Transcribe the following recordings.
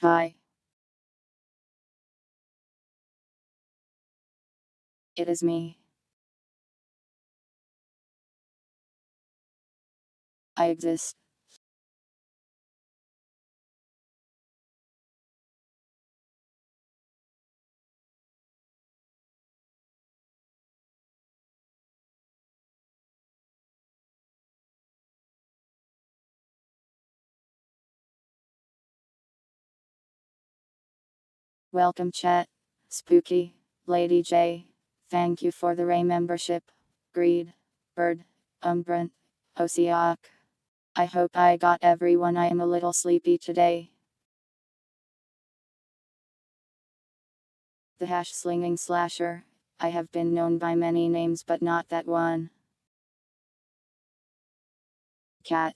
Hi, it is me. I exist. Welcome, chat. Spooky, Lady J. Thank you for the Ray membership. Greed, Bird, Umbrant, Osiak. I hope I got everyone. I am a little sleepy today. The hash slinging slasher. I have been known by many names, but not that one. Cat.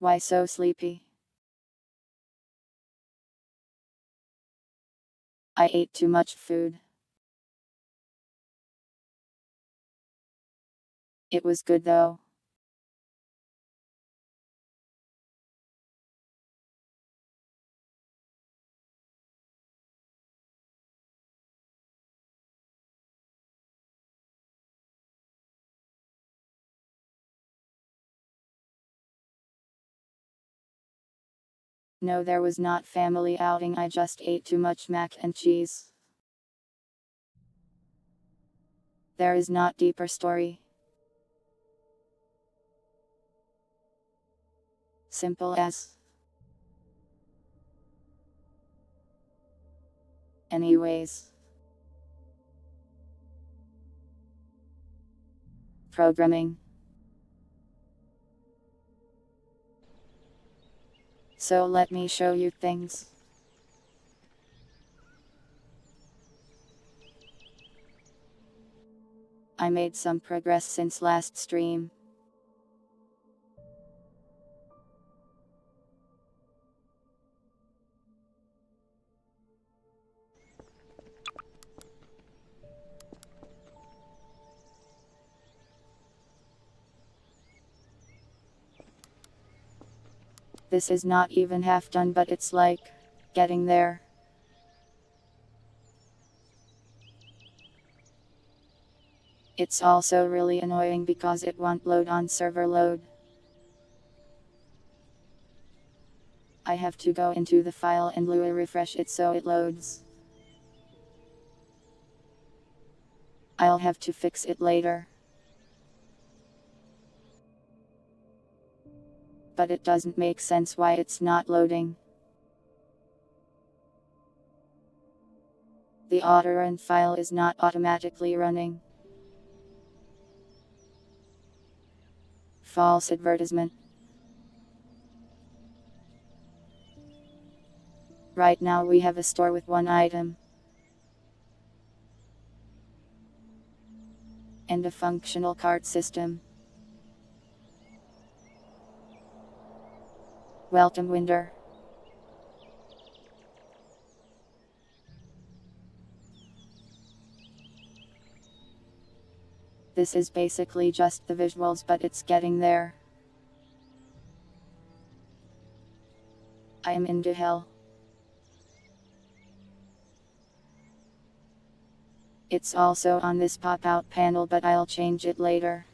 Why so sleepy? I ate too much food. It was good though. No, there was not family outing. I just ate too much mac and cheese. There is not deeper story. Simple as. Anyways. Programming. So let me show you things. I made some progress since last stream. This is not even half done, but it's like getting there. It's also really annoying because it won't load on server load. I have to go into the file and Lua refresh it so it loads. I'll have to fix it later. But it doesn't make sense why it's not loading. The autorun file is not automatically running. False advertisement. Right now we have a store with one item. And a functional cart system. Welcome, Winder. This is basically just the visuals, but it's getting there. I am into hell. It's also on this pop-out panel, but I'll change it later.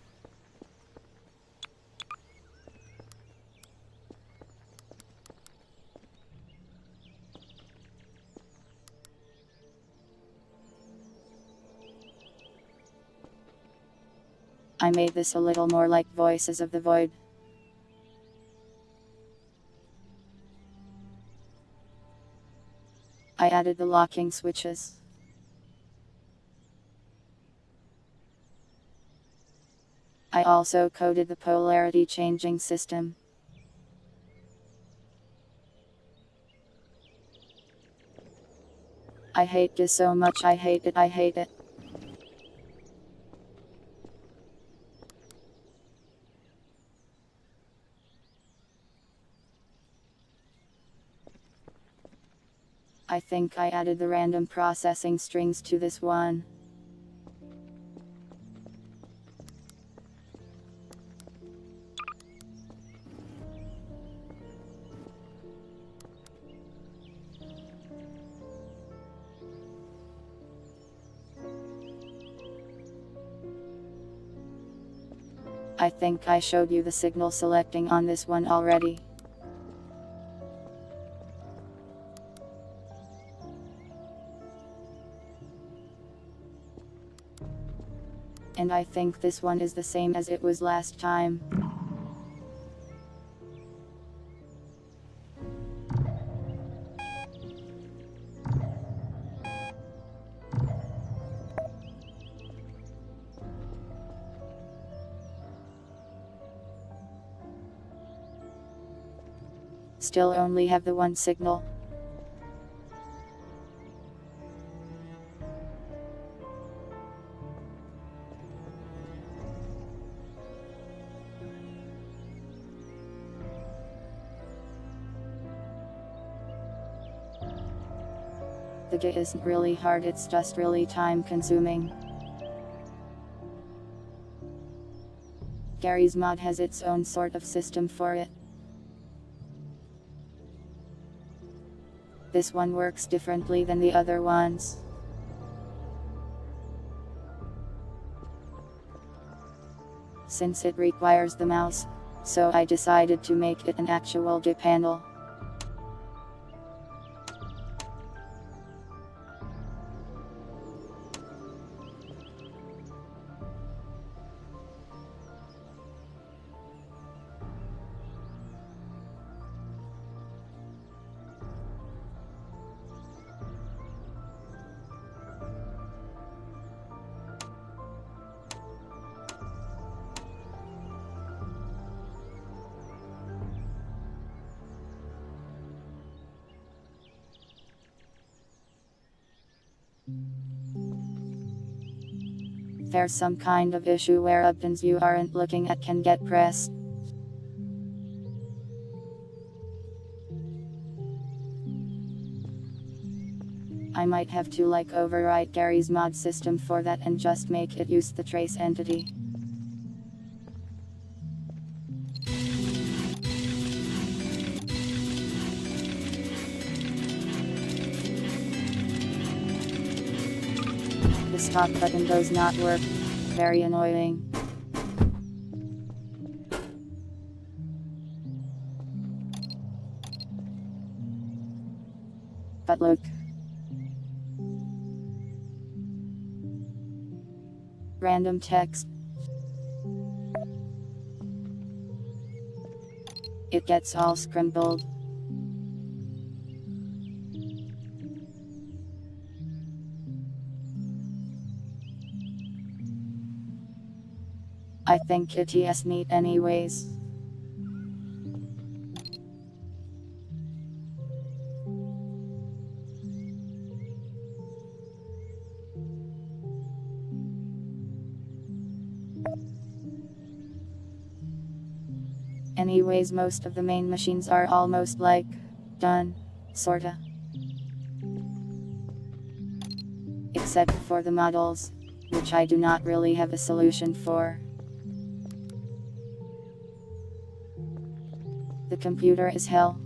I made this a little more like Voices of the Void. I added the locking switches. I also coded the polarity changing system. I hate this so much. I hate it. I hate it. I think I added the random processing strings to this one. I think I showed you the signal selecting on this one already. And I think this one is the same as it was last time. Still only have the one signal. The git isn't really hard, it's just really time consuming. Gary's Mod has its own sort of system for it. This one works differently than the other ones. Since it requires the mouse, so I decided to make it an actual git panel. There's some kind of issue where buttons you aren't looking at can get pressed. I might have to overwrite Gary's mod system for that and just make it use the trace entity. The stop button does not work. Very annoying. But look. Random text. It gets all scribbled. I think it is neat anyways. Anyways, most of the main machines are almost done, sorta. Except for the models, which I do not really have a solution for. The computer is hell.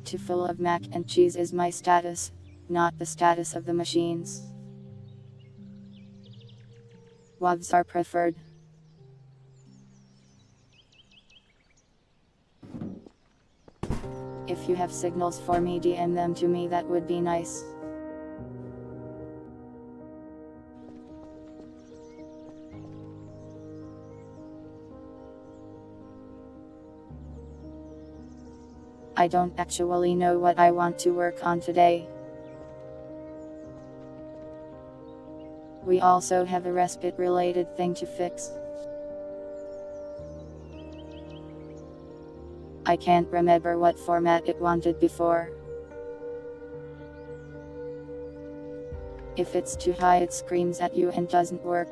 Too full of mac and cheese is my status, not the status of the machines. WAVs are preferred. If you have signals for me, DM them to me, that would be nice. I don't actually know what I want to work on today. We also have a respite related thing to fix. I can't remember what format it wanted before. If it's too high, it screams at you and doesn't work.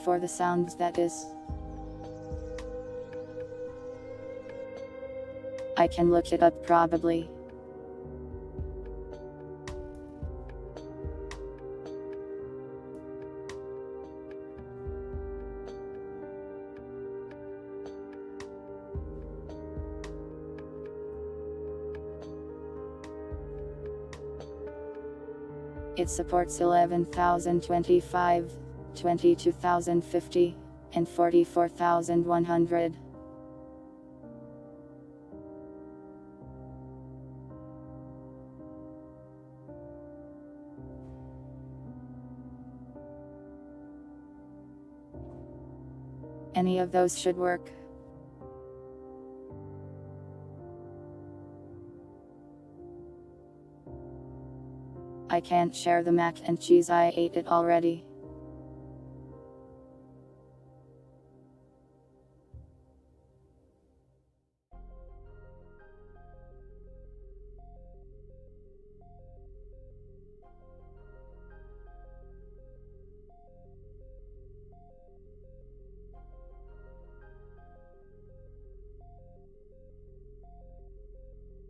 For the sounds, that is. I can look it up probably. It supports 11,025, 22,050, and 44,100. Any of those should work. I can't share the mac and cheese, I ate it already.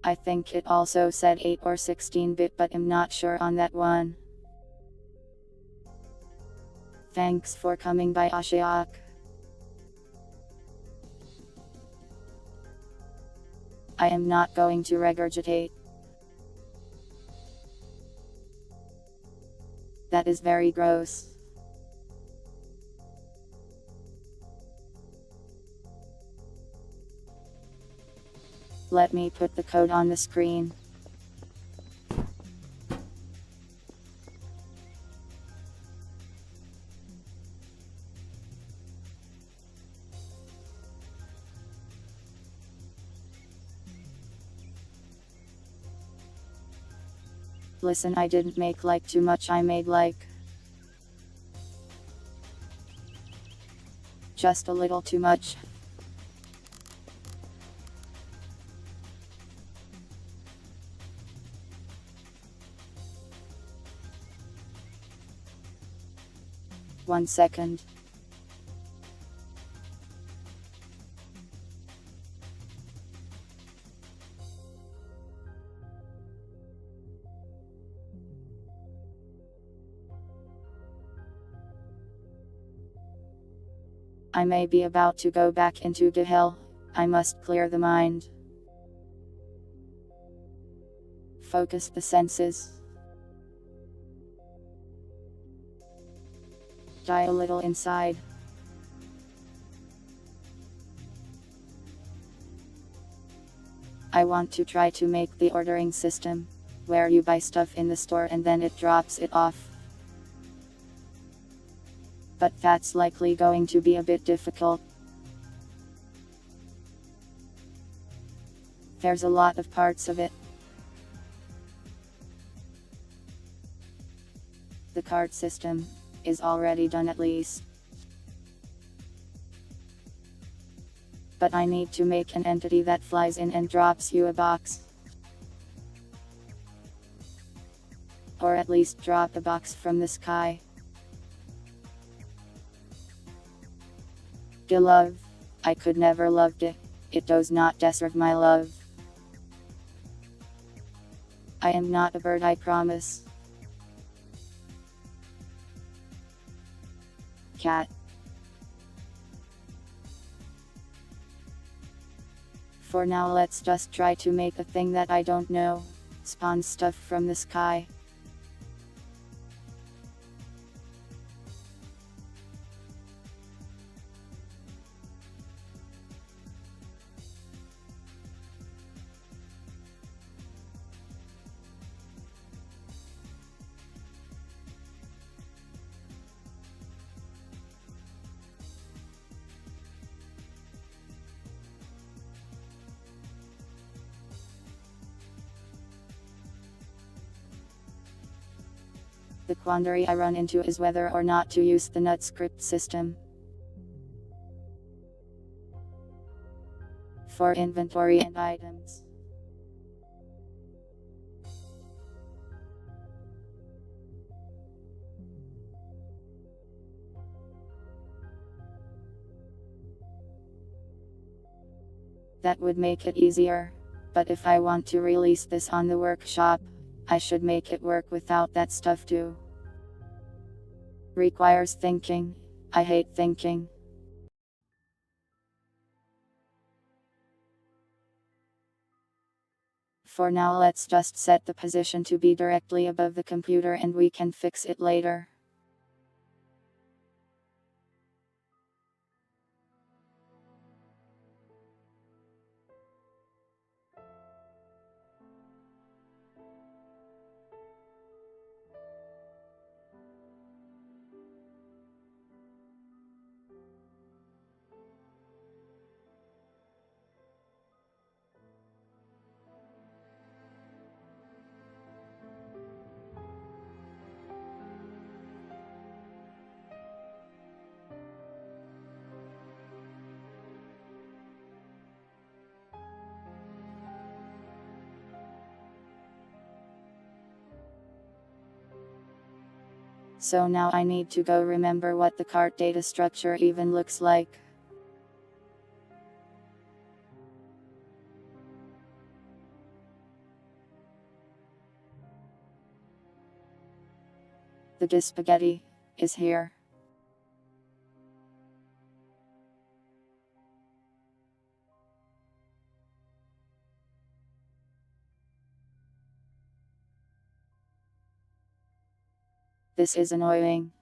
I think it also said 8 or 16-bit, but I'm not sure on that one. Thanks for coming by, Ashiok. I am not going to regurgitate. That is very gross. Let me put the code on the screen. Listen, I didn't make like too much, I made like just a little too much. One second. I may be about to go back into the hell. I must clear the mind. Focus the senses. Die a little inside. I want to try to make the ordering system, where you buy stuff in the store and then it drops it off. But that's likely going to be a bit difficult. There's a lot of parts of it. The cart system is already done at least. But I need to make an entity that flies in and drops you a box. Or at least drop a box from the sky. The love, I could never loved it, it does not deserve my love. I am not a bird, I promise. Cat. For now let's just try to make a thing that I don't know, spawn stuff from the sky. The quandary I run into is whether or not to use the nut script system for inventory and items. That would make it easier, but if I want to release this on the workshop, I should make it work without that stuff too. Requires thinking. I hate thinking. For now, let's just set the position to be directly above the computer and we can fix it later. So now I need to go remember what the cart data structure even looks like. The spaghetti is here. This is annoying.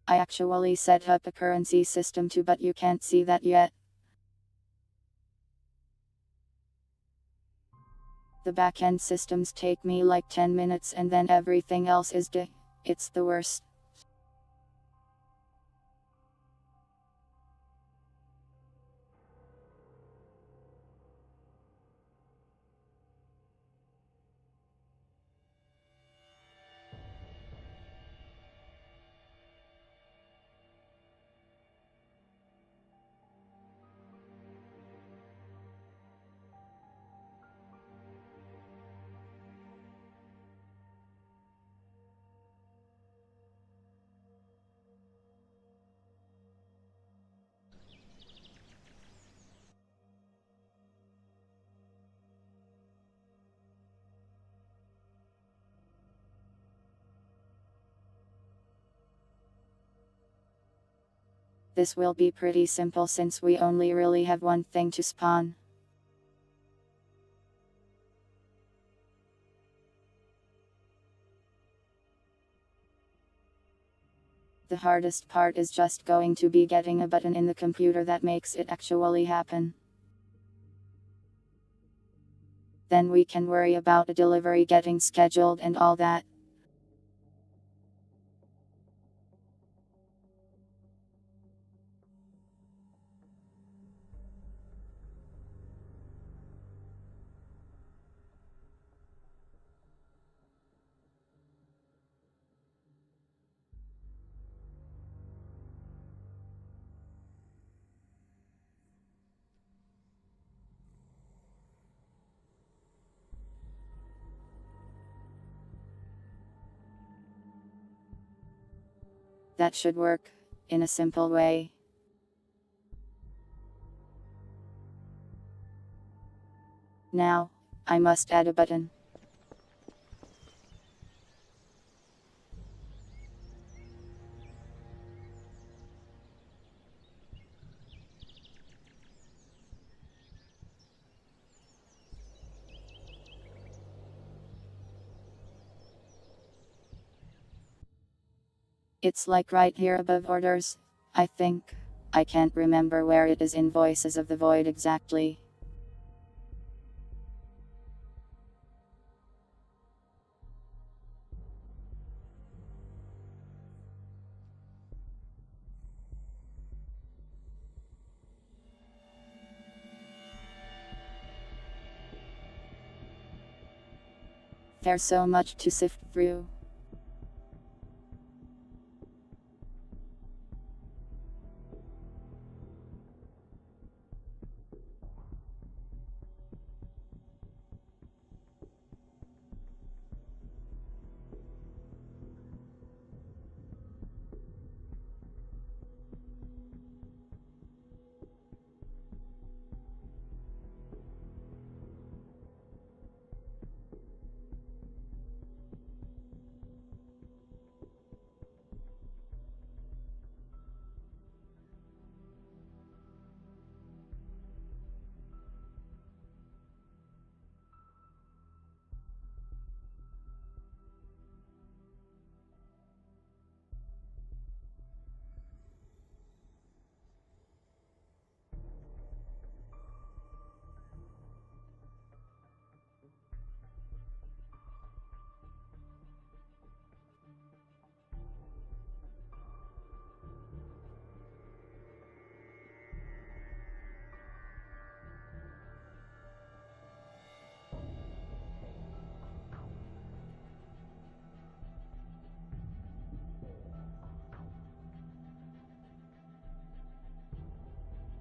I actually set up a currency system too, but you can't see that yet. The backend systems take me like 10 minutes and then everything else is it's the worst. This will be pretty simple since we only really have one thing to spawn. The hardest part is just going to be getting a button in the computer that makes it actually happen. Then we can worry about a delivery getting scheduled and all that. That should work, in a simple way. Now, I must add a button. It's like right here above orders, I think. I can't remember where it is in Voices of the Void exactly. There's so much to sift through.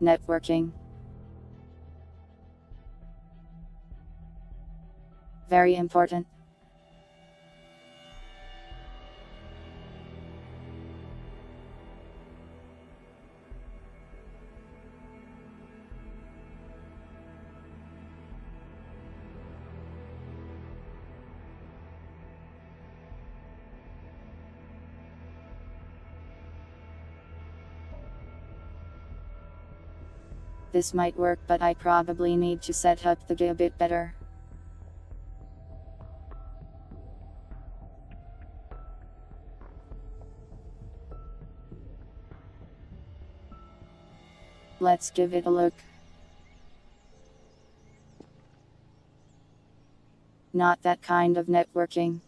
Networking. Very important. This might work, but I probably need to set up the GUI a bit better. Let's give it a look. Not that kind of networking.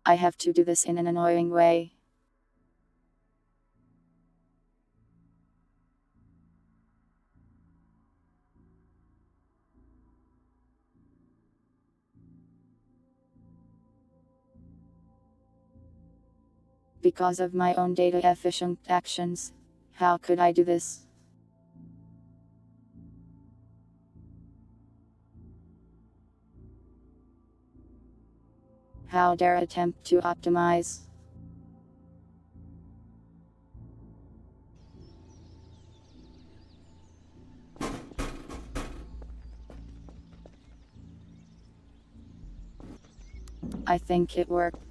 I have to do this in an annoying way. Because of my own data efficient actions. How could I do this? How dare attempt to optimize? I think it worked.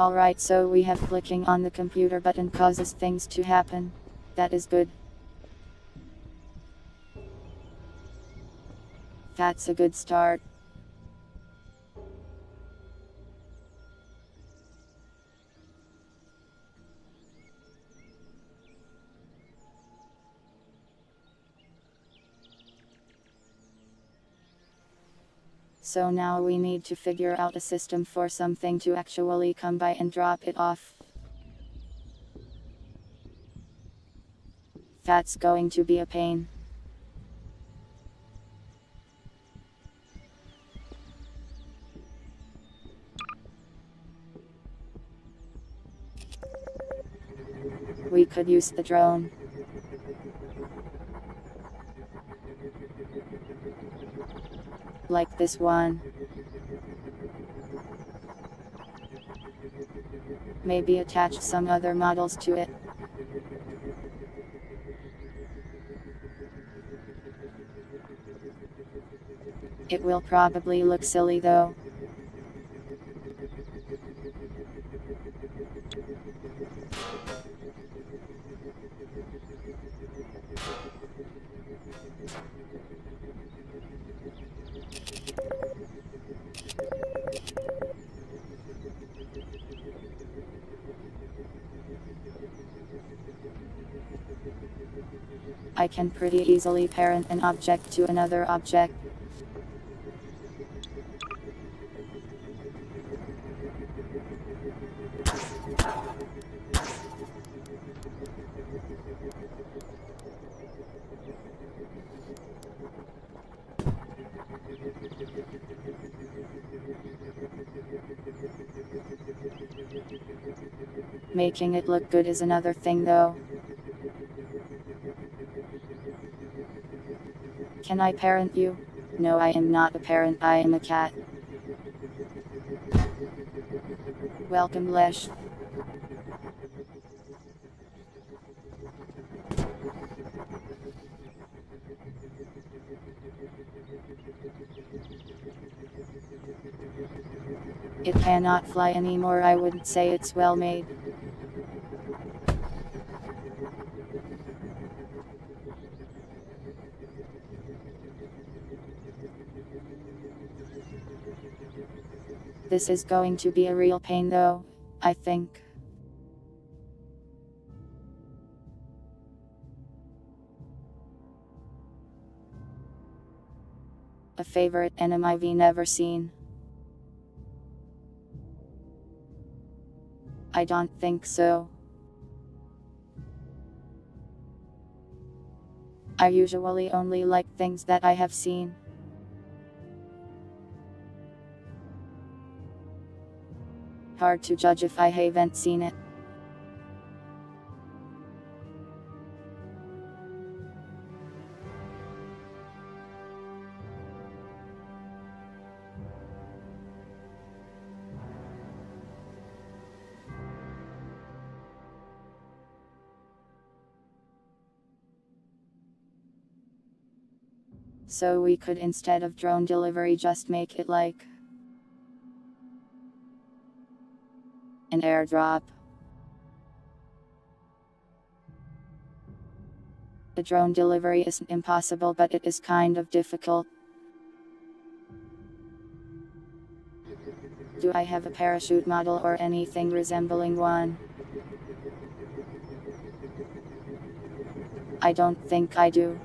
Alright, so we have clicking on the computer button causes things to happen. That is good. That's a good start. So now we need to figure out a system for something to actually come by and drop it off. That's going to be a pain. We could use the drone. Like this one. Maybe attach some other models to it. It will probably look silly though. I can pretty easily parent an object to another object. Making it look good is another thing though. Can I parent you? No, I am not a parent, I am a cat. Welcome, Lesh. It cannot fly anymore. I wouldn't say it's well made. This is going to be a real pain though, I think. A favorite anime I've never seen? I don't think so. I usually only like things that I have seen. Hard to judge if I haven't seen it. So we could, instead of drone delivery, just make it like an airdrop. The drone delivery isn't impossible, but it is kind of difficult. Do I have a parachute model or anything resembling one? I don't think I do.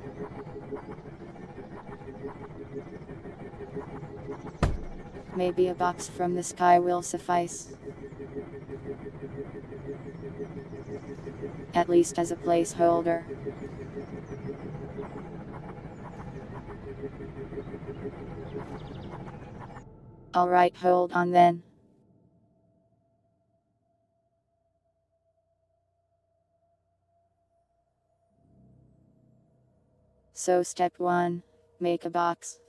Maybe a box from the sky will suffice. At least as a placeholder. Alright, hold on then. So step 1, make a box.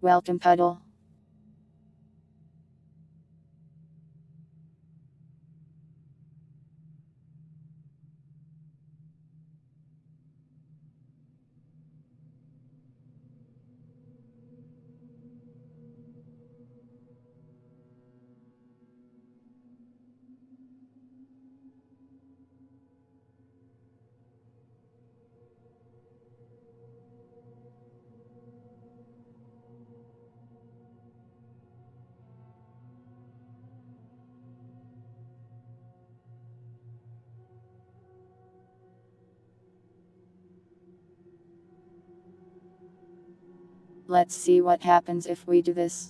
Welcome, Puddle. Let's see what happens if we do this.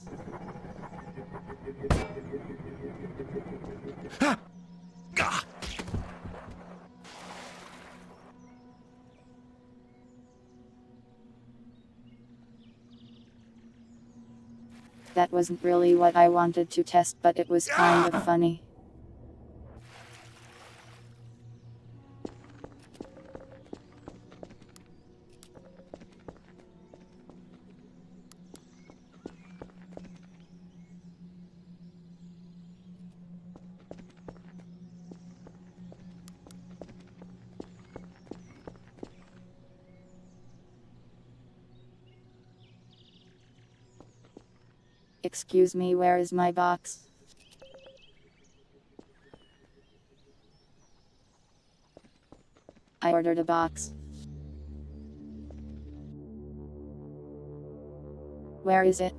That wasn't really what I wanted to test, but it was kind of funny. Excuse me, where is my box? I ordered a box. Where is it?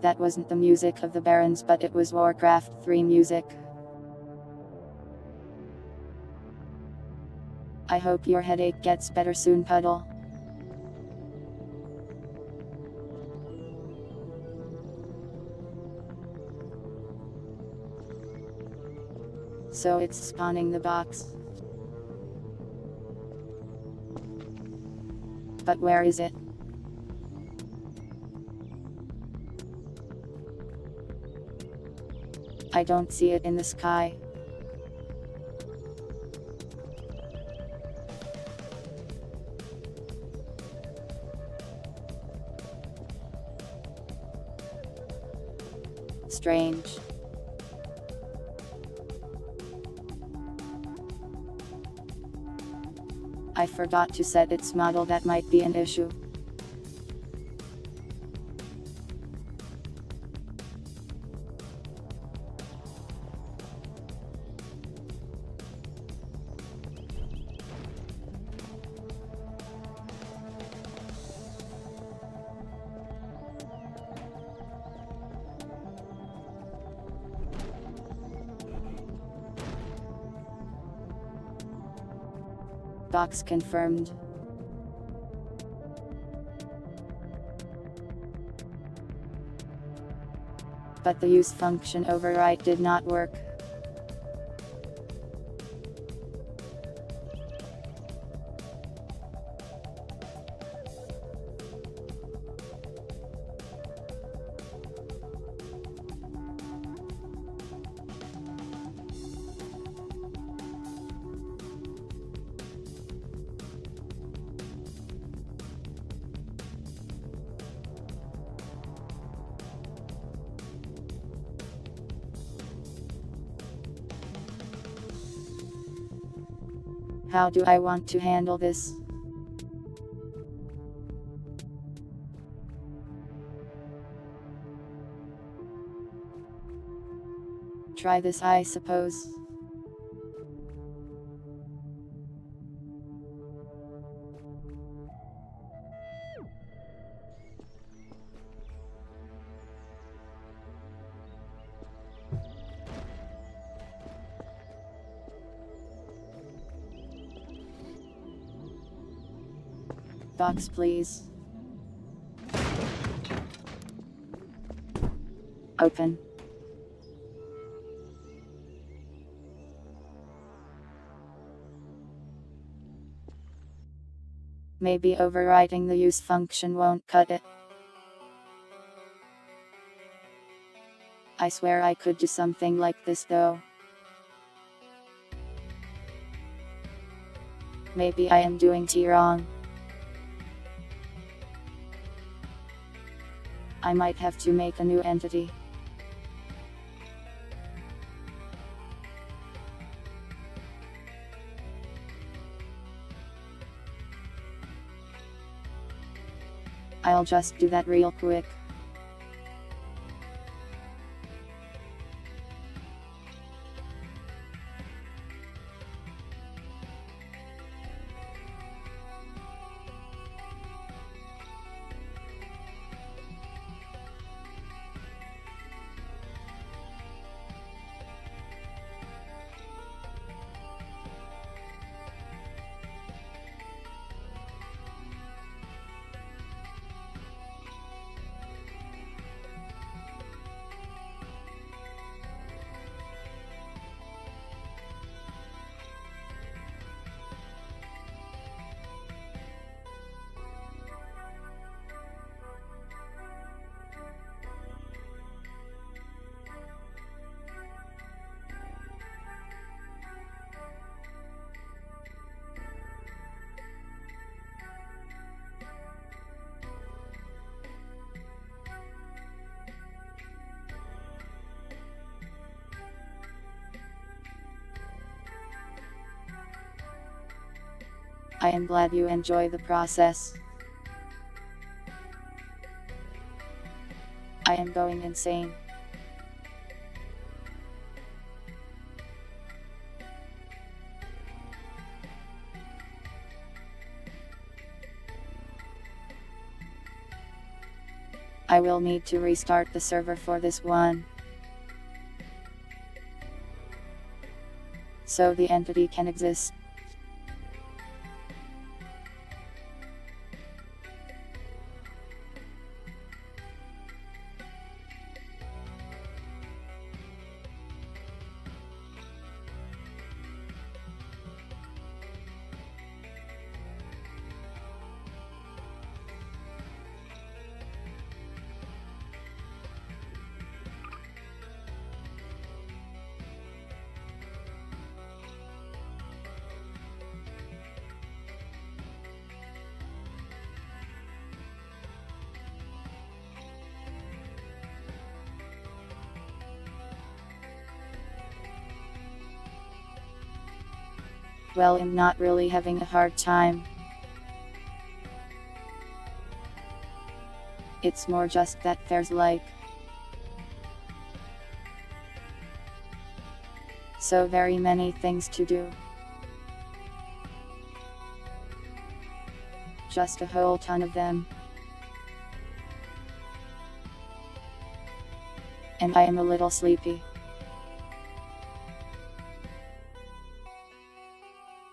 That wasn't the music of the Barons, but it was Warcraft 3 music. I hope your headache gets better soon, Puddle. So it's spawning the box. But where is it? I don't see it in the sky. Strange. I forgot to set its model, that might be an issue. Box confirmed. But the use function override did not work. How do I want to handle this? Try this, I suppose. Box, please. Open. Maybe overriding the use function won't cut it. I swear I could do something like this though. Maybe I am doing T wrong. I might have to make a new entity. I'll just do that real quick. I am glad you enjoy the process. I am going insane. I will need to restart the server for this one, so the entity can exist. Well, I'm not really having a hard time. It's more just that there's like so very many things to do. Just a whole ton of them. And I am a little sleepy.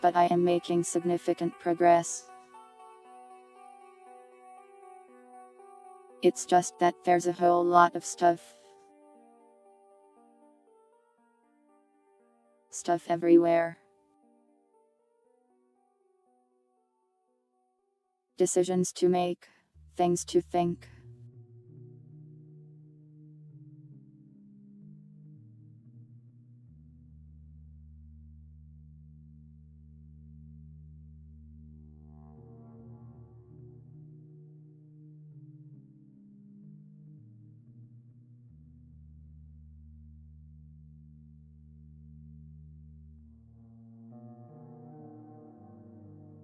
But I am making significant progress. It's just that there's a whole lot of stuff. Stuff everywhere. Decisions to make, things to think.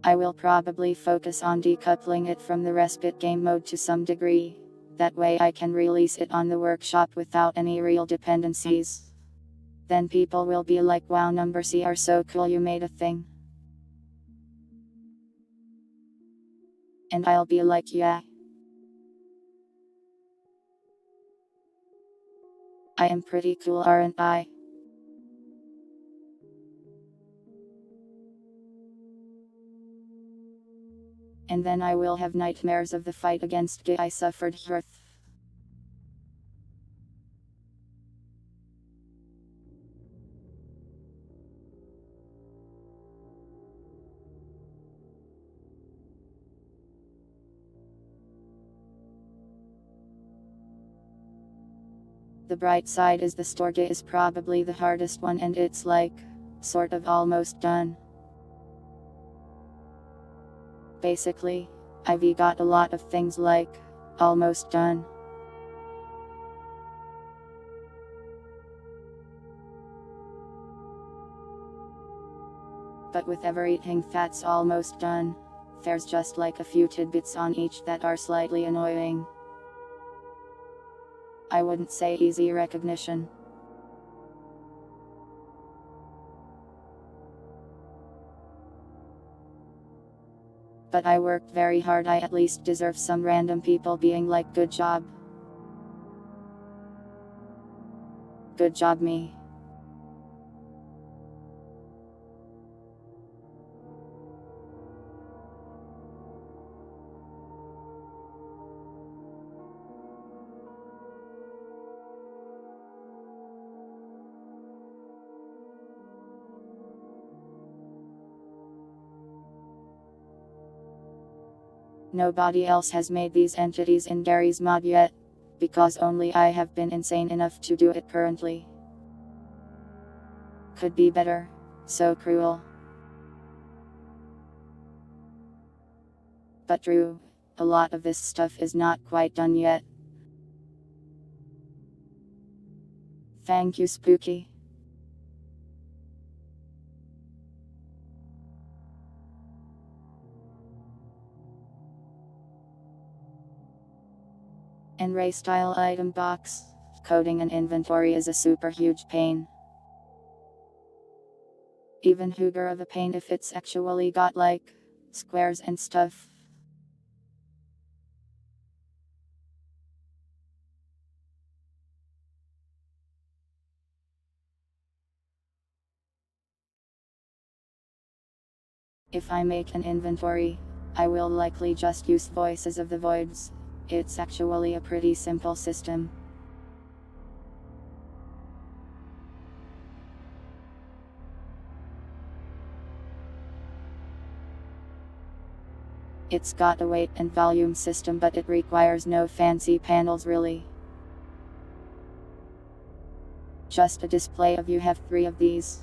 I will probably focus on decoupling it from the respite game mode to some degree. That way I can release it on the workshop without any real dependencies. Then people will be like, wow, number C are so cool, you made a thing. And I'll be like, yeah. I am pretty cool, aren't I? And then I will have nightmares of the fight against G I suffered here. The bright side is the store G is probably the hardest one, and it's like, sort of almost done. Basically, I've got a lot of things like, almost done. But with everything that's almost done, there's just like a few tidbits on each that are slightly annoying. I wouldn't say easy recognition. But I worked very hard, I at least deserve some random people being like, good job. Good job me. Nobody else has made these entities in Gary's mod yet, because only I have been insane enough to do it currently. Could be better. So cruel. But true, a lot of this stuff is not quite done yet. Thank you, Spooky. Array style item box. Coding an inventory is a super huge pain. Even hooger of a pain if it's actually got like squares and stuff. If I make an inventory, I will likely just use Voices of the Voids. It's actually a pretty simple system. It's got a weight and volume system, but it requires no fancy panels really. Just a display of you have 3 of these.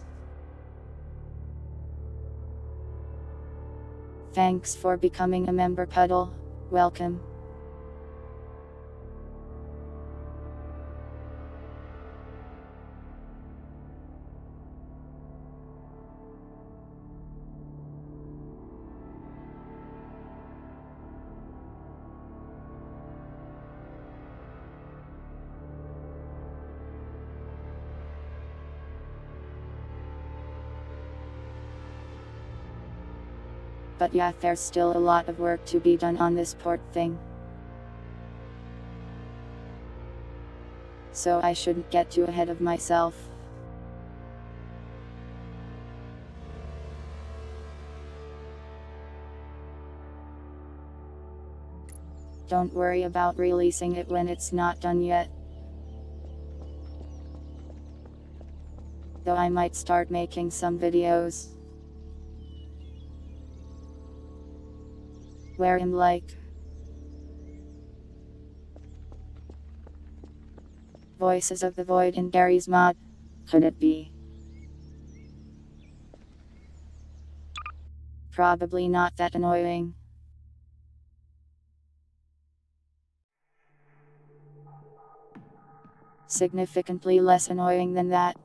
Thanks for becoming a member, Puddle. Welcome. But yeah, there's still a lot of work to be done on this port thing. So I shouldn't get too ahead of myself. Don't worry about releasing it when it's not done yet. Though I might start making some videos where I'm like Voices of the Void in Gary's mod. Could it be? Probably not that annoying. Significantly less annoying than that.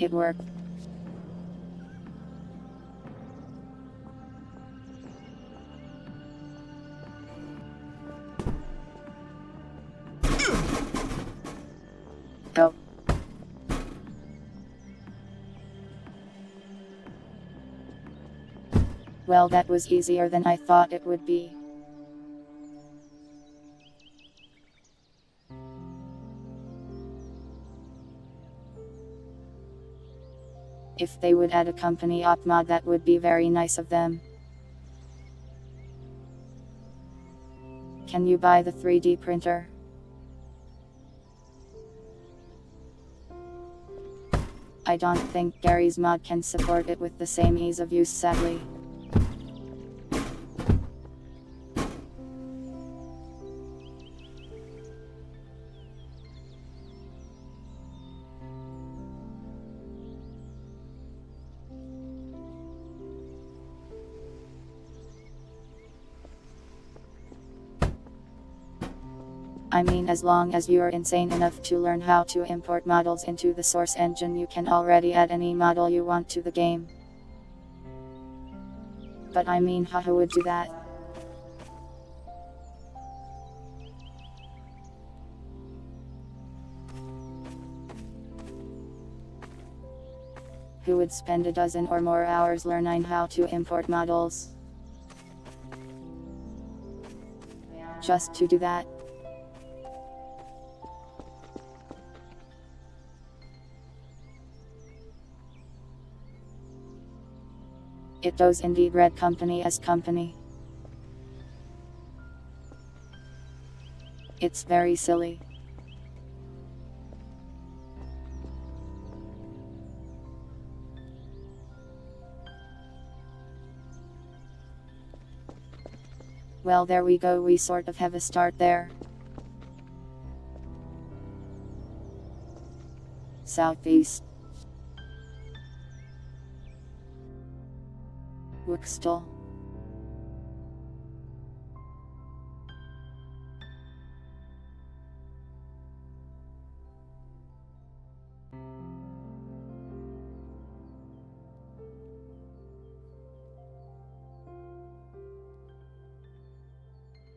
It worked. Oh. Well, that was easier than I thought it would be. If they would add a company op mod, that would be very nice of them. Can you buy the 3D printer? I don't think Gary's mod can support it with the same ease of use, sadly. I mean, as long as you're insane enough to learn how to import models into the source engine, you can already add any model you want to the game. But I mean, who would do that? Who would spend a dozen or more hours learning how to import models just to do that? It does indeed read company as company. It's very silly. Well, there we go, we sort of have a start there. Southeast. Wixtel.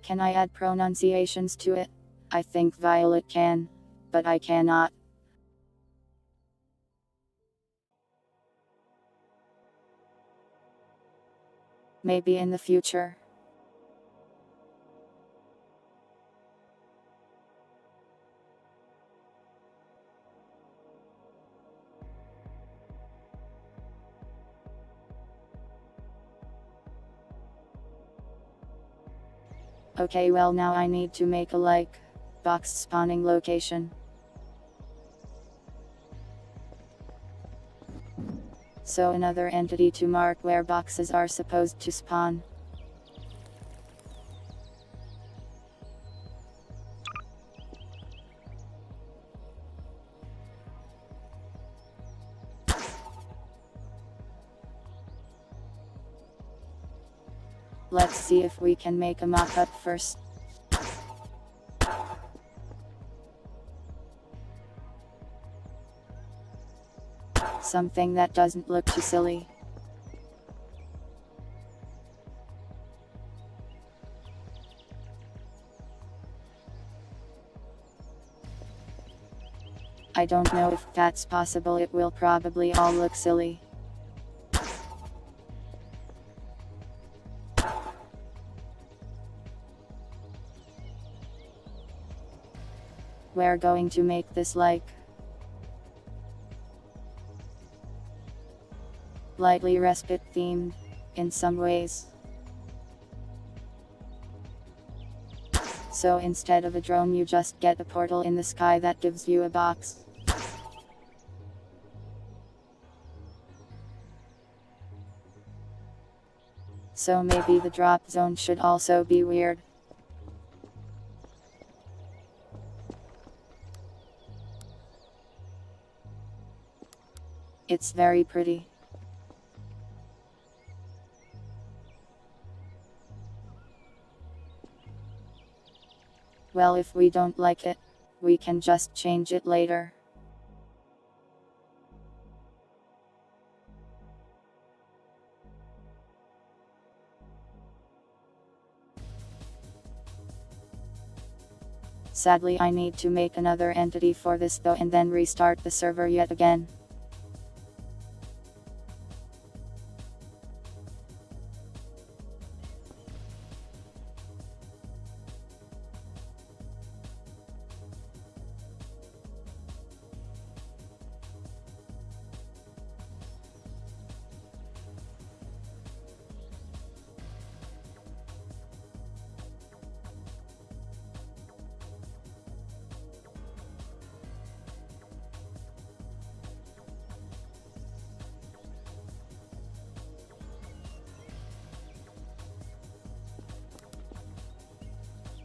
Can I add pronunciations to it? I think Violet can, but I cannot. Maybe in the future. Okay, well, now I need to make a box spawning location. So another entity to mark where boxes are supposed to spawn. Let's see if we can make a mock-up first. Something that doesn't look too silly. I don't know if that's possible, it will probably all look silly. We're going to make this lightly respite themed, in some ways. So instead of a drone you just get a portal in the sky that gives you a box. So maybe the drop zone should also be weird. It's very pretty. Well, if we don't like it, we can just change it later. Sadly, I need to make another entity for this though and then restart the server yet again.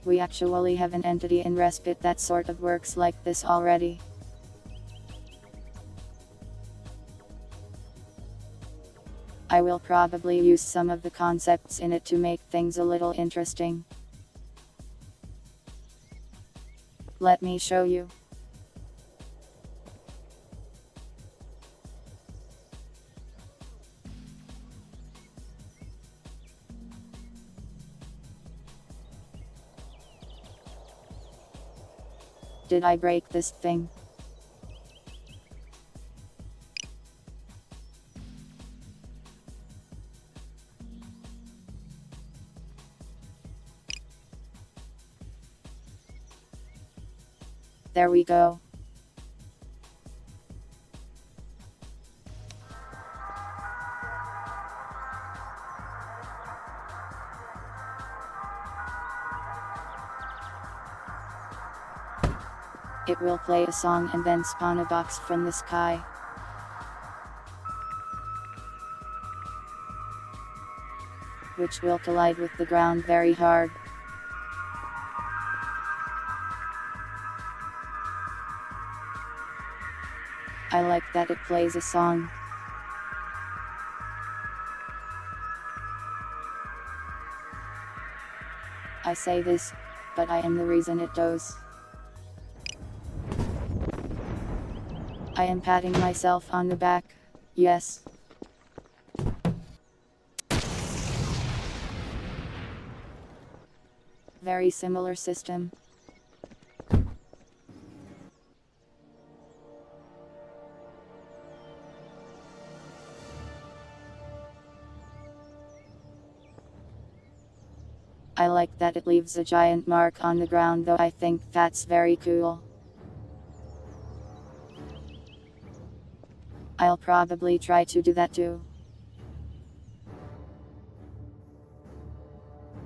We actually have an entity in Respite that sort of works like this already. I will probably use some of the concepts in it to make things a little interesting. Let me show you. Did I break this thing? There we go. It will play a song and then spawn a box from the sky. Which will collide with the ground very hard. I like that it plays a song. I say this, but I am the reason it does. I am patting myself on the back, yes. Very similar system. I like that it leaves a giant mark on the ground though, I think that's very cool. I'll probably try to do that too.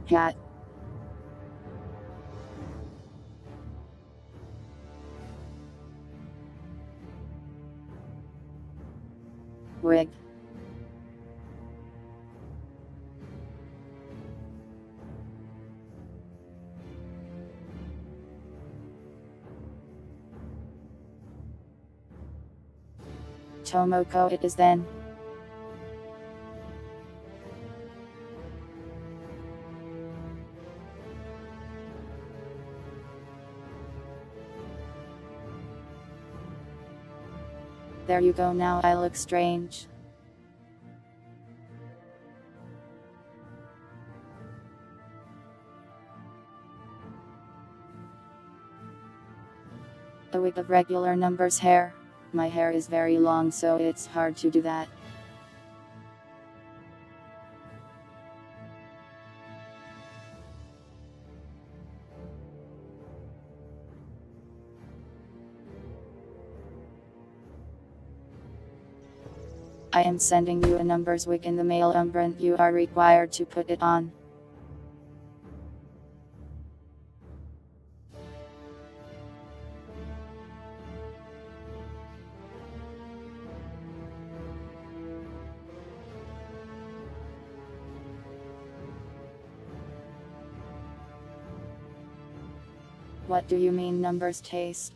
Hat. Wig. Tomoko it is then. There you go, now I look strange. A wig of regular numbers hair. My hair is very long, so it's hard to do that. I am sending you a numbers wig in the mail, Umbrant. You are required to put it on. What do you mean numbers taste?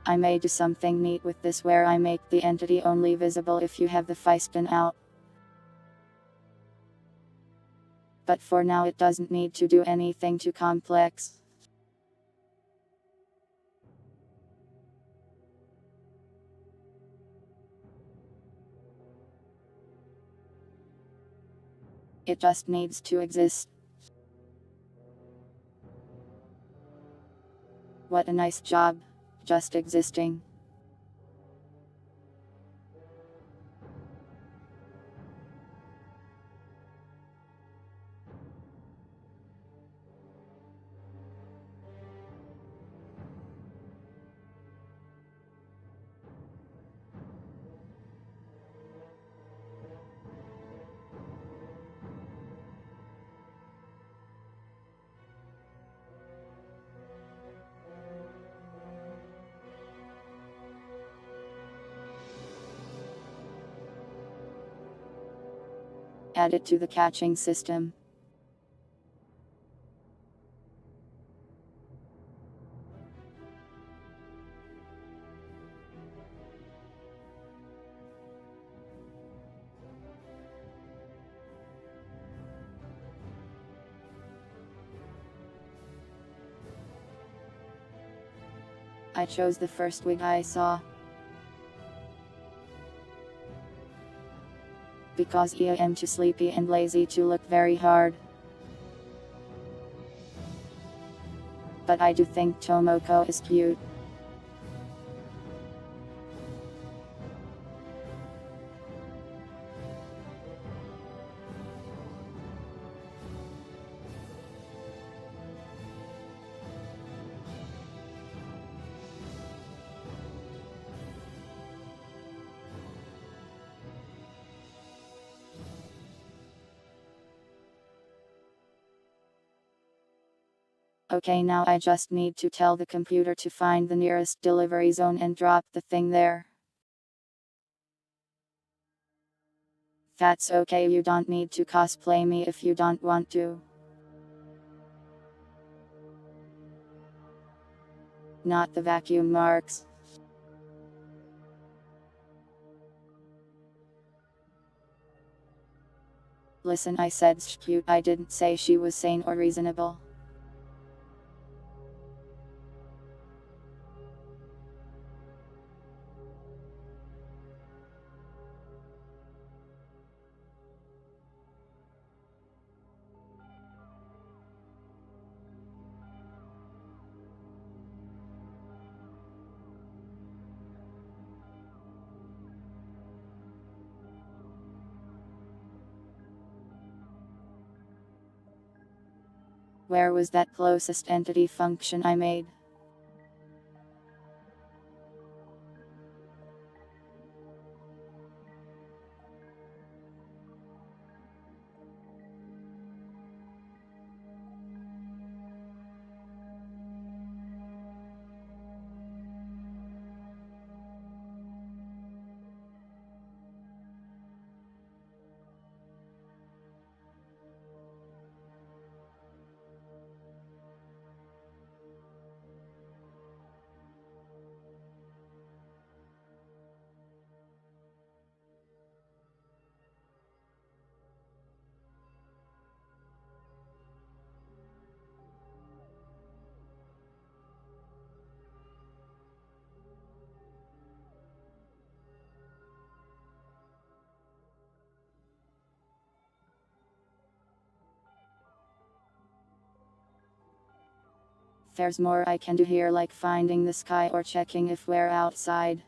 I may do something neat with this where I make the entity only visible if you have the feisten out. But for now it doesn't need to do anything too complex. It just needs to exist. What a nice job, just existing. Add it to the catching system. I chose the first wig I saw. Because I am too sleepy and lazy to look very hard. But I do think Tomoko is cute. Okay, now I just need to tell the computer to find the nearest delivery zone and drop the thing there. That's okay, you don't need to cosplay me if you don't want to. Not the vacuum marks. Listen, I said cute, I didn't say she was sane or reasonable. Where was that closest entity function I made? There's more I can do here, like finding the sky or checking if we're outside.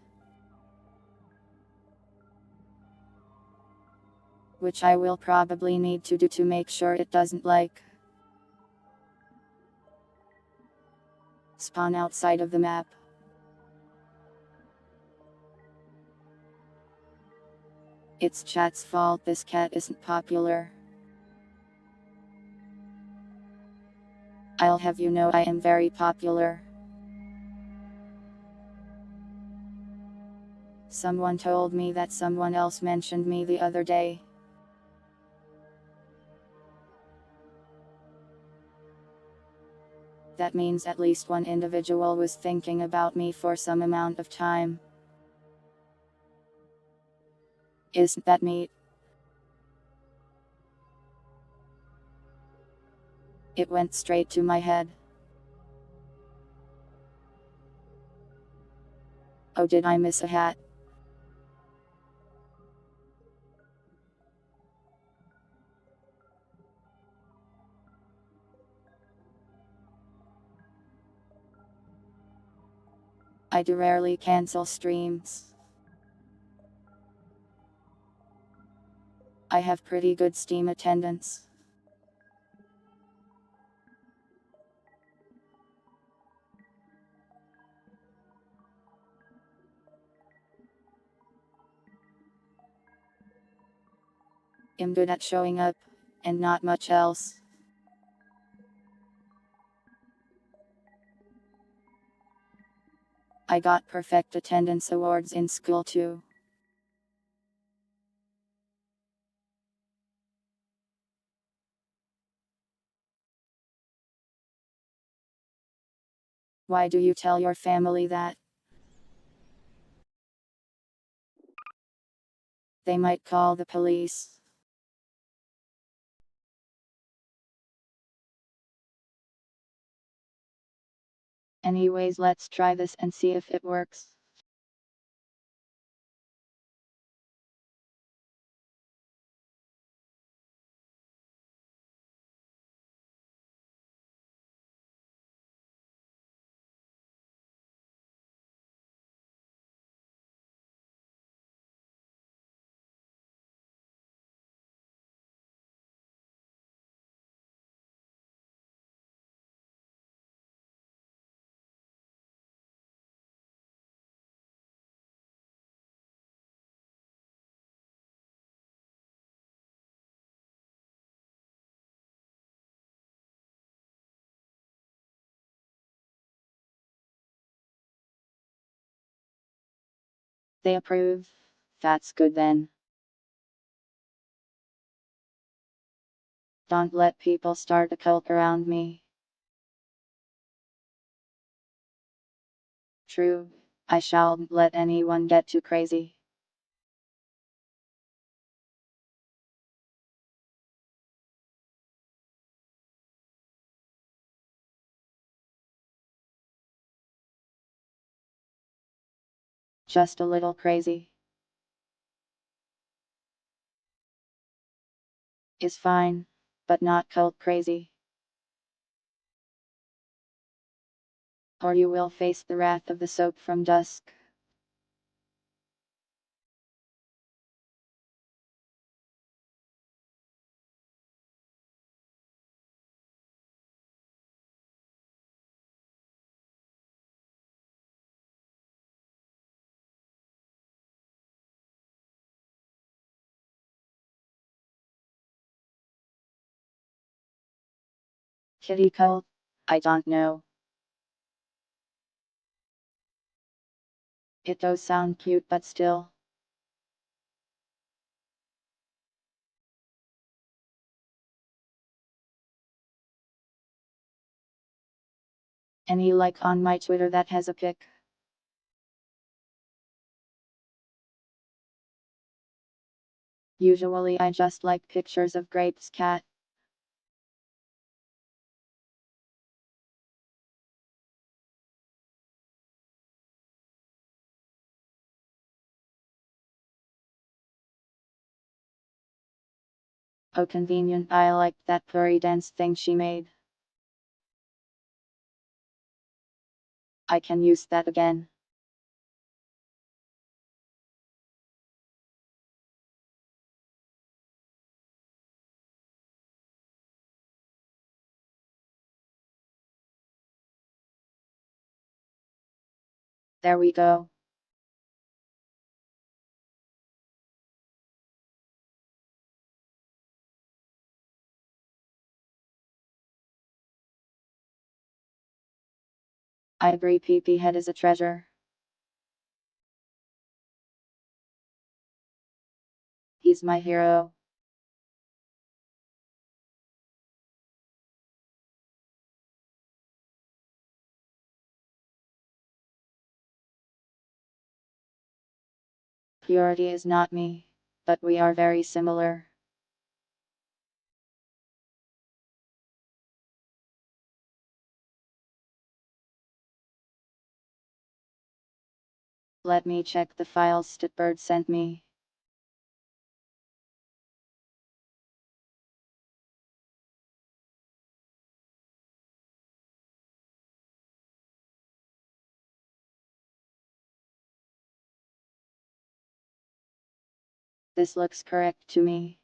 Which I will probably need to do to make sure it doesn't spawn outside of the map. It's chat's fault this cat isn't popular. I'll have you know I am very popular. Someone told me that someone else mentioned me the other day. That means at least one individual was thinking about me for some amount of time. Isn't that neat? It went straight to my head. Oh, did I miss a hat? I do rarely cancel streams. I have pretty good Steam attendance. I'm good at showing up, and not much else. I got perfect attendance awards in school too. Why do you tell your family that? They might call the police. Anyways, let's try this and see if it works. They approve. That's good then. Don't let people start a cult around me. True. I shan't let anyone get too crazy. Just a little crazy. Is fine. But not cult crazy. Or you will face the wrath of the soap from dusk. Kitty cult? I don't know. It does sound cute, but still. Any like on my Twitter that has a pic? Usually I just like pictures of Grape's cat. Oh, convenient. I liked that furry dance thing she made. I can use that again. There we go. I agree, PP Head is a treasure. He's my hero. Purity is not me, but we are very similar. Let me check the files Stitbird sent me. This looks correct to me.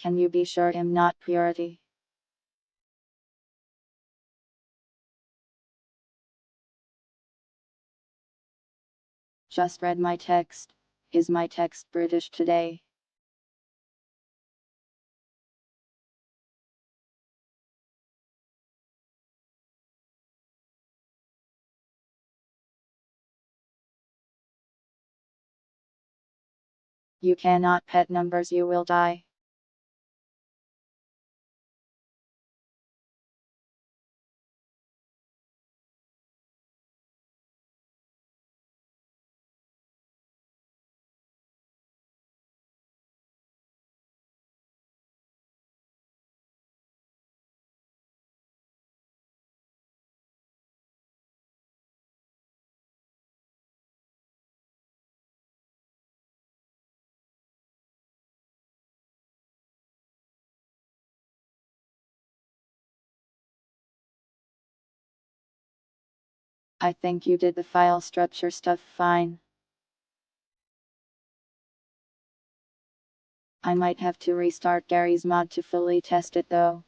Can you be sure I'm not Purity? Just read my text. Is my text British today? You cannot pet numbers, you will die. I think you did the file structure stuff fine. I might have to restart Gary's mod to fully test it though.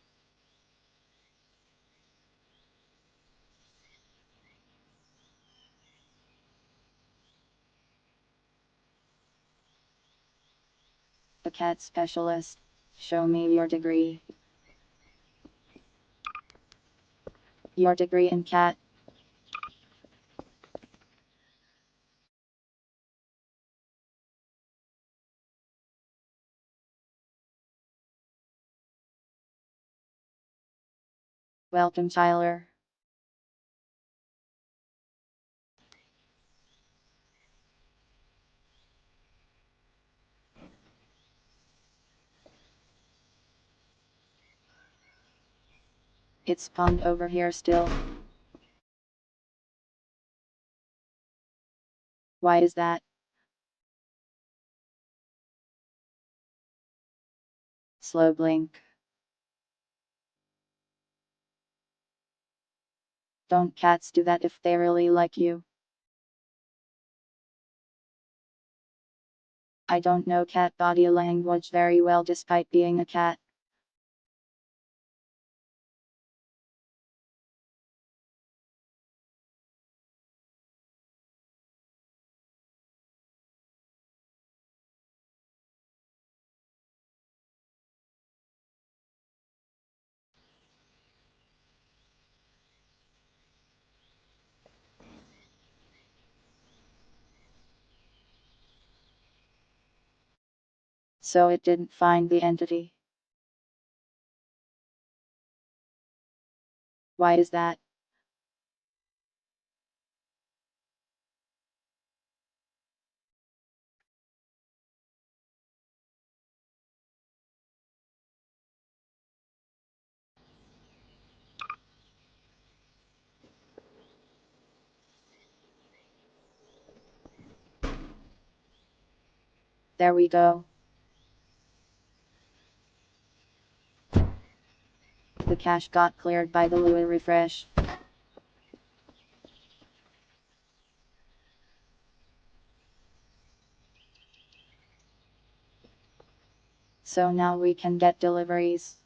A cat specialist. Show me your degree. Your degree in cat. Welcome, Tyler. It's spawned over here still. Why is that? Slow blink. Don't cats do that if they really like you? I don't know cat body language very well despite being a cat. So it didn't find the entity. Why is that? There we go. The cache got cleared by the Lua refresh. So now we can get deliveries.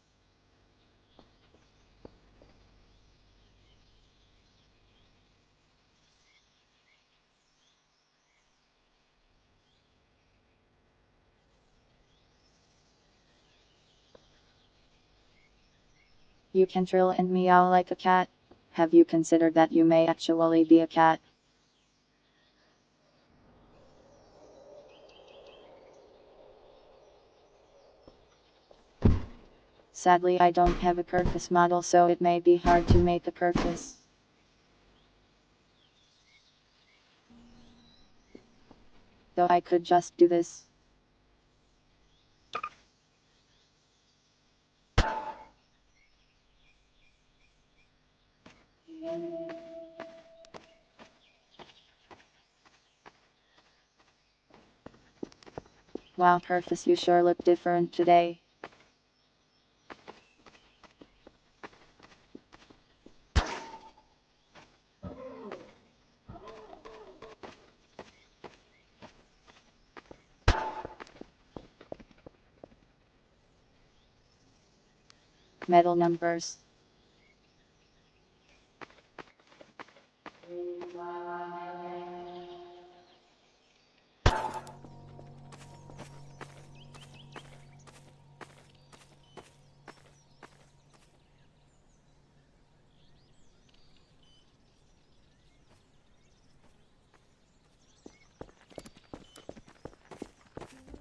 You can trill and meow like a cat. Have you considered that you may actually be a cat? Sadly, I don't have a Kirkus model, so it may be hard to make a Kirkus. Though I could just do this. Wow, Kirkus, you sure look different today. Metal numbers.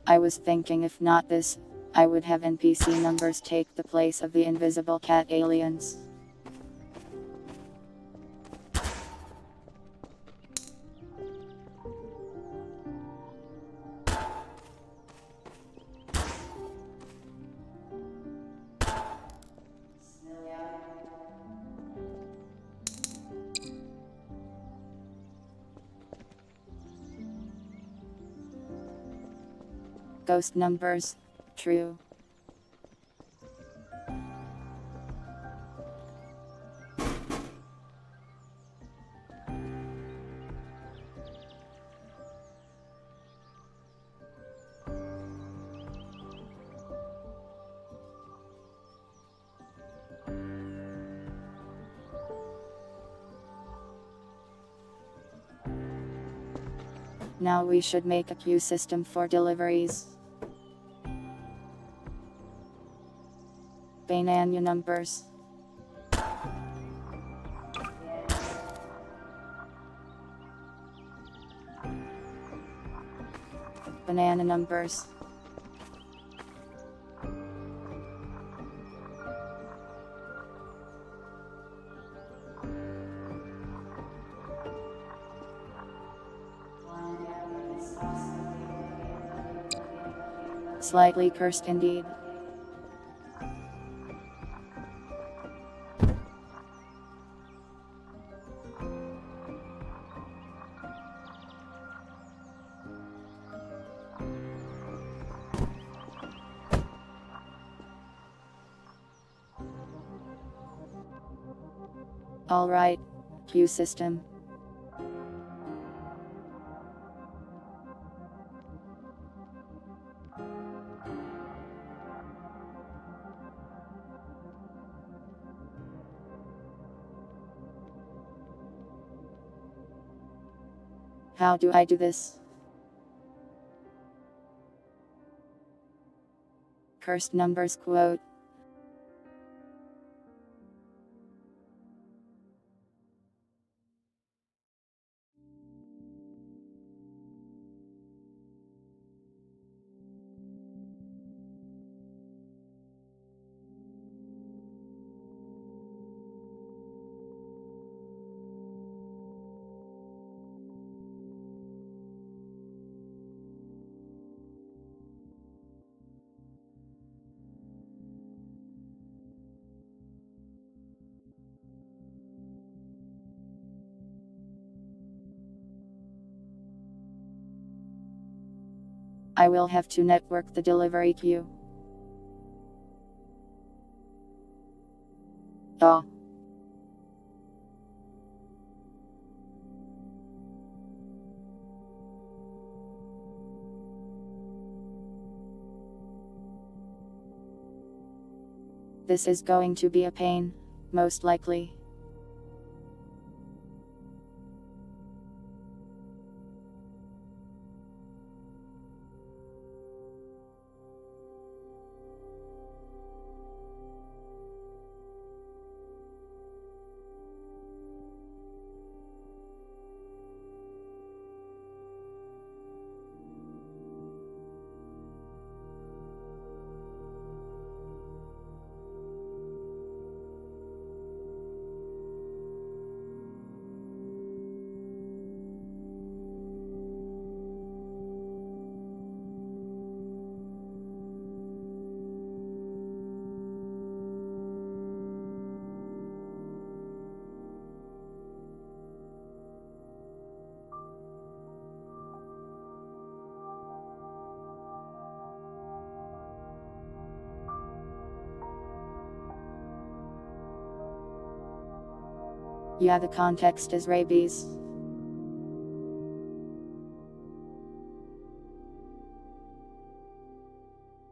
I was thinking if not this, I would have NPC numbers take the place of the invisible cat aliens. Ghost numbers. True. Now we should make a queue system for deliveries. Banana numbers. Banana numbers. Slightly cursed indeed. Alright, queue system. How do I do this? Cursed numbers quote. I will have to network the delivery queue. Oh. This is going to be a pain, most likely. Yeah, the context is rabies.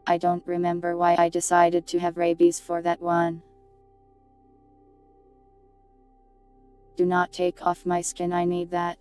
I don't remember why I decided to have rabies for that one. Do not take off my skin, I need that.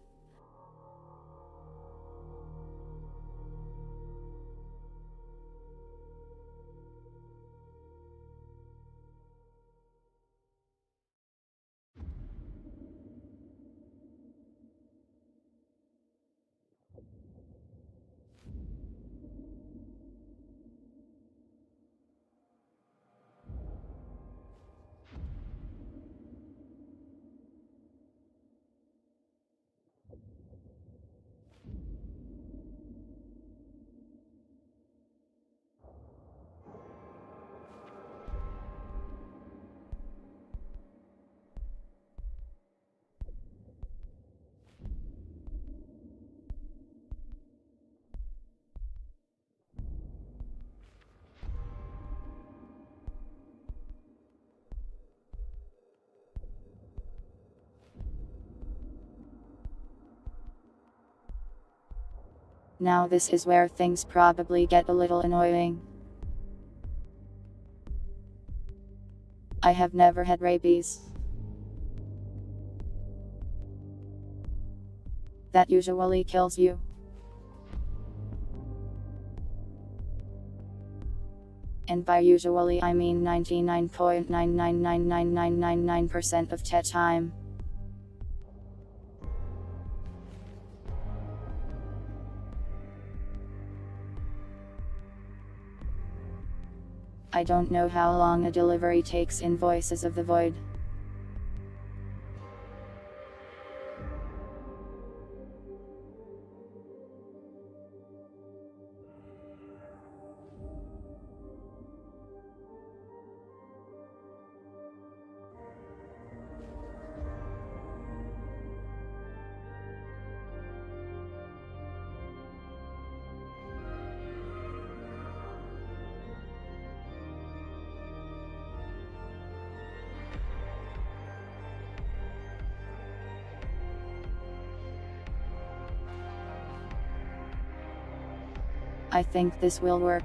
Now this is where things probably get a little annoying. I have never had rabies. That usually kills you. And by usually I mean 99.9999999% of the time. I don't know how long a delivery takes in Voices of the Void. I think this will work.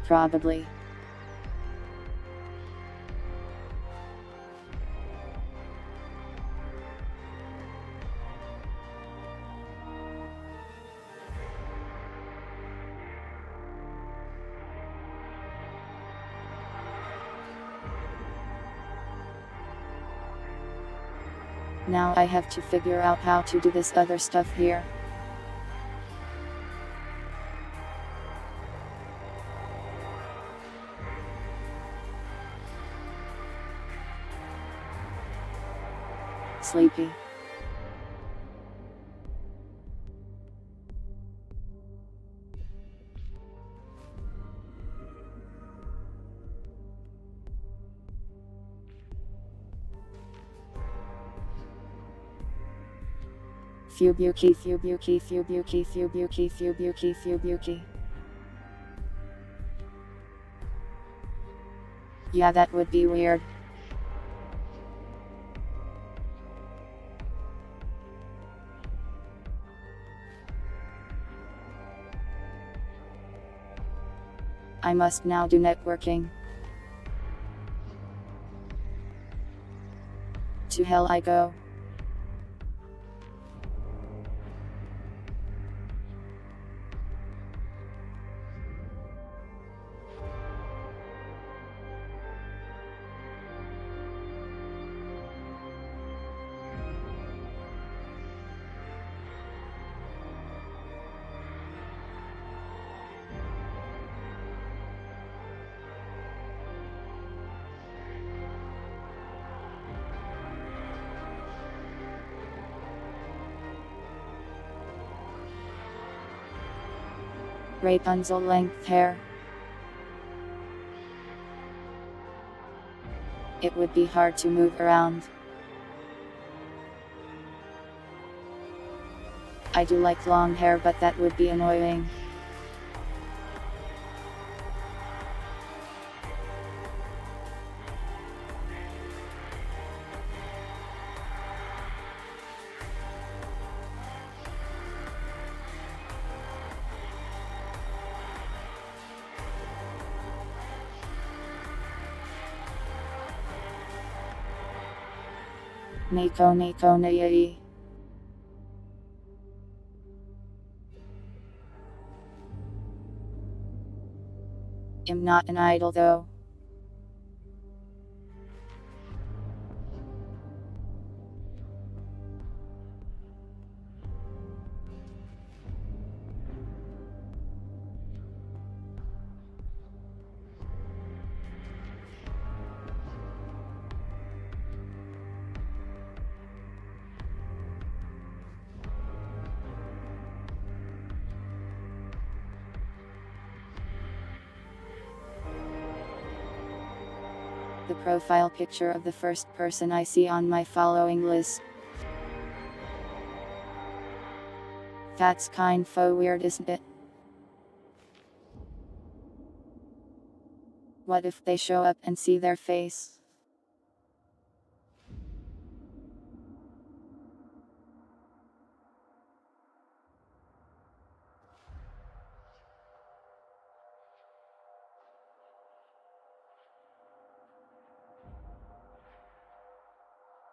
Probably. Now I have to figure out how to do this other stuff here. Sleepy. Fubuki, Fubuki, Fubuki, Fubuki, Fubuki, Fubuki. Yeah, that would be weird. I must now do networking. To hell I go. Rapunzel length hair. It would be hard to move around. I do like long hair, but that would be annoying. Neko Neko Nayai. I'm not an idol though. The profile picture of the first person I see on my following list. That's kinda weird, isn't it? What if they show up and see their face?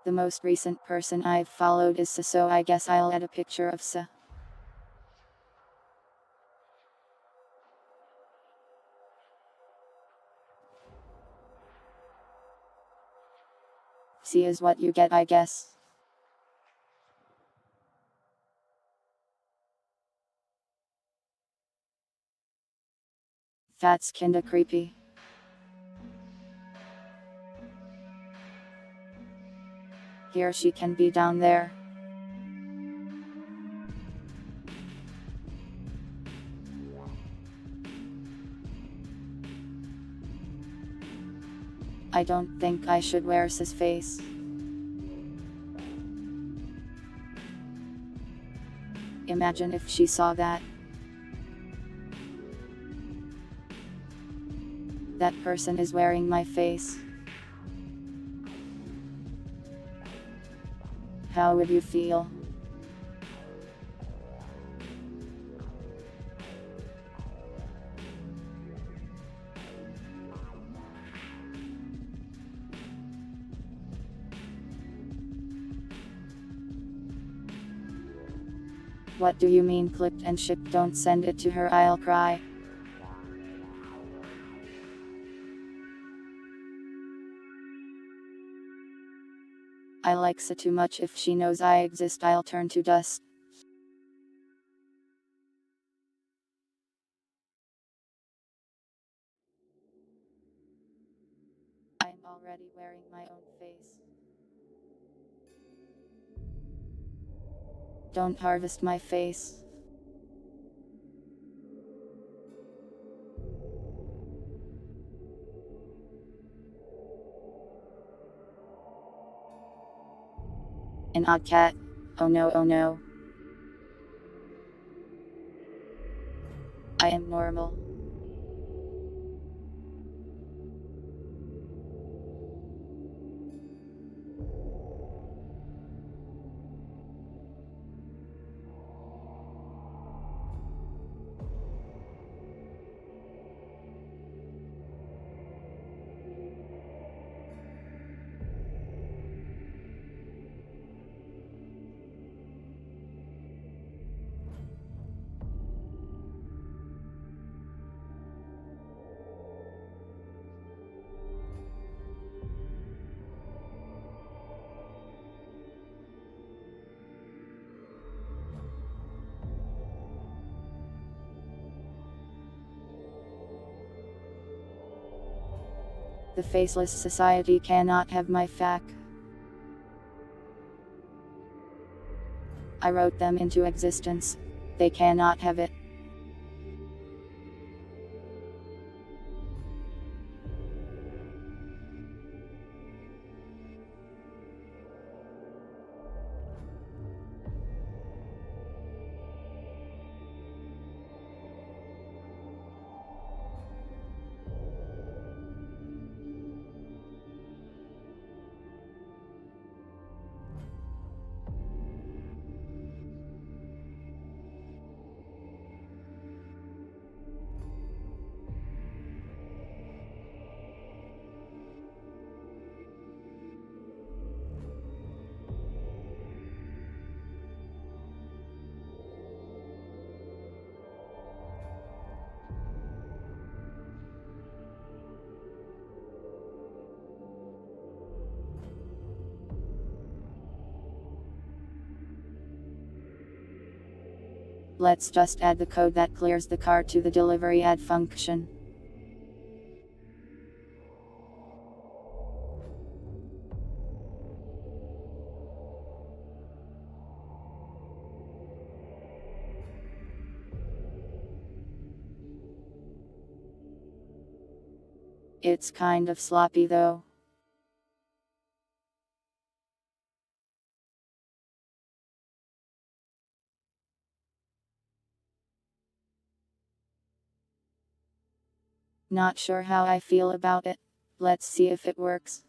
The most recent person I've followed is Sa, so I guess I'll add a picture of Sa. See is what you get, I guess. That's kinda creepy. Here she can be down there. I don't think I should wear Sa's face. Imagine if she saw that. That person is wearing my face. How would you feel? What do you mean clipped and shipped? Don't send it to her, I'll cry. I like Sa too much. If she knows I exist, I'll turn to dust. I'm already wearing my own face. Don't harvest my face. An odd cat. Oh no, oh no. am normal. The faceless society cannot have my fact. I wrote them into existence. They cannot have it. Let's just add the code that clears the cart to the delivery add function. It's kind of sloppy though. Not sure how I feel about it. Let's see if it works.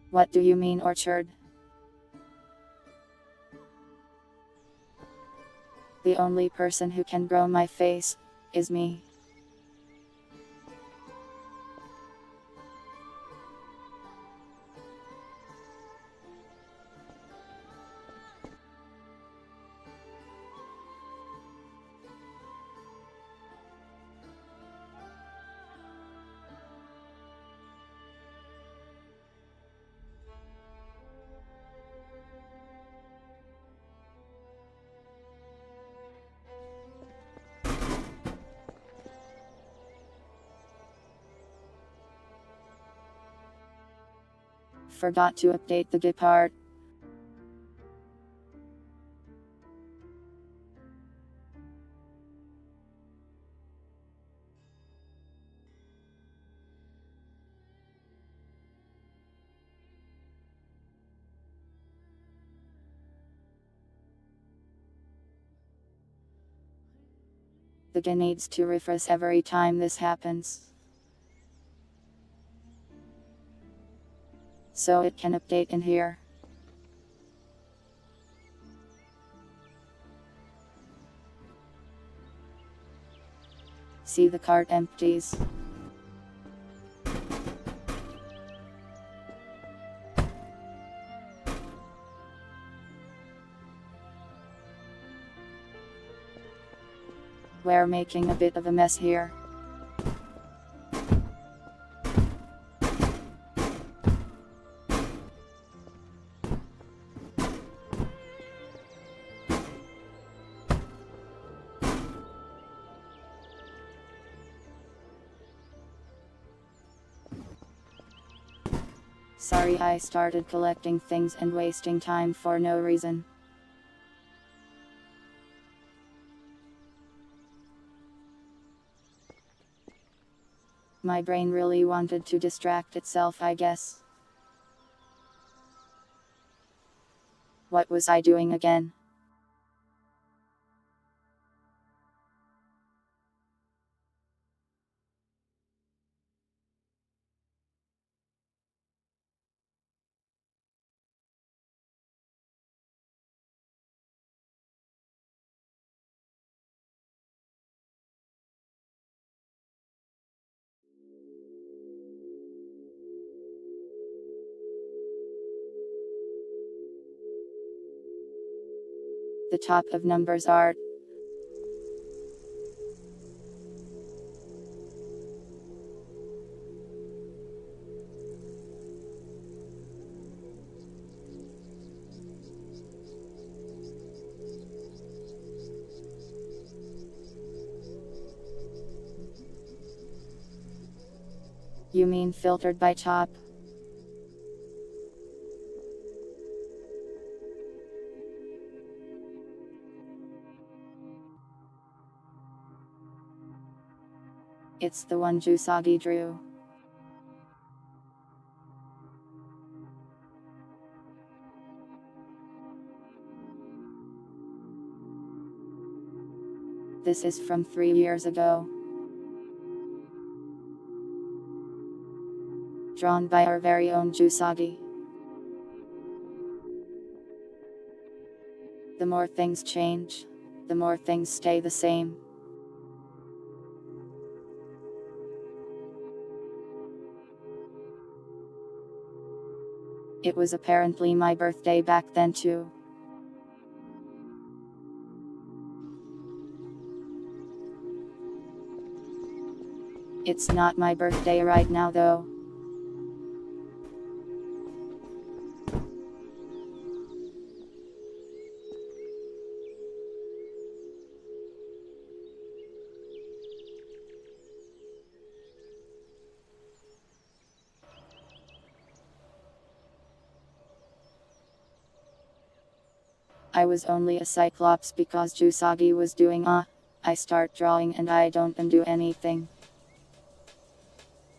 What do you mean, orchard? The only person who can grow my face is me. Forgot to update the Git part. The Git needs to refresh every time this happens, so it can update in here. See, the cart empties. We're making a bit of a mess here. Sorry, I started collecting things and wasting time for no reason. My brain really wanted to distract itself, I guess. What was I doing again? The top of numbers are. You mean filtered by top? It's the one Jusagi drew. This is from 3 years ago. Drawn by our very own Jusagi. The more things change, the more things stay the same. It was apparently my birthday back then too. It's not my birthday right now though. I was only a cyclops because Jusagi was doing I start drawing and I don't undo anything.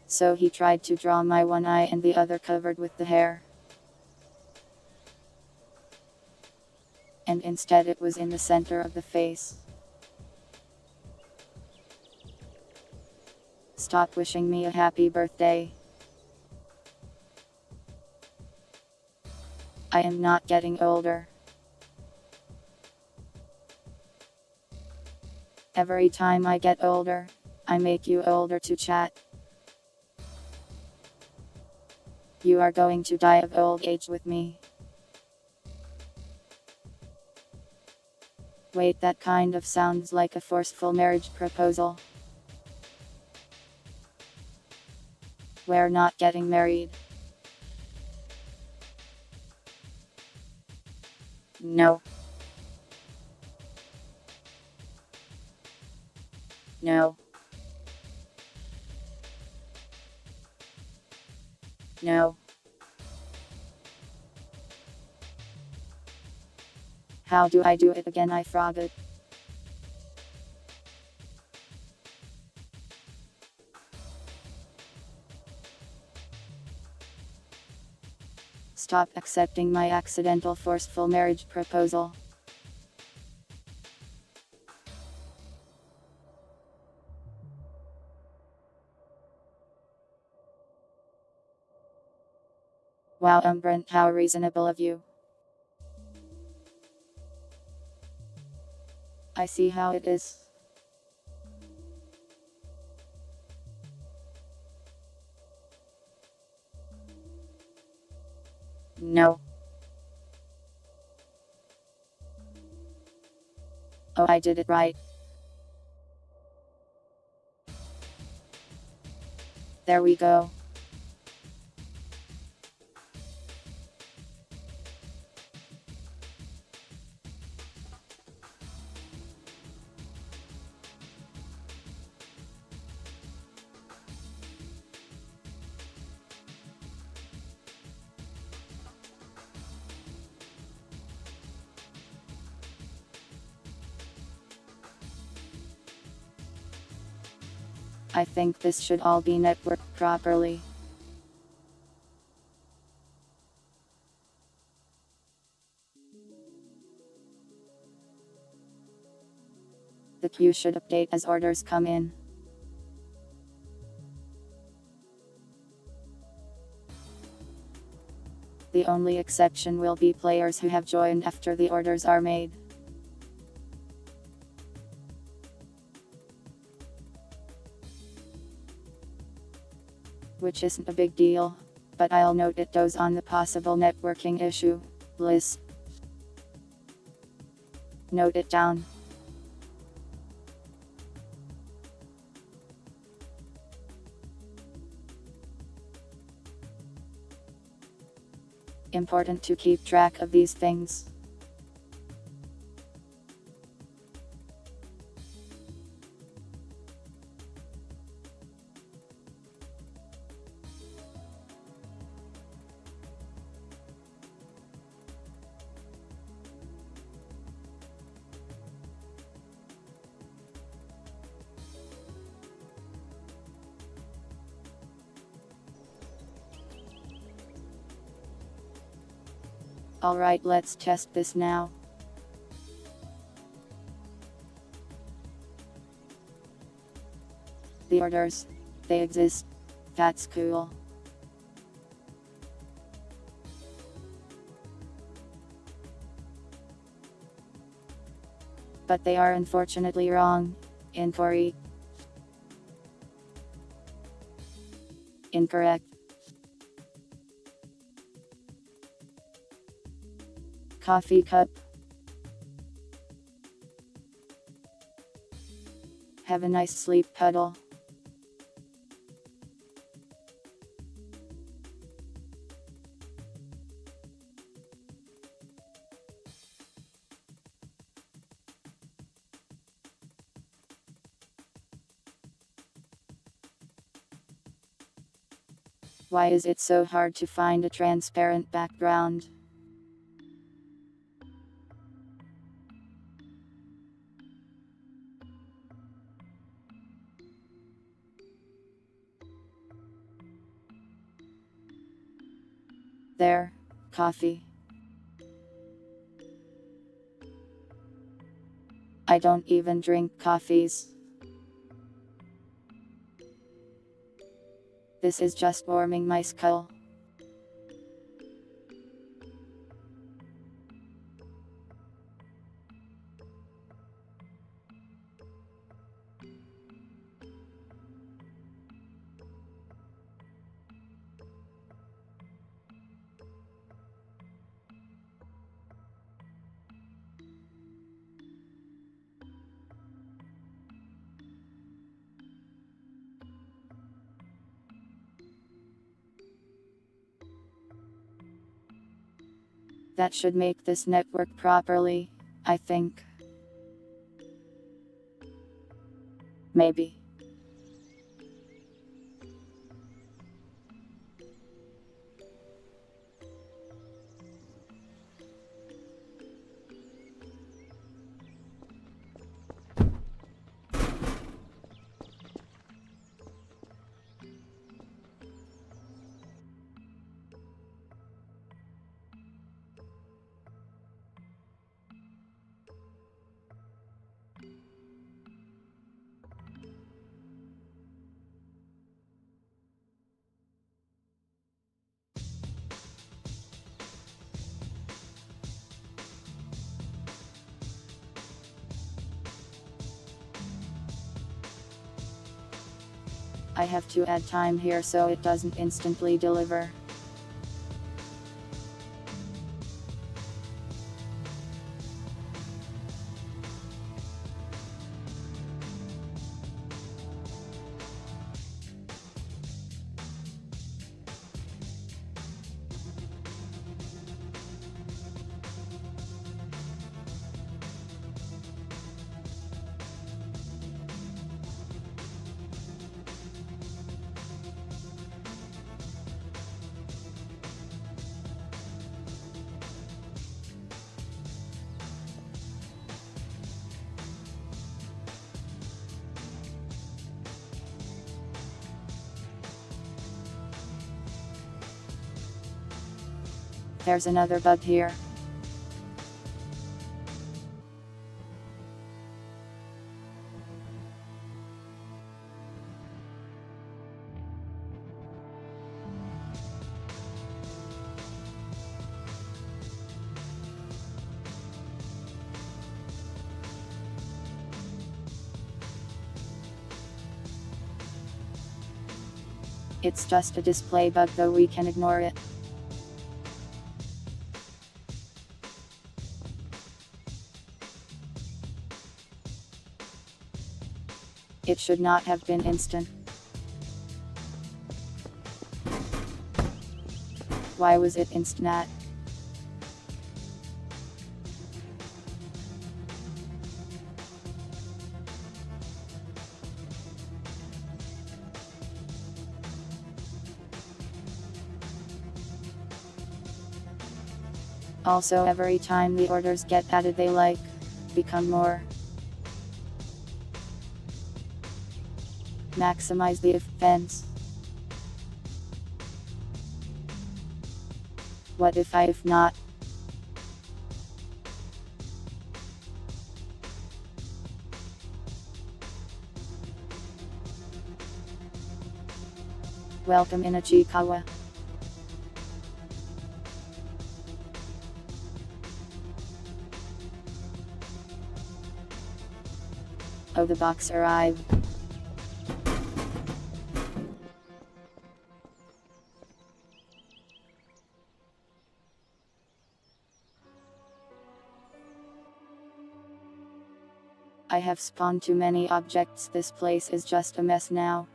So he tried to draw my one eye and the other covered with the hair. And instead it was in the center of the face. Stop wishing me a happy birthday. I am not getting older. Every time I get older, I make you older to chat. You are going to die of old age with me. Wait, that kind of sounds like a forceful marriage proposal. We're not getting married. No. No. No. How do I do it again? I forgot. Stop accepting my accidental forceful marriage proposal. Wow, Brent, how reasonable of you. I see how it is. No. Oh, I did it right. There we go. I think this should all be networked properly. The queue should update as orders come in. The only exception will be players who have joined after the orders are made. Which isn't a big deal, but I'll note it does on the possible networking issue list. Note it down. Important to keep track of these things. Alright, let's test this now. The orders, they exist. That's cool. But they are unfortunately wrong. Inquiry. Incorrect. Coffee cup. Have a nice sleep, puddle. Why is it so hard to find a transparent background? There, coffee. I don't even drink coffees. This is just warming my skull. That should make this network properly, I think. Maybe. I have to add time here so it doesn't instantly deliver. There's another bug here. It's just a display bug, though we can ignore it. It should not have been instant. Why was it instant? Also, every time the orders get added, they become more. Maximize the if fence. What if not? Welcome in Ichikawa. Oh, the box arrived. I have spawned too many objects. This place is just a mess now.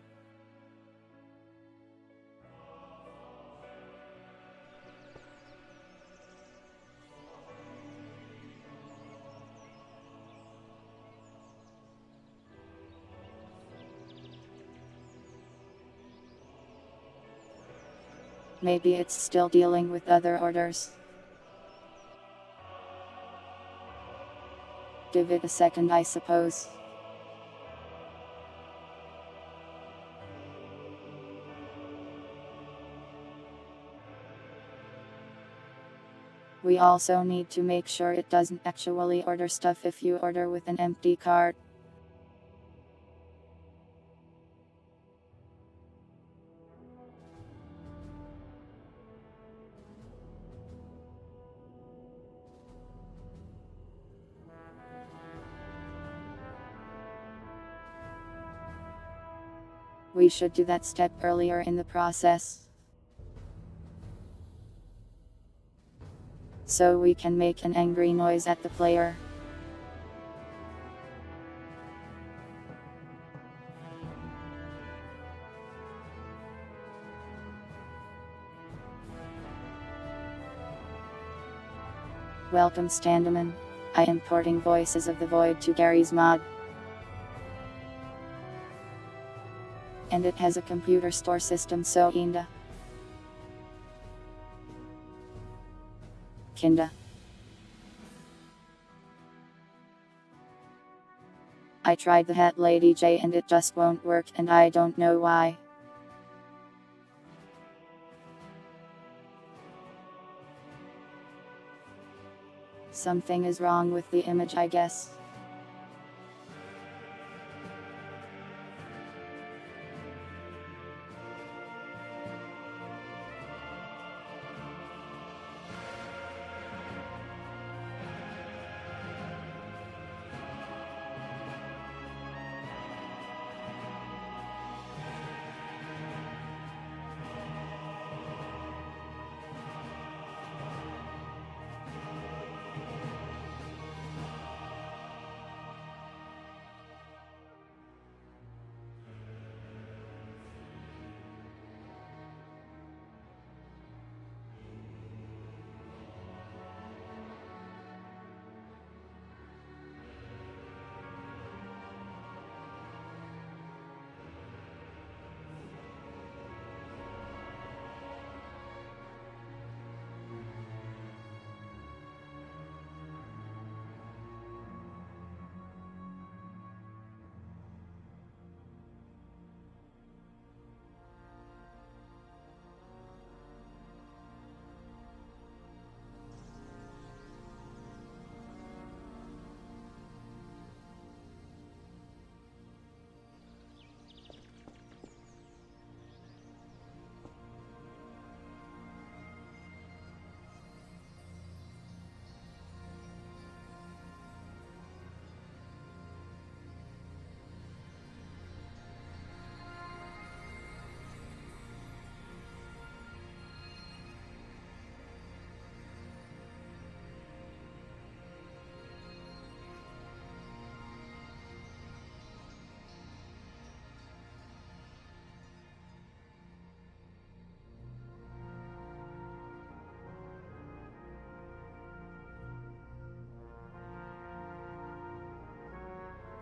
Maybe it's still dealing with other orders. Give it a second, I suppose. We also need to make sure it doesn't actually order stuff if you order with an empty cart. We should do that step earlier in the process, so we can make an angry noise at the player. Welcome, Standaman. I am porting Voices of the Void to Gary's mod. And it has a computer store system, so Inda. Kinda. I tried the Hat Lady J and it just won't work, and I don't know why. Something is wrong with the image, I guess.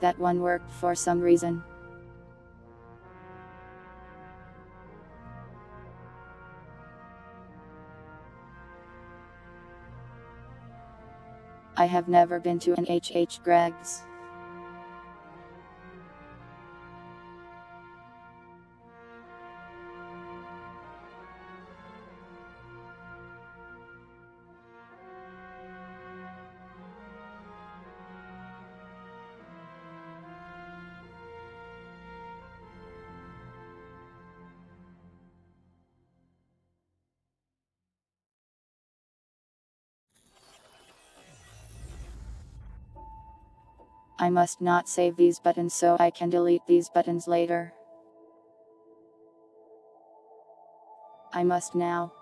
That one worked for some reason. I have never been to an Greg's. I must not save these buttons so I can delete these buttons later. I must now.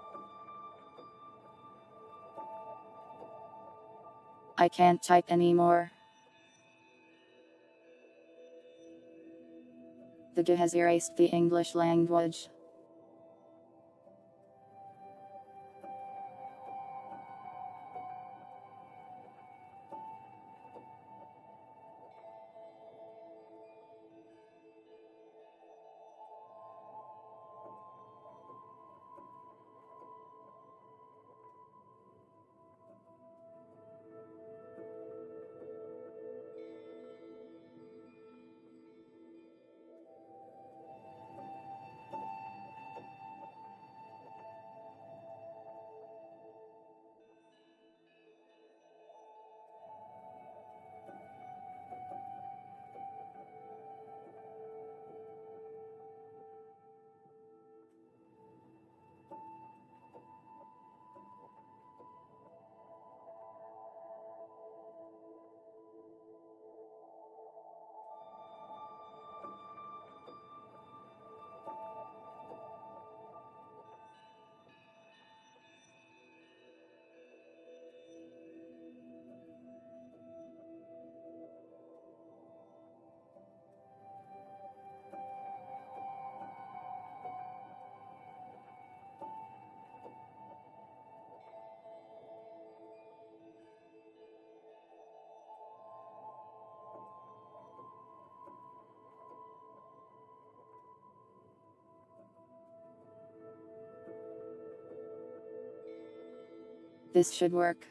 I can't type anymore. The GU has erased the English language. This should work.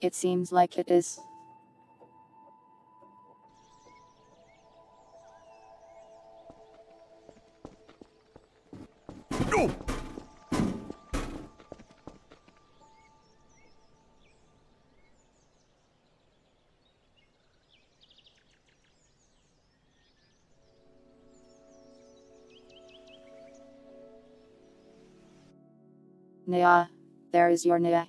It seems like it is. No! Nya, there is your Nya.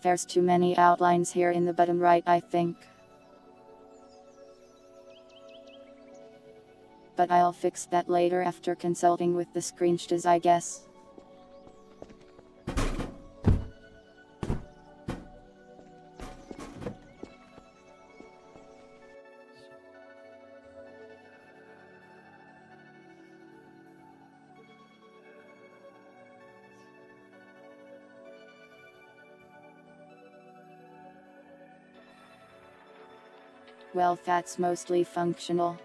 There's too many outlines here in the bottom right, I think. But I'll fix that later after consulting with the screenshots, I guess. Well, that's mostly functional.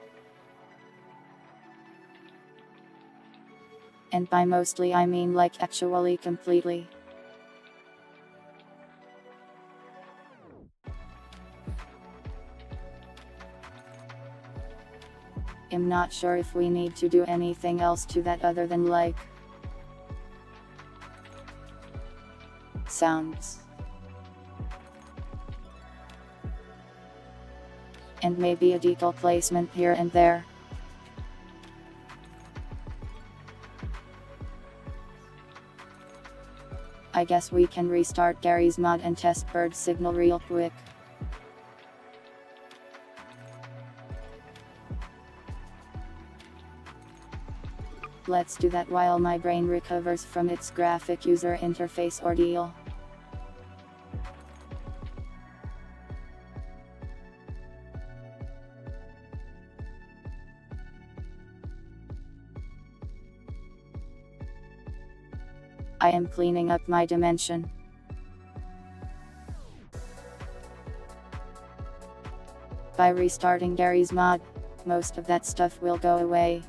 And by mostly I mean like actually completely. I'm not sure if we need to do anything else to that other than like sounds. And maybe a decal placement here and there. I guess we can restart Gary's mod and test bird signal real quick. Let's do that while my brain recovers from its graphic user interface ordeal. I am cleaning up my dimension. By restarting Gary's mod, most of that stuff will go away.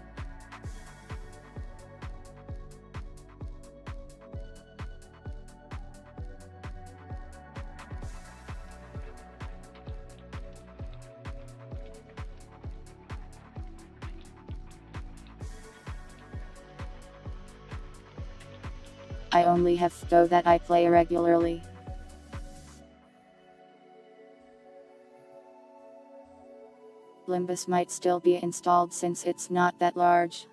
I only have Go that I play regularly. Limbus might still be installed since it's not that large.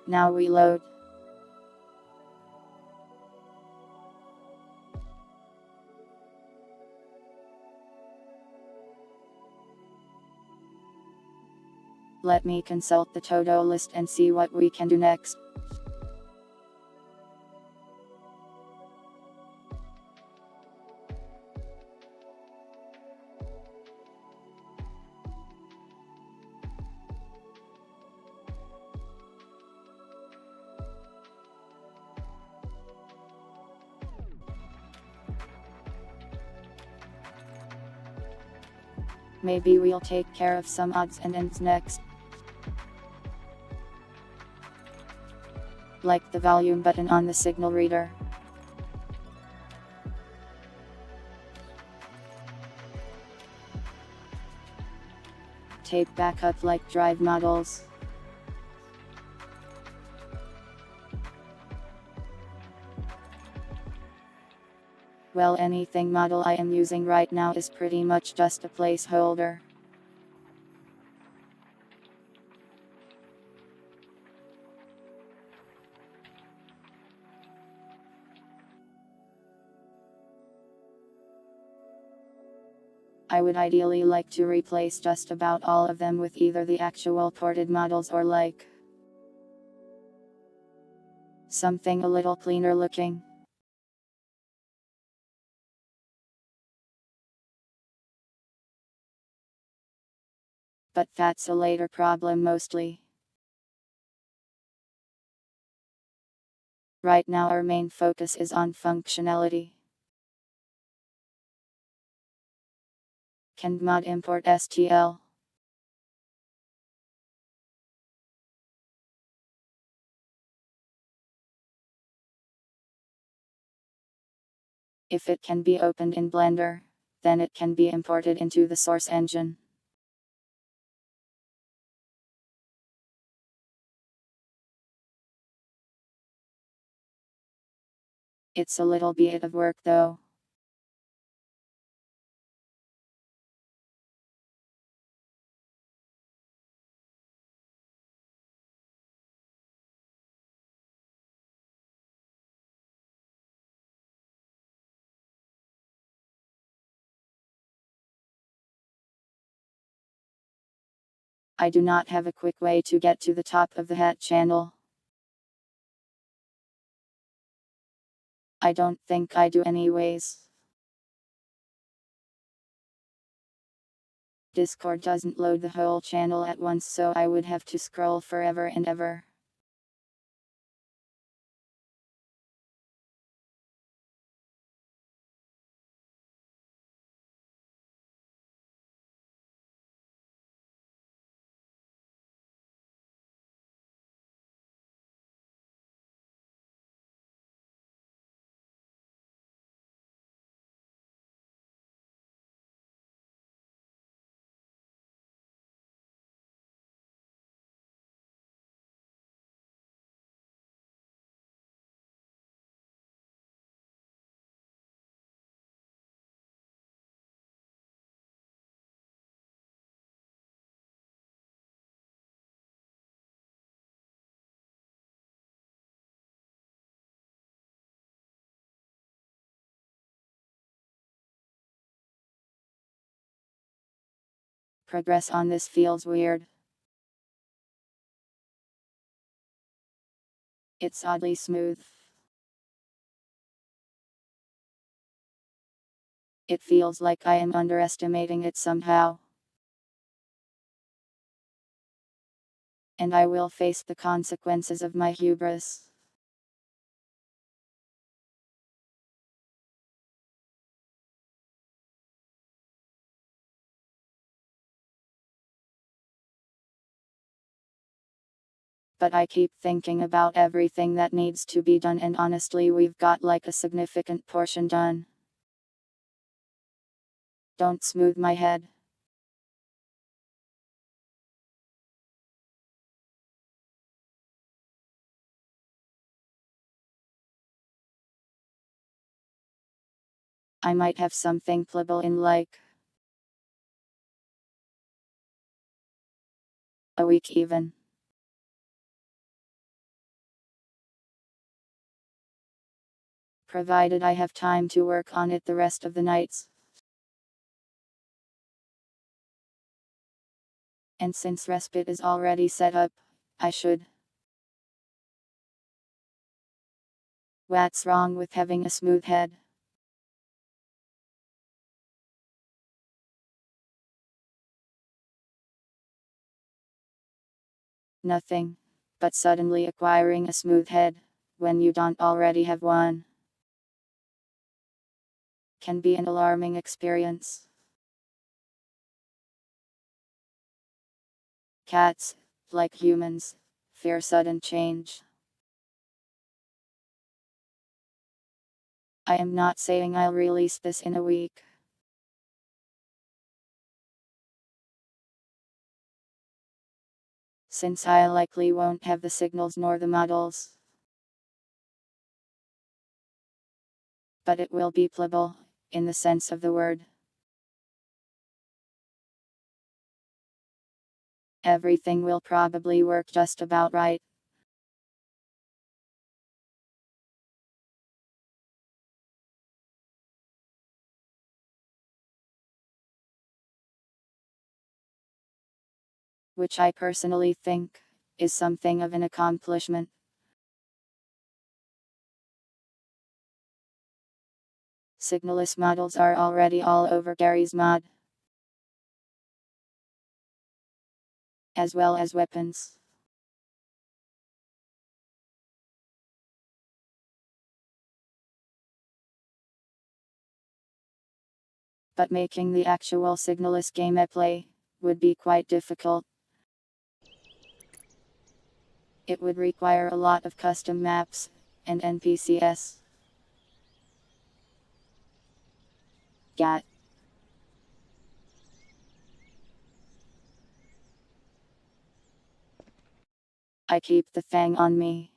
Now reload. Let me consult the to-do list and see what we can do next. Maybe we'll take care of some odds and ends next. Like the volume button on the signal reader. Tape backup like drive models. Well, anything model I am using right now is pretty much just a placeholder. I would ideally like to replace just about all of them with either the actual ported models or like something a little cleaner looking. But that's a later problem mostly. Right now our main focus is on functionality. Can mod import STL? If it can be opened in Blender, then it can be imported into the source engine. It's a little bit of work though. I do not have a quick way to get to the top of the hat channel. I don't think I do anyways. Discord doesn't load the whole channel at once, so I would have to scroll forever and ever. Progress on this feels weird. It's oddly smooth. It feels like I am underestimating it somehow. And I will face the consequences of my hubris. But I keep thinking about everything that needs to be done, and honestly, we've got like a significant portion done. Don't smooth my head. I might have something playable in like a week even. Provided I have time to work on it the rest of the nights. And since respite is already set up, I should. What's wrong with having a smooth head? Nothing. But suddenly acquiring a smooth head, when you don't already have one, can be an alarming experience. Cats, like humans, fear sudden change. I am not saying I'll release this in a week. Since I likely won't have the signals nor the models. But it will be playable, in the sense of the word. Everything will probably work just about right. Which I personally think is something of an accomplishment. Signalless models are already all over Gary's mod, as well as weapons. But making the actual signalless gameplay would be quite difficult. It would require a lot of custom maps and NPCs. Gat. I keep the thing on me.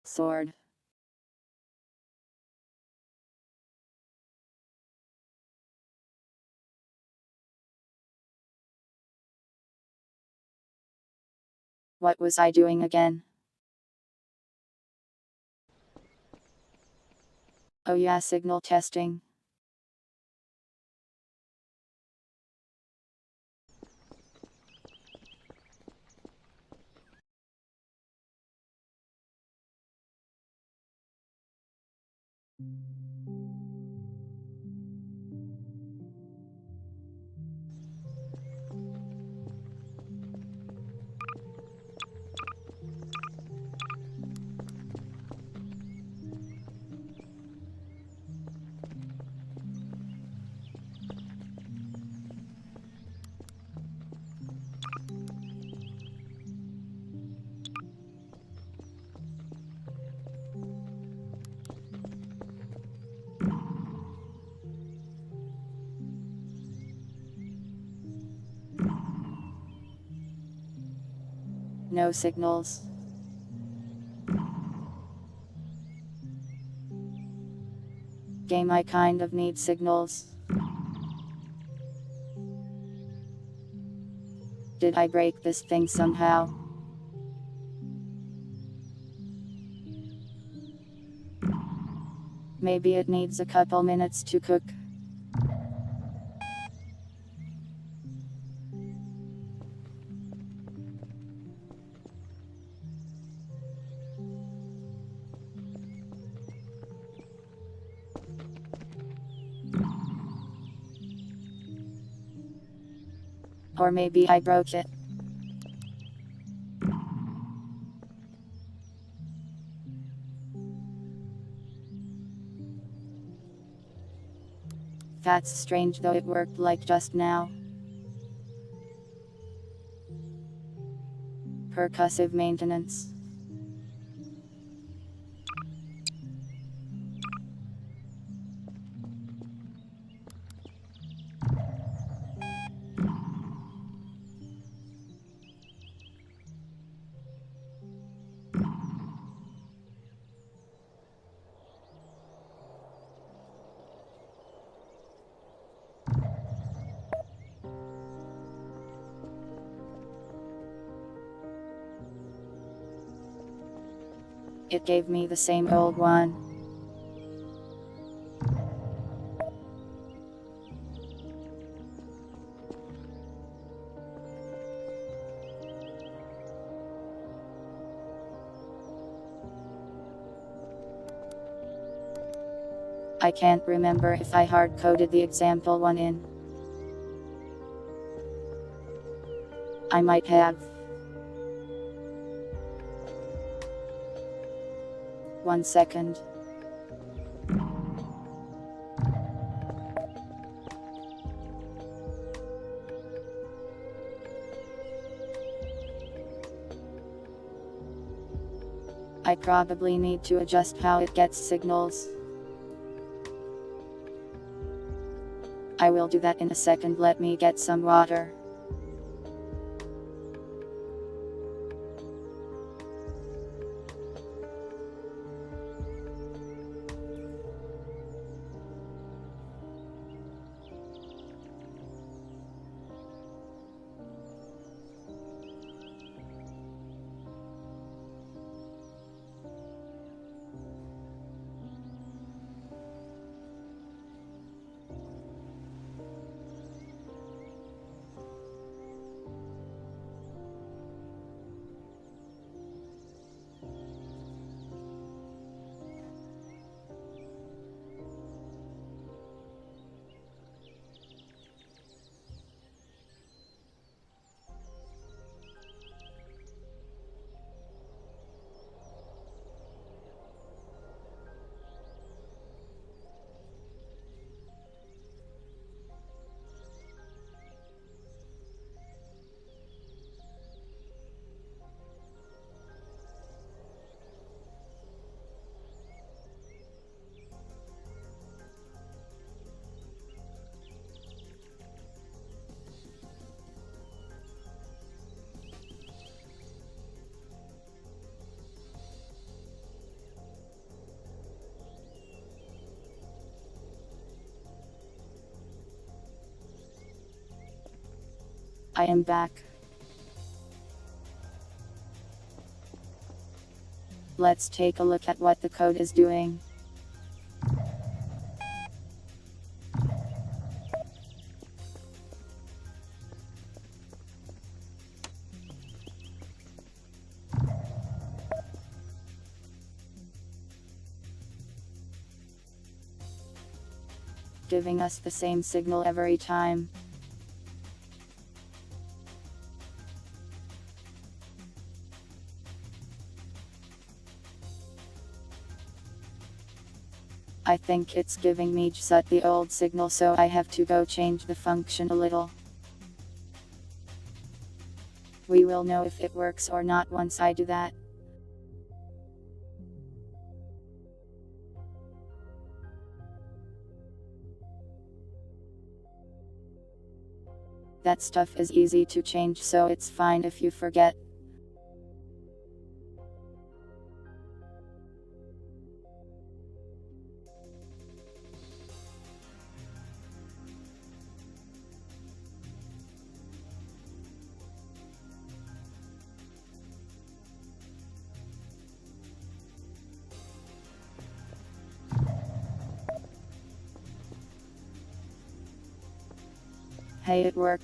Sword. What was I doing again? Oh yeah, signal testing. No signals. game I kind of need signals. Did I break this thing somehow? Maybe it needs a couple minutes to cook. Or maybe I broke it. That's strange, though it worked like just now. Percussive maintenance. It gave me the same old one. I can't remember if I hard-coded the example one in. I might have. 1 second. I probably need to adjust how it gets signals. I will do that in a second. Let me get some water. I am back. Let's take a look at what the code is doing. Giving us the same signal every time. I think it's giving me just the old signal, so I have to go change the function a little. We will know if it works or not once I do that. That stuff is easy to change, so it's fine if you forget. Hey, it worked.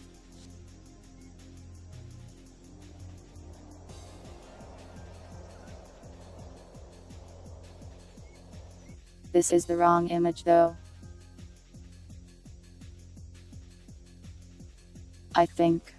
This is the wrong image though. I think.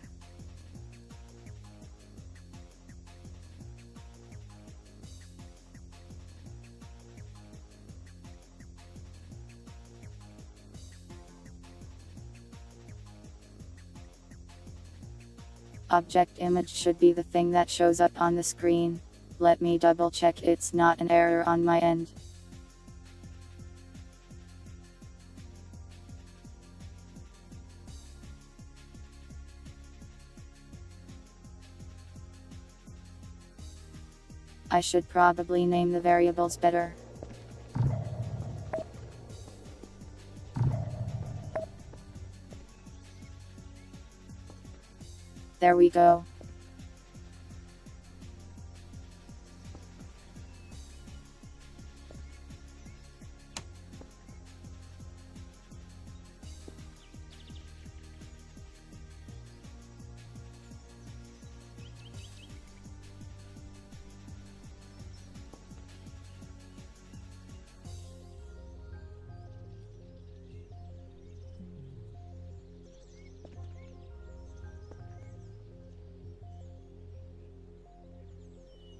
Object image should be the thing that shows up on the screen. Let me double check it's not an error on my end. I should probably name the variables better. There we go.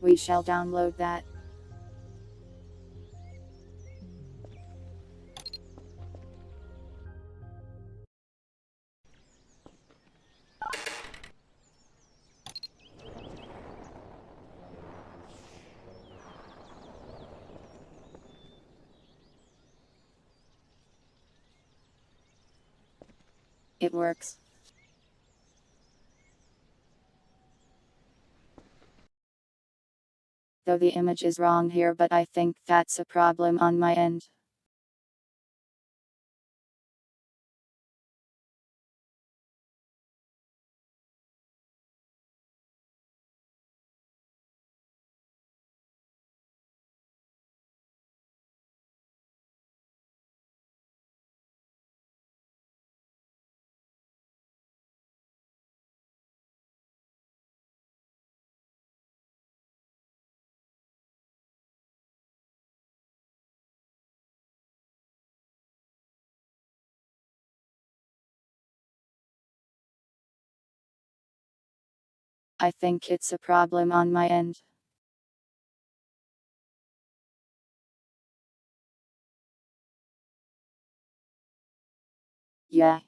We shall download that. It works. Though the image is wrong here, but I think that's a problem on my end. I think it's a problem on my end. Yeah.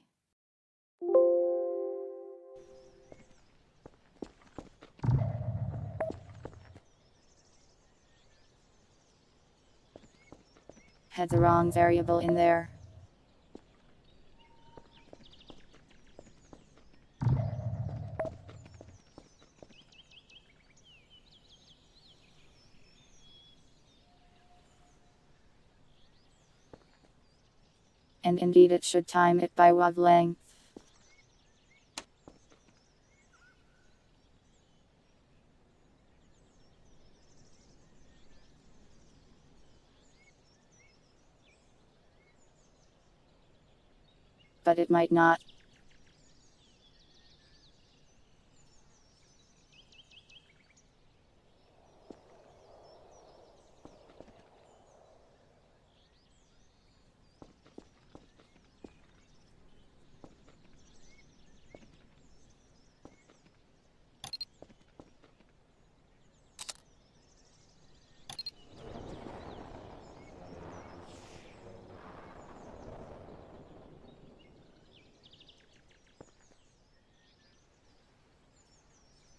Had the wrong variable in there. And indeed it should time it by wavelength. But it might not.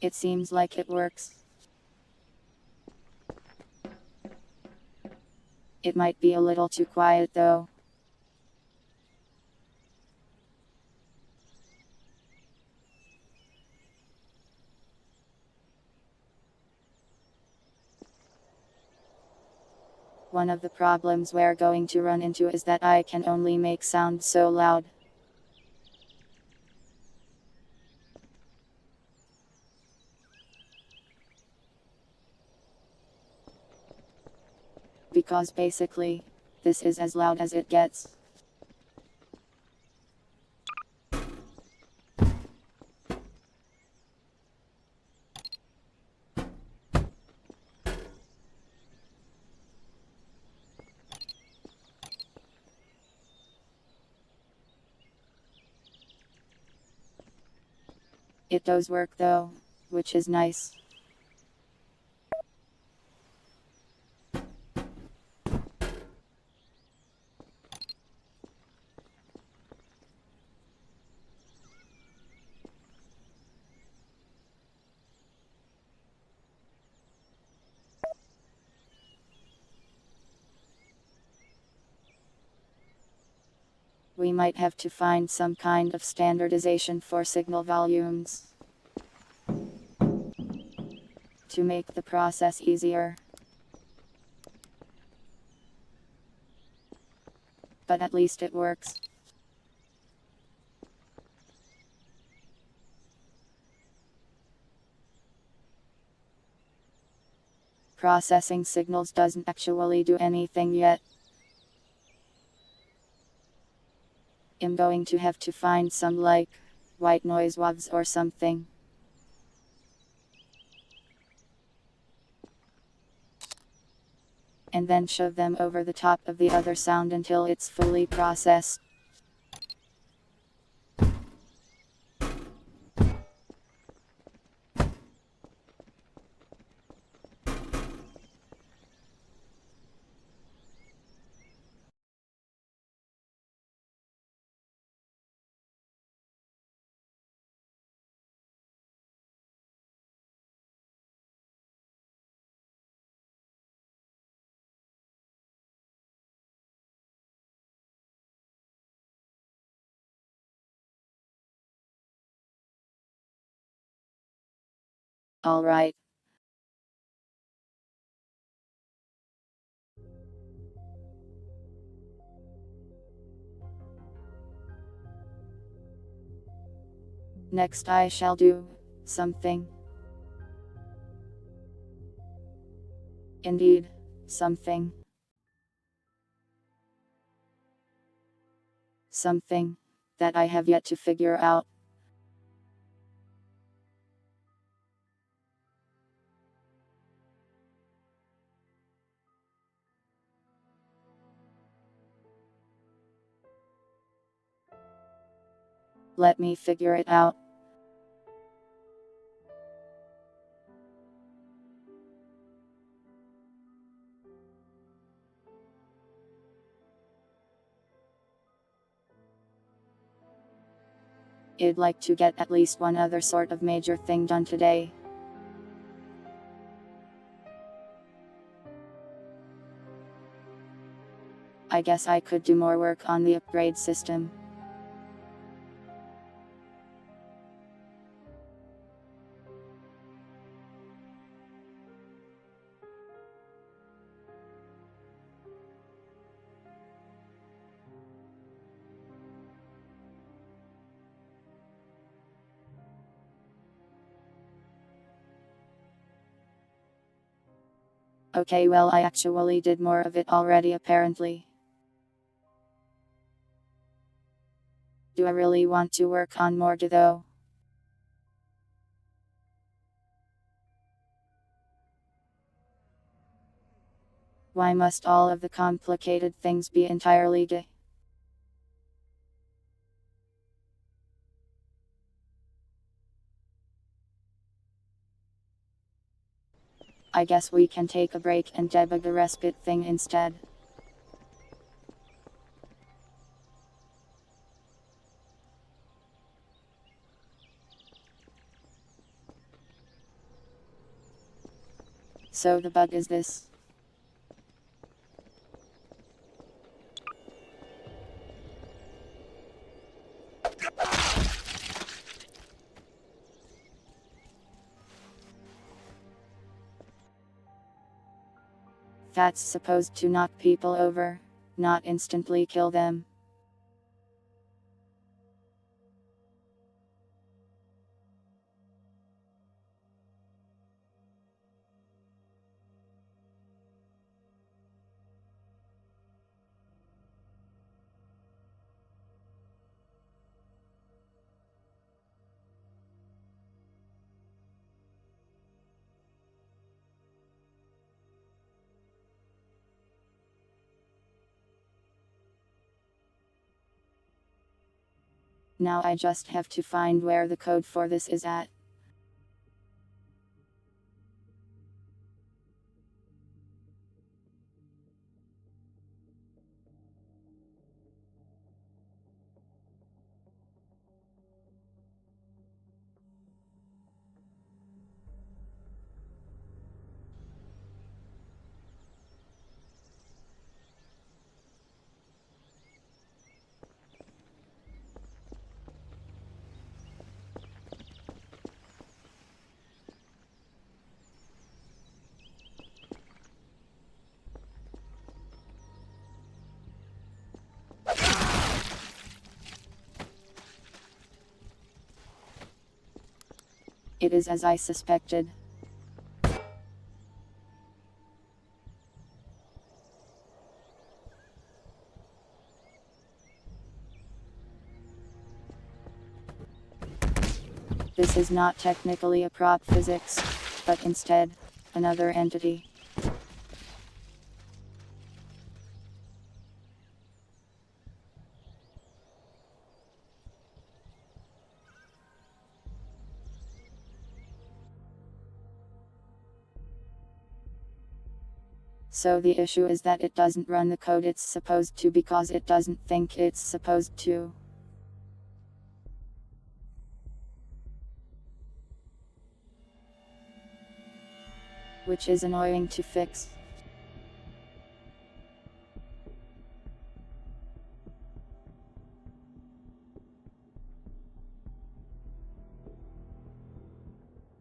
It seems like it works. It might be a little too quiet though. One of the problems we're going to run into is that I can only make sound so loud. Because basically, this is as loud as it gets. It does work though, which is nice. We might have to find some kind of standardization for signal volumes to make the process easier. But at least it works. Processing signals doesn't actually do anything yet. I'm going to have to find some like white noise waves or something. And then shove them over the top of the other sound until it's fully processed. Alright. Next I shall do something. Indeed, something. Something that I have yet to figure out. Let me figure it out. I'd like to get at least one other sort of major thing done today. I guess I could do more work on the upgrade system. Okay, well, I actually did more of it already apparently. Do I really want to work on more though? Why must all of the complicated things be entirely gay? I guess we can take a break and debug the respite thing instead. So the bug is this. That's supposed to knock people over, not instantly kill them. Now I just have to find where the code for this is at. It is as I suspected. This is not technically a prop physics, but instead, another entity. So the issue is that it doesn't run the code it's supposed to because it doesn't think it's supposed to. Which is annoying to fix.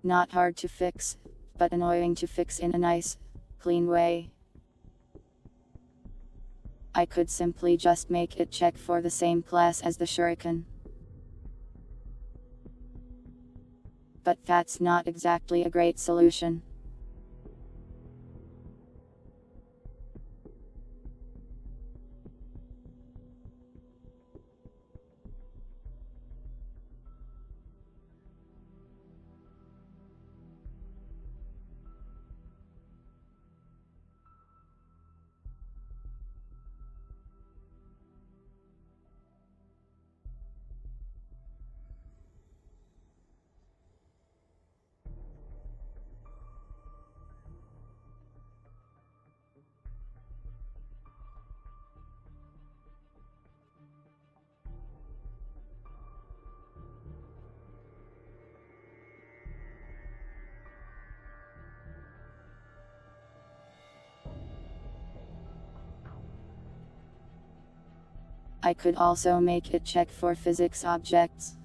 Not hard to fix, but annoying to fix in a nice, clean way. I could simply just make it check for the same class as the shuriken. But that's not exactly a great solution. I could also make it check for physics objects.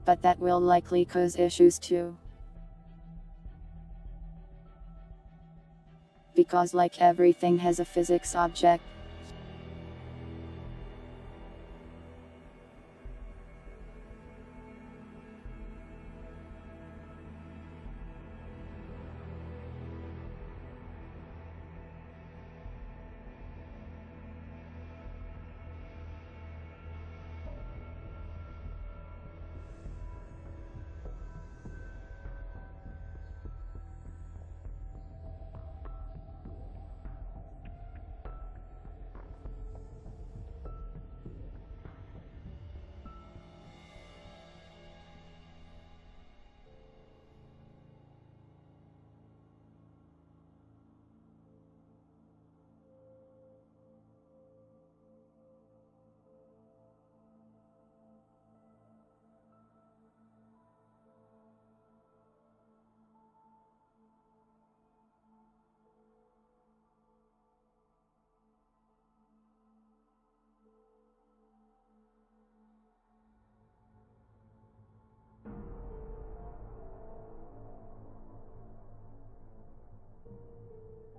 But that will likely cause issues too. Because like everything has a physics object.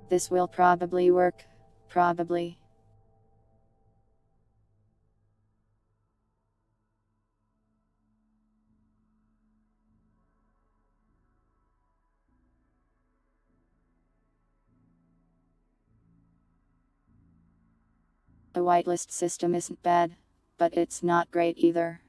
This will probably work. Probably. A whitelist system isn't bad, but it's not great either.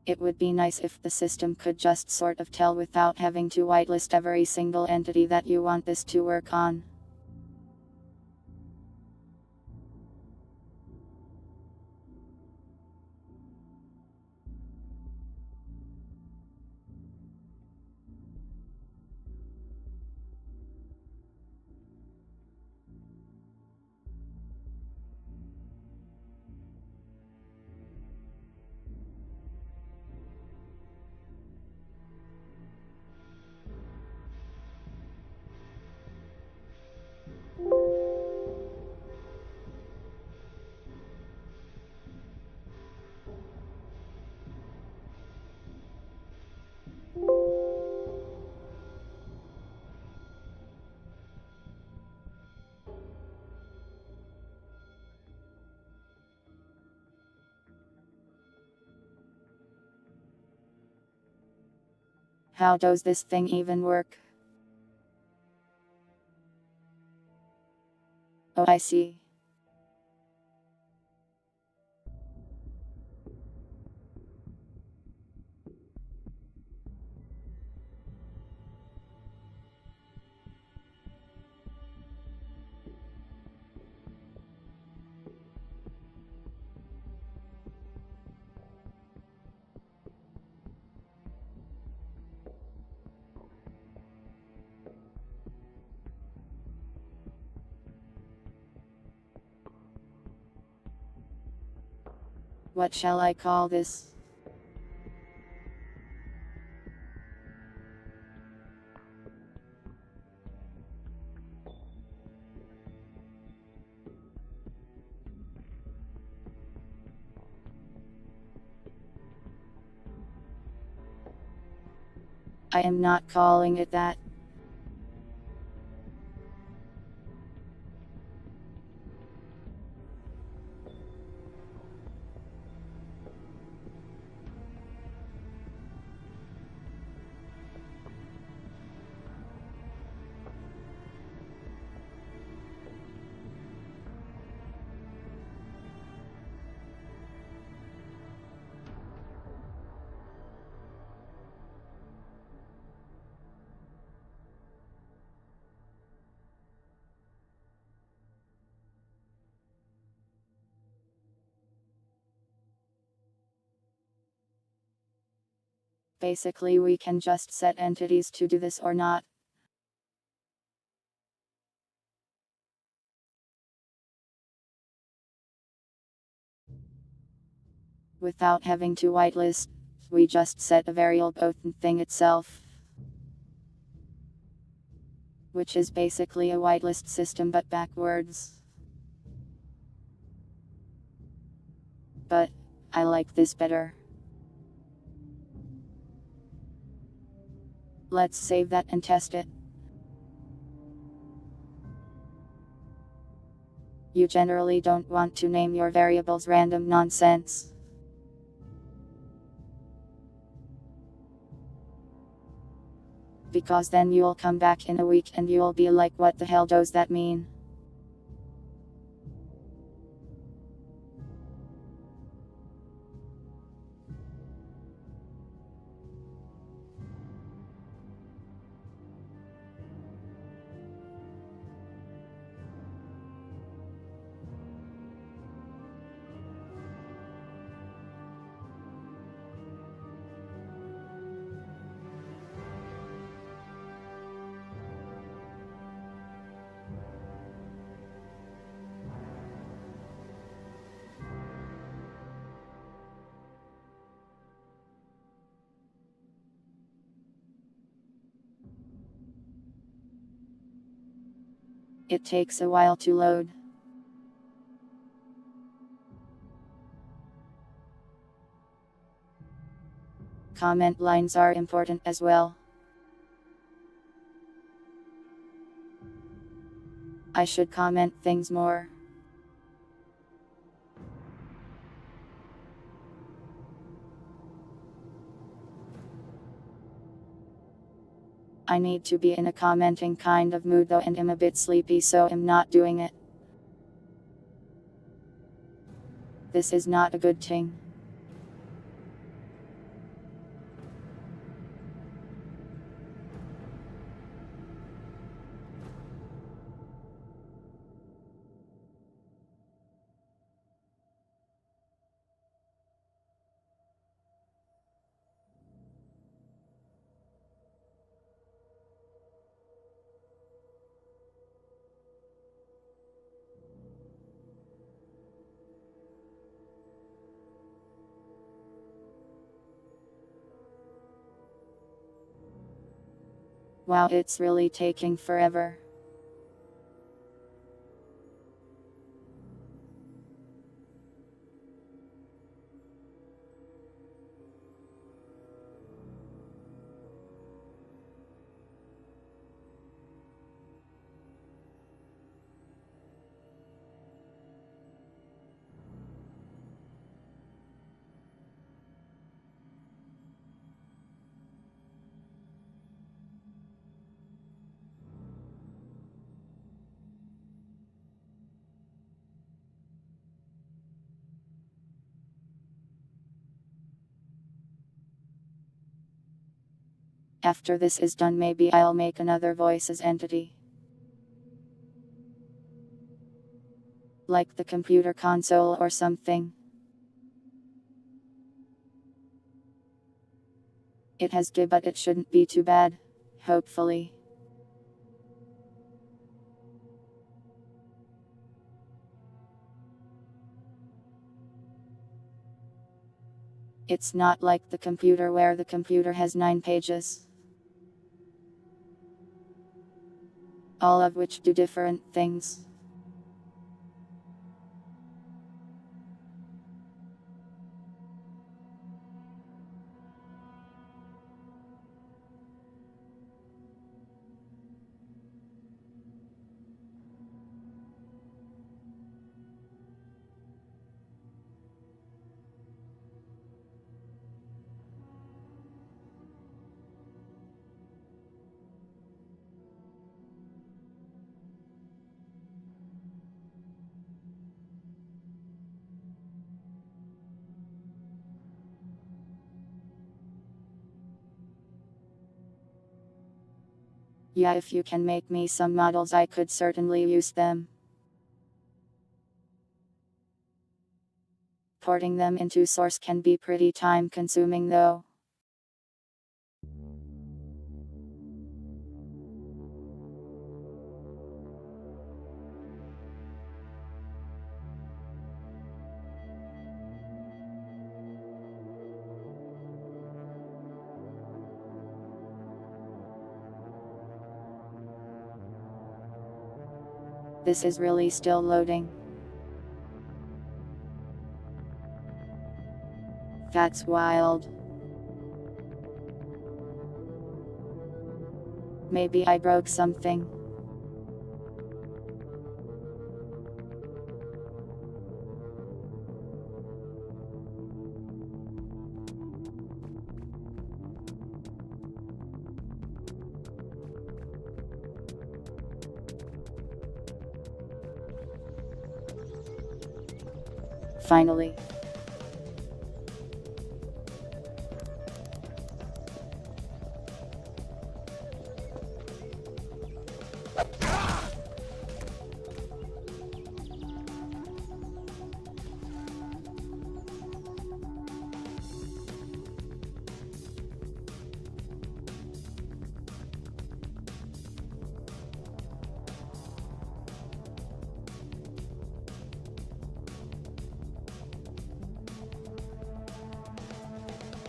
It would be nice if the system could just sort of tell without having to whitelist every single entity that you want this to work on. How does this thing even work? Oh, I see. What shall I call this? I am not calling it that. Basically, we can just set entities to do this or not. Without having to whitelist, we just set a variable thing itself, which is basically a whitelist system but backwards. But I like this better. Let's save that and test it. You generally don't want to name your variables random nonsense. Because then you'll come back in a week and you'll be like, what the hell does that mean? It takes a while to load. Comment lines are important as well. I should comment things more. I need to be in a commenting kind of mood though, and am a bit sleepy, so I'm not doing it. This is not a good thing. Wow, it's really taking forever. After this is done, maybe I'll make another voices entity. Like the computer console or something. It has GIF, but it shouldn't be too bad. Hopefully. It's not like the computer where the computer has 9 pages. All of which do different things. Yeah, if you can make me some models, I could certainly use them. Porting them into Source can be pretty time consuming though. This is really still loading. That's wild. Maybe I broke something. Finally.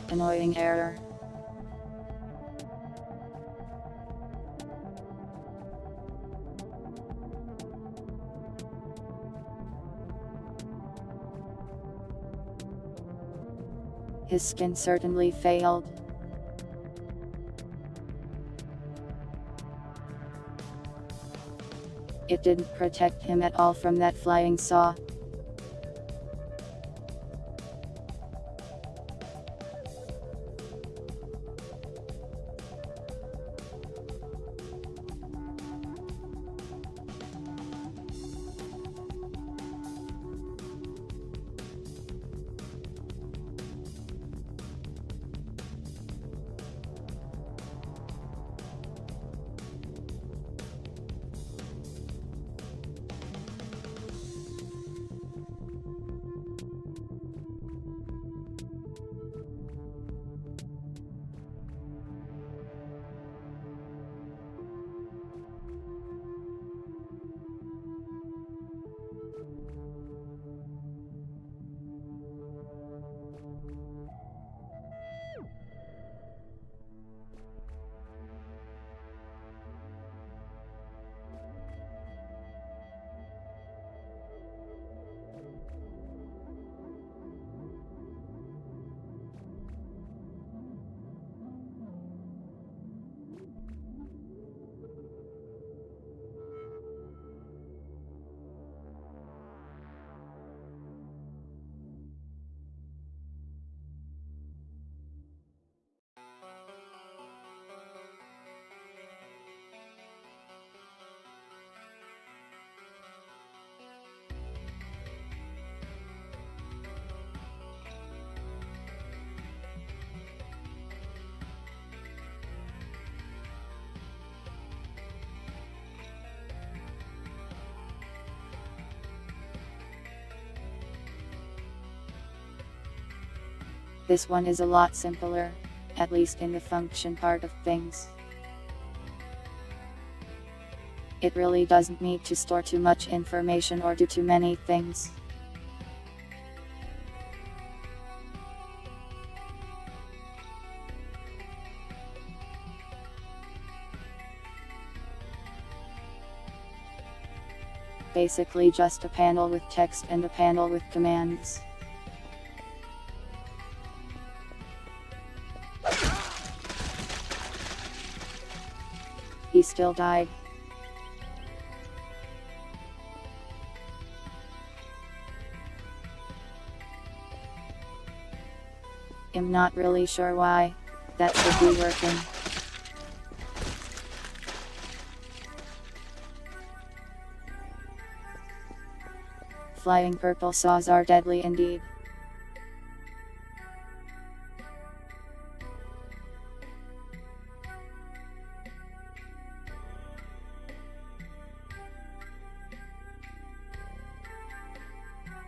Annoying error. His skin certainly failed. It didn't protect him at all from that flying saw. This one is a lot simpler, at least in the function part of things. It really doesn't need to store too much information or do too many things. Basically just a panel with text and a panel with commands. He still died. I'm not really sure why. That should be working. Flying purple saws are deadly indeed.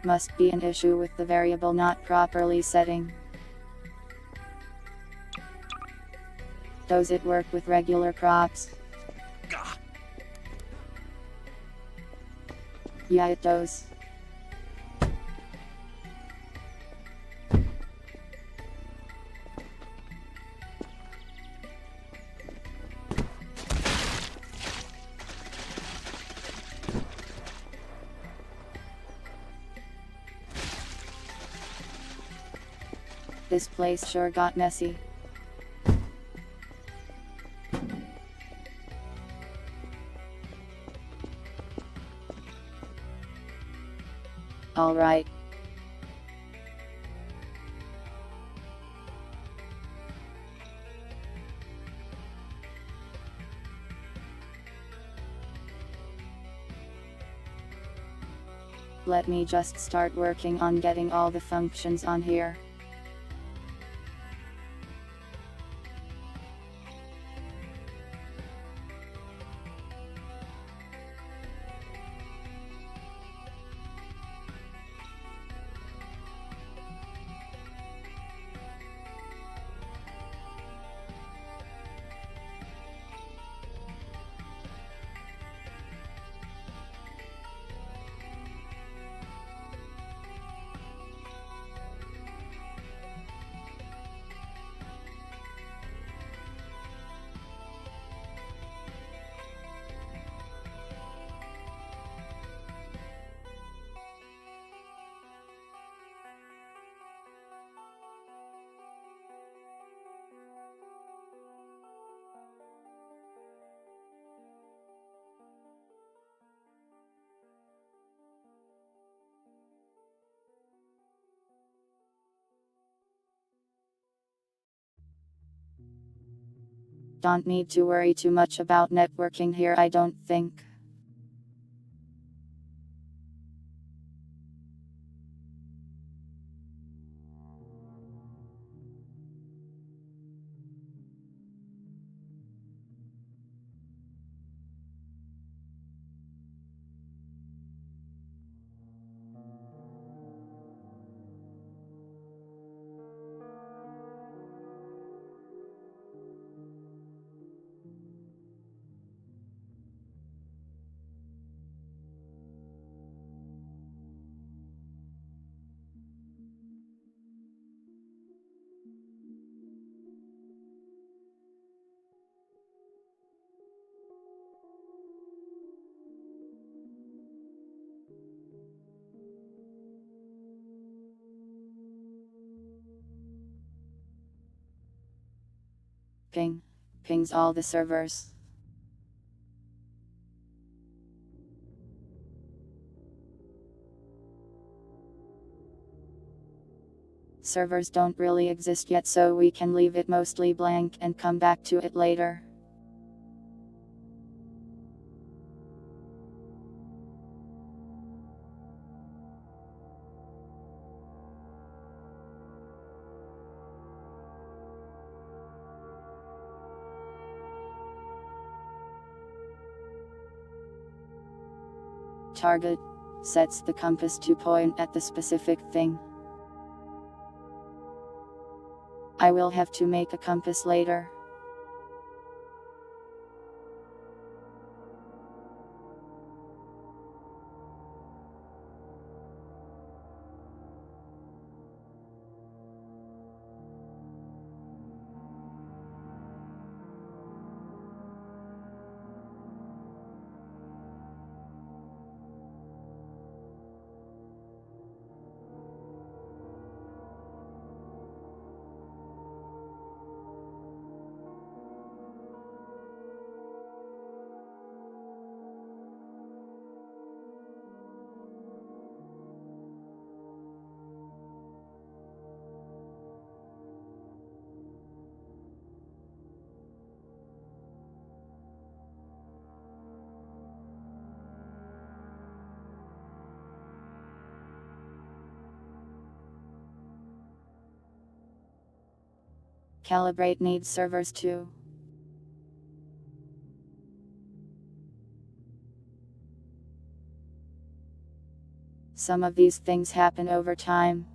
Must be an issue with the variable not properly setting. Does it work with regular crops? Yeah, it does. This place sure got messy. All right. Let me just start working on getting all the functions on here. Don't need to worry too much about networking here, I don't think. Ping. Pings all the servers. Servers don't really exist yet, so we can leave it mostly blank and come back to it later. Target sets the compass to point at the specific thing. I will have to make a compass later. Calibrate needs servers too. Some of these things happen over time.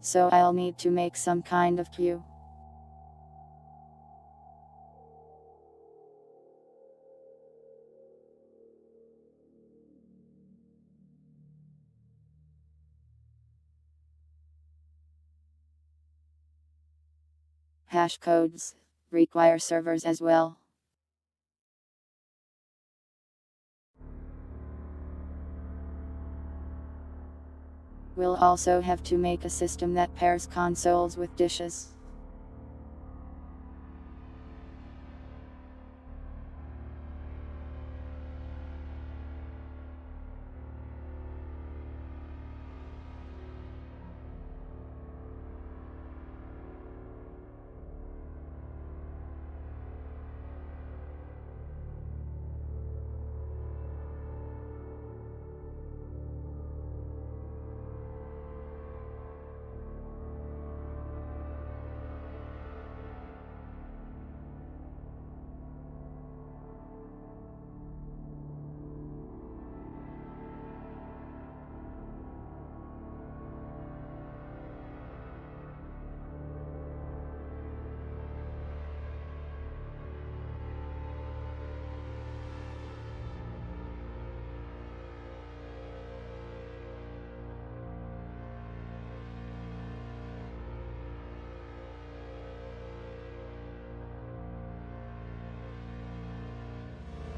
So I'll need to make some kind of queue. Hash codes require servers as well. We'll also have to make a system that pairs consoles with dishes.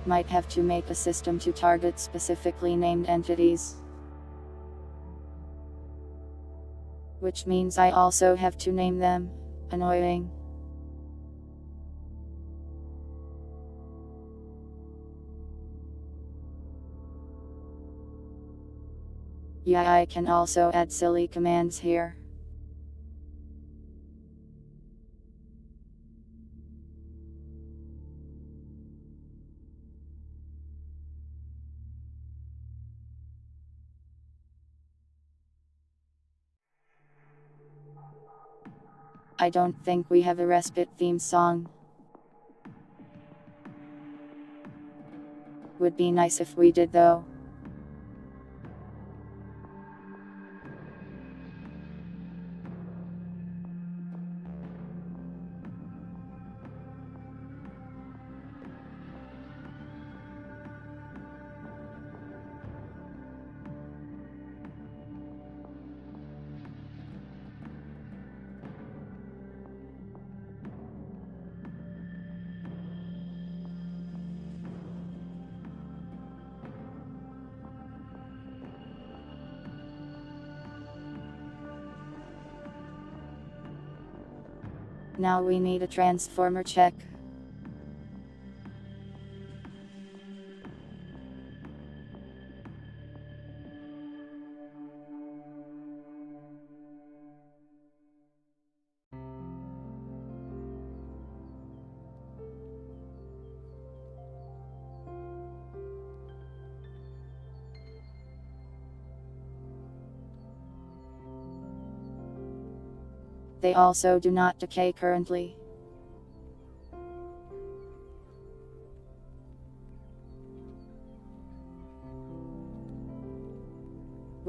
Might have to make a system to target specifically named entities. Which means I also have to name them. Annoying. Yeah, I can also add silly commands here. I don't think we have a respite theme song. Would be nice if we did though. Now we need a transformer check. They also do not decay currently.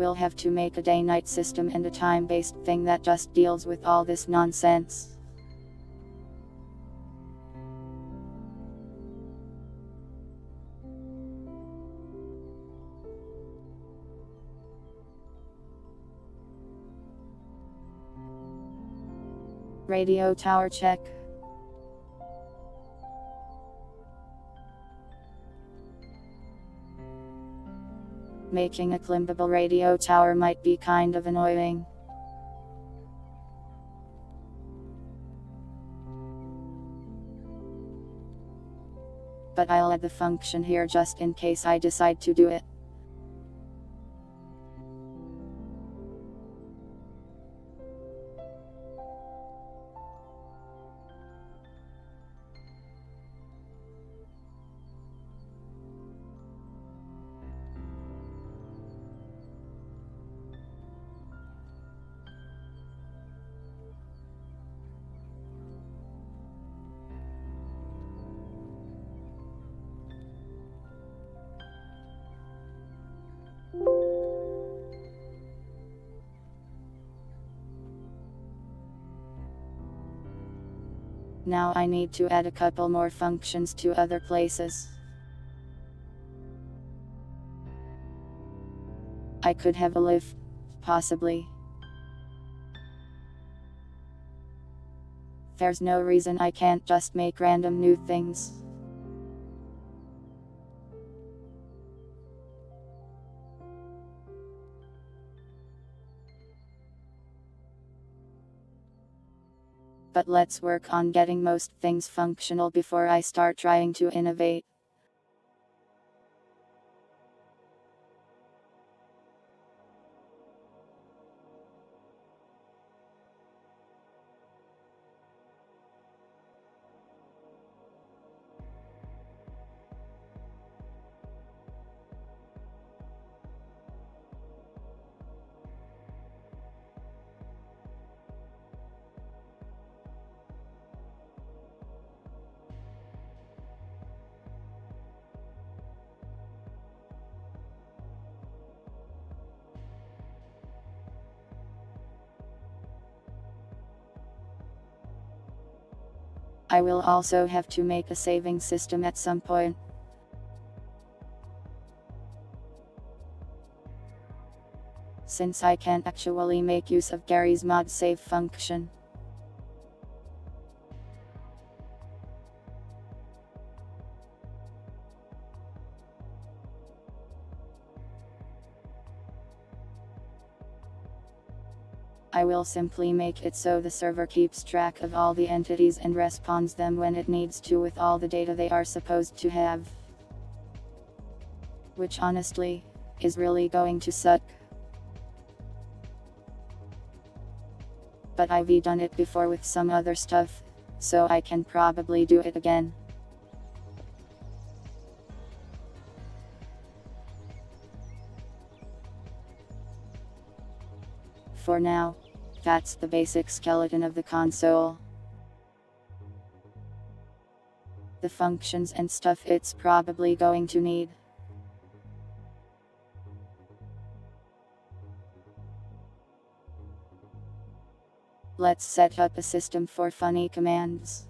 We'll have to make a day-night system and a time-based thing that just deals with all this nonsense. Radio tower check. Making a climbable radio tower might be kind of annoying. But I'll add the function here just in case I decide to do it. Now I need to add a couple more functions to other places. I could have a lift, possibly. There's no reason I can't just make random new things. But let's work on getting most things functional before I start trying to innovate. I will also have to make a saving system at some point. Since I can't actually make use of Gary's mod save function. I will simply make it so the server keeps track of all the entities and respawns them when it needs to with all the data they are supposed to have. Which honestly, is really going to suck. But I've done it before with some other stuff, so I can probably do it again. For now, that's the basic skeleton of the console. The functions and stuff it's probably going to need. Let's set up a system for funny commands.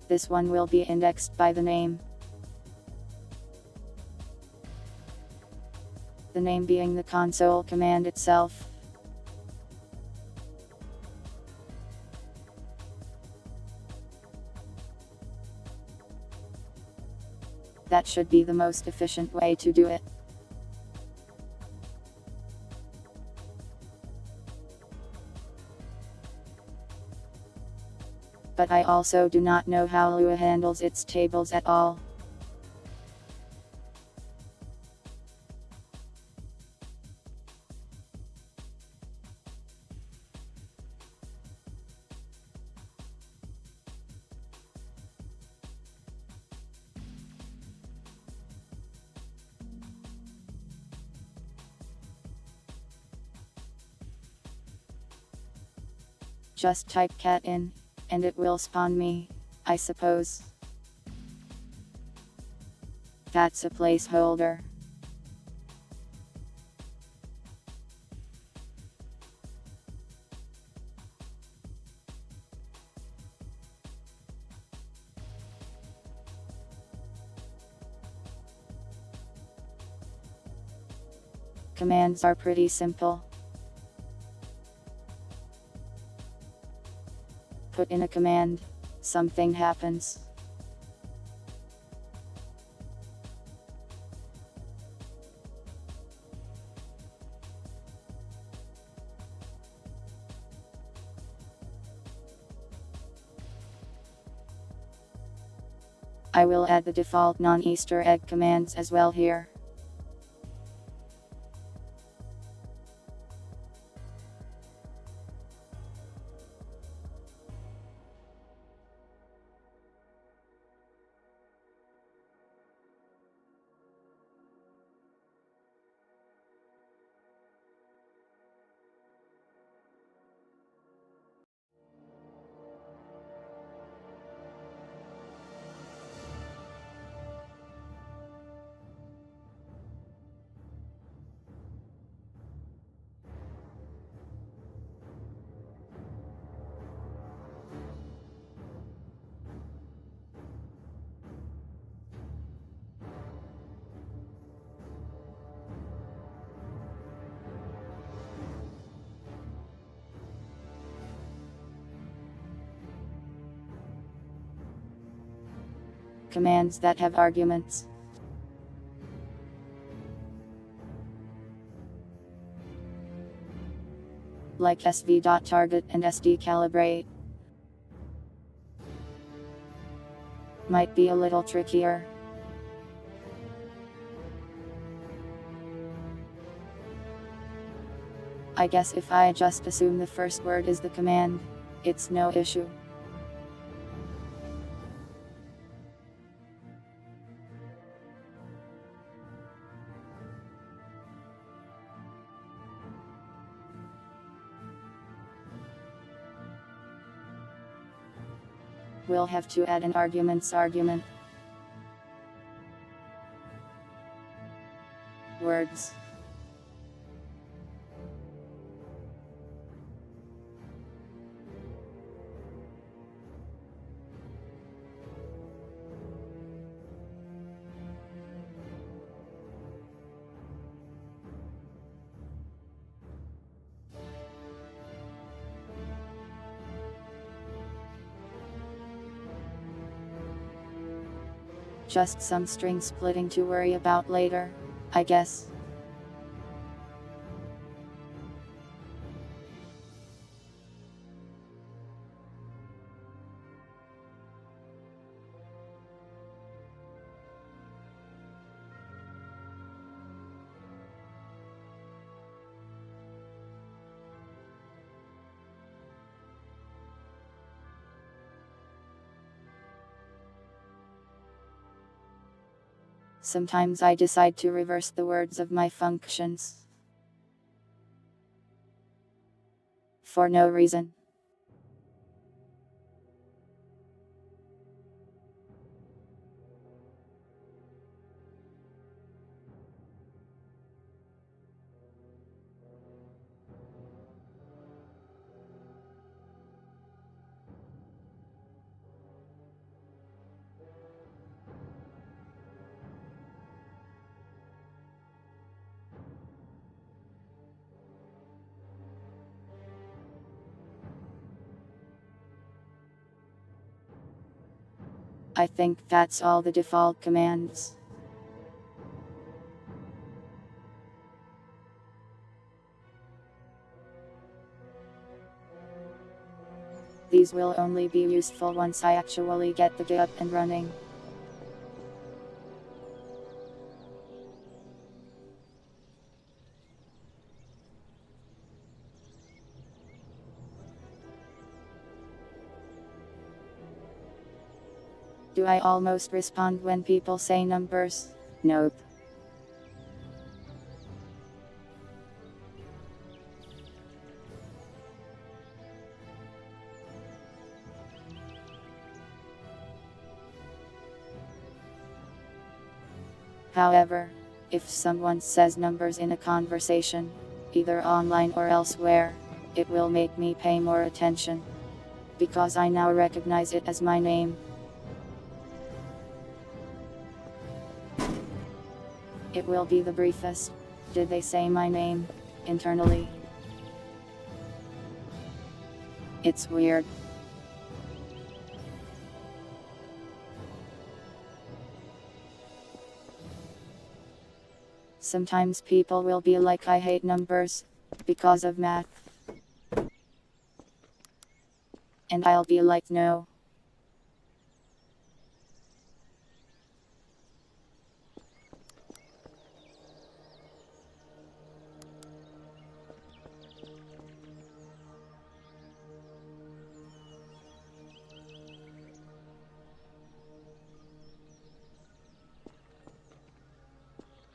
This one will be indexed by the name. The name being the console command itself. That should be the most efficient way to do it. but I also do not know how Lua handles its tables at all. Just type cat in, and it will spawn me, I suppose. That's a placeholder. Commands are pretty simple. Put in a command, something happens. I will add the default non-Easter egg commands as well here. Commands that have arguments. Like sv.target and sdcalibrate. Might be a little trickier. I guess if I just assume the first word is the command, it's no issue. We'll have to add an arguments argument. Words. Just some string splitting to worry about later, I guess. Sometimes I decide to reverse the words of my functions. For no reason. I think that's all the default commands. These will only be useful once I actually get the GUI up and running. Do I almost respond when people say numbers? Nope. However, if someone says numbers in a conversation, either online or elsewhere, it will make me pay more attention. Because I now recognize it as my name. It will be the briefest. Did they say my name? Internally. It's weird. Sometimes people will be like, I hate numbers because of math. And I'll be like, no.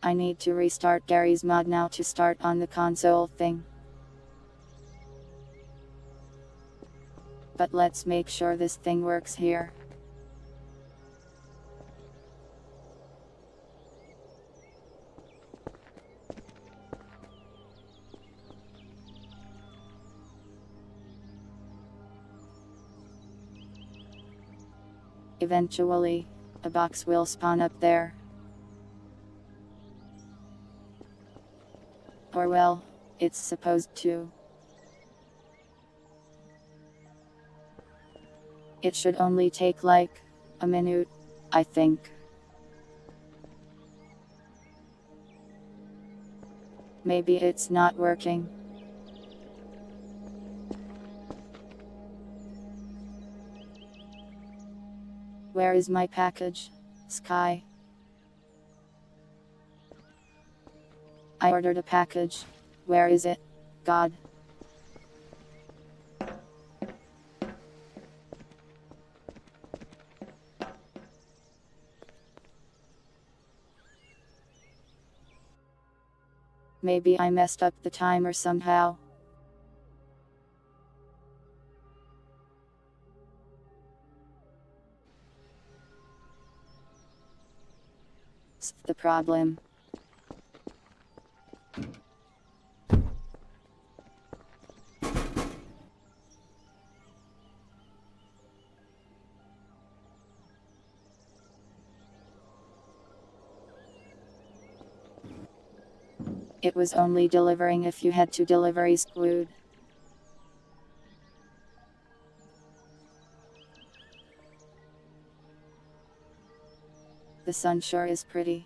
I need to restart Gary's mod now to start on the console thing. But let's make sure this thing works here. Eventually, a box will spawn up there. Or well, it's supposed to. It should only take like a minute, I think. Maybe it's not working. Where is my package? Sky. I ordered a package. Where is it? God. Maybe I messed up the timer somehow. That's the problem. It was only delivering if you had two deliveries glued. The sun sure is pretty.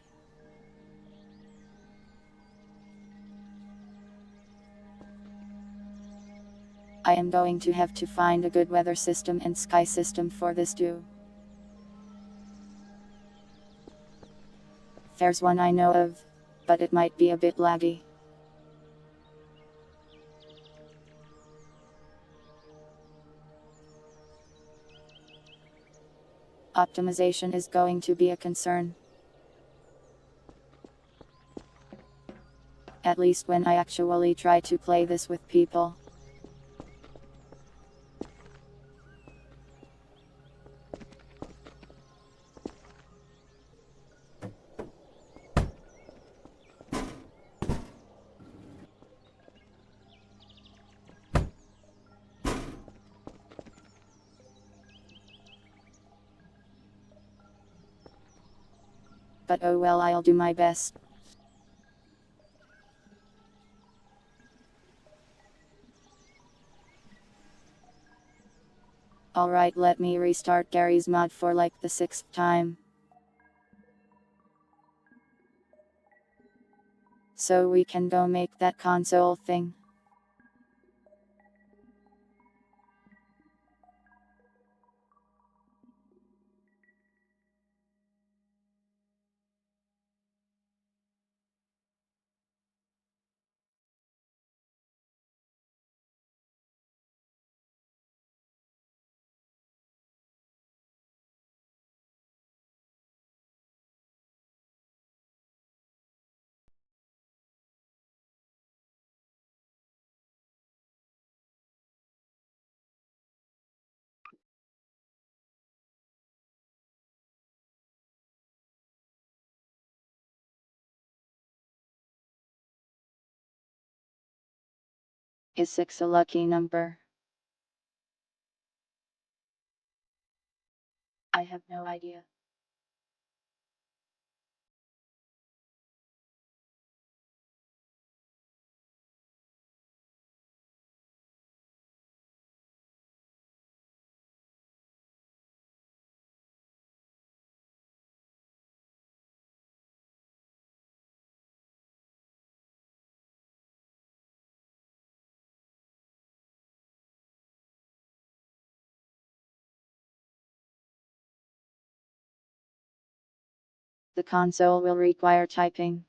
I am going to have to find a good weather system and sky system for this too. There's one I know of, but it might be a bit laggy. Optimization is going to be a concern. At least when I actually try to play this with people. But oh well, I'll do my best. Alright, let me restart Gary's mod for like the 6th time. So we can go make that console thing. Is 6 a lucky number? I have no idea. The console will require typing.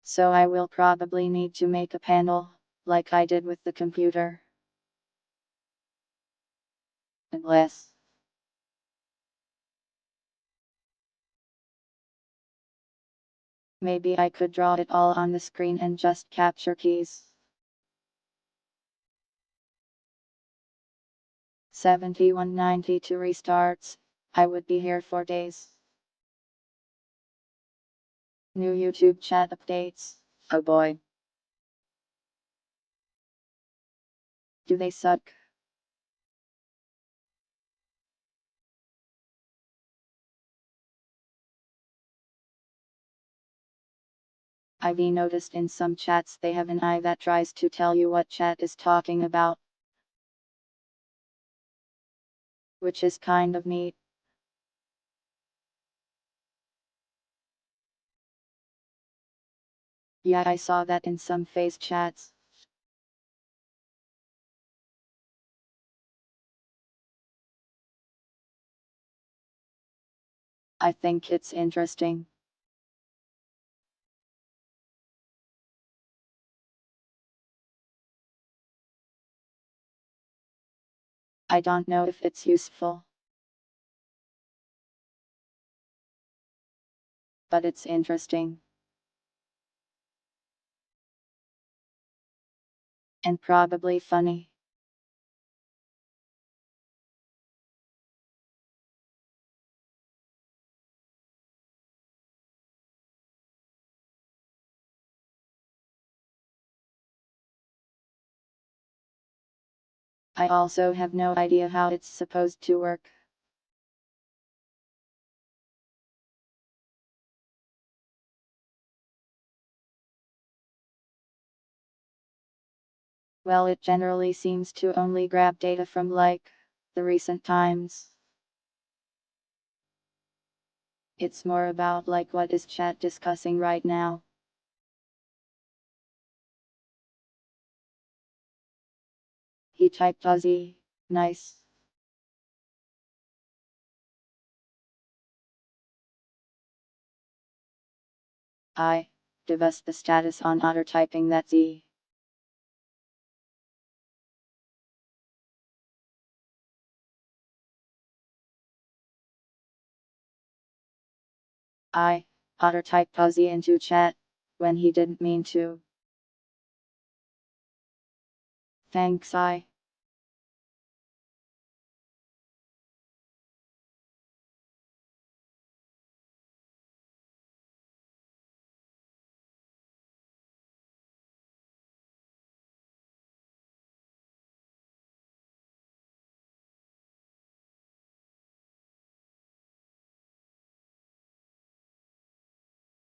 So I will probably need to make a panel, like I did with the computer. Unless maybe I could draw it all on the screen and just capture keys. 7192 restarts. I would be here for days. New YouTube chat updates. Oh boy. Do they suck? I've noticed in some chats they have an eye that tries to tell you what chat is talking about, which is kind of neat. Yeah, I saw that in some face chats. I think it's interesting. I don't know if it's useful, but it's interesting. And probably funny. I also have no idea how it's supposed to work. Well, it generally seems to only grab data from like the recent times. It's more about like what is chat discussing right now. He typed Aussie. Nice. I divest the status on otter typing that Z. I otter typed Aussie into chat when he didn't mean to. Thanks, I.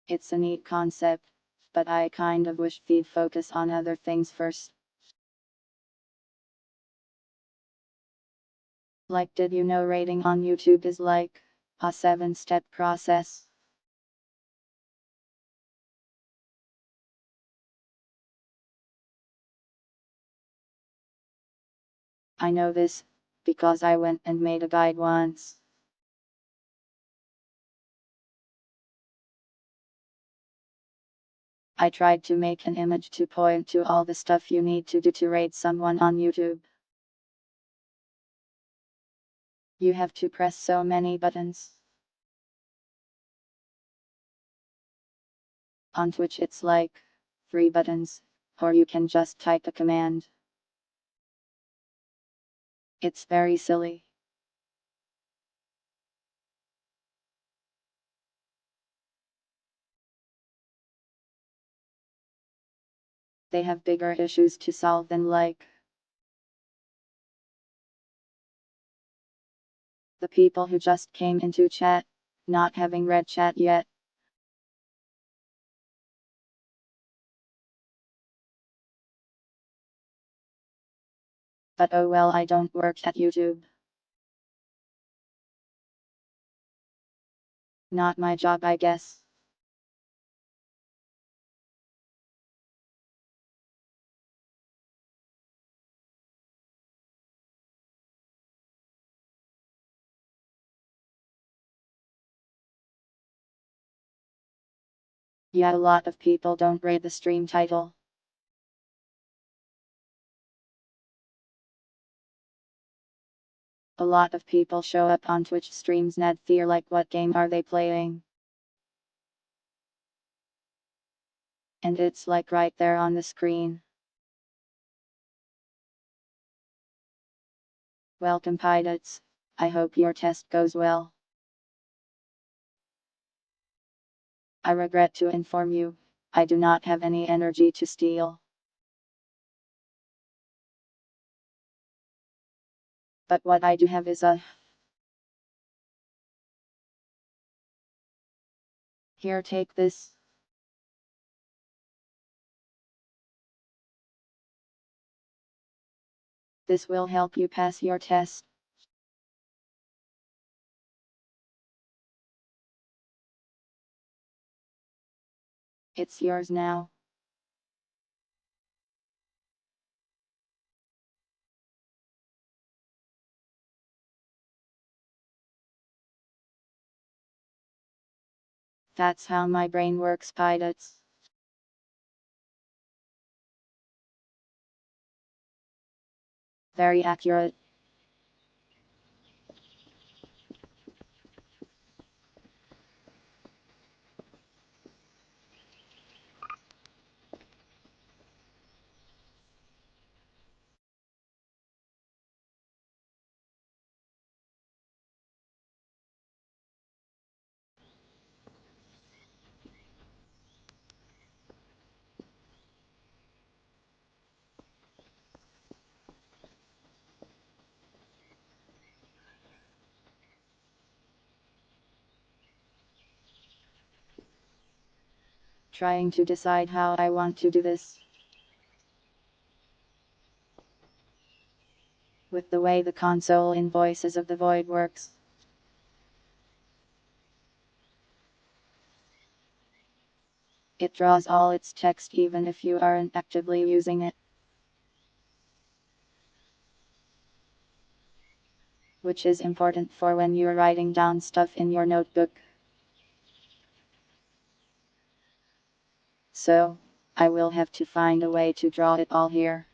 It's a neat concept, but I kind of wish we'd focus on other things first. Like, did you know rating on YouTube is like a 7-step process? I know this because I went and made a guide once. I tried to make an image to point to all the stuff you need to do to rate someone on YouTube. You have to press so many buttons. On Twitch it's like 3 buttons, or you can just type a command. It's very silly. They have bigger issues to solve than the people who just came into chat, not having read chat yet. But oh well, I don't work at YouTube. Not my job, I guess. Yeah, a lot of people don't read the stream title. A lot of people show up on Twitch streams and fear like what game are they playing? And it's like right there on the screen. Welcome pilots. I hope your test goes well. I regret to inform you, I do not have any energy to steal. But what I do have is a... Here, take this. This will help you pass your test. It's yours now. That's how my brain works, pilots. Very accurate. Trying to decide how I want to do this. With the way the console in Voices of the Void works. It draws all its text even if you aren't actively using it. Which is important for when you're writing down stuff in your notebook. So, I will have to find a way to draw it all here.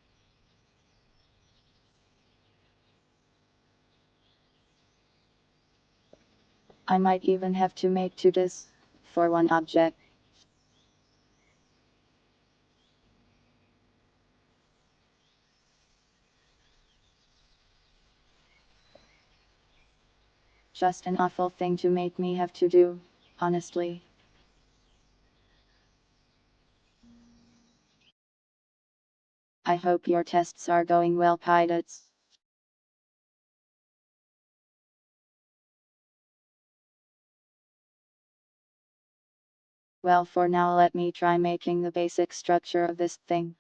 I might even have to make two disks for one object. Just an awful thing to make me have to do, honestly. I hope your tests are going well, pilots. Well, for now let me try making the basic structure of this thing.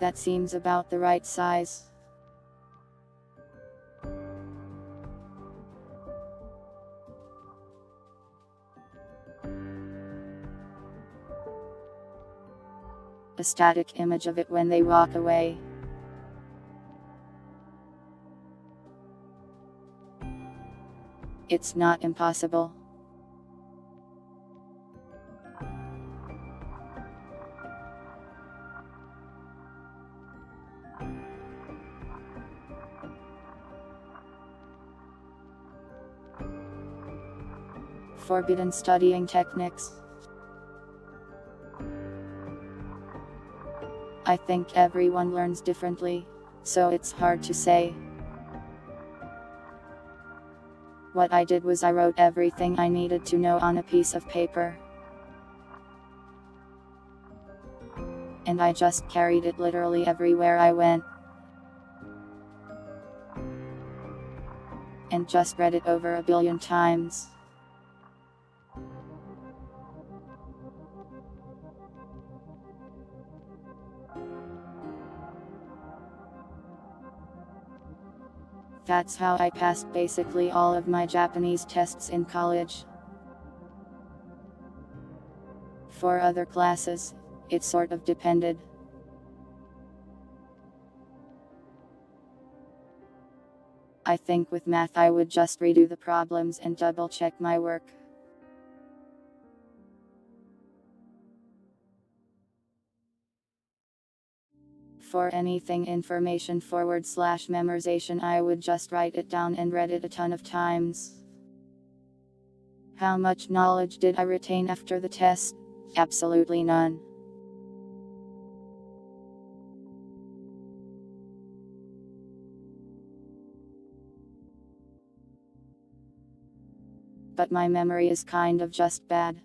That seems about the right size. A static image of it when they walk away. It's not impossible. Forbidden studying techniques. I think everyone learns differently, so it's hard to say. What I did was I wrote everything I needed to know on a piece of paper. And I just carried it literally everywhere I went. And just read it over a billion times. That's how I passed basically all of my Japanese tests in college. For other classes, it sort of depended. I think with math I would just redo the problems and double check my work. For anything information / memorization I would just write it down and read it a ton of times. How much knowledge did I retain after the test? Absolutely none. But my memory is kind of just bad.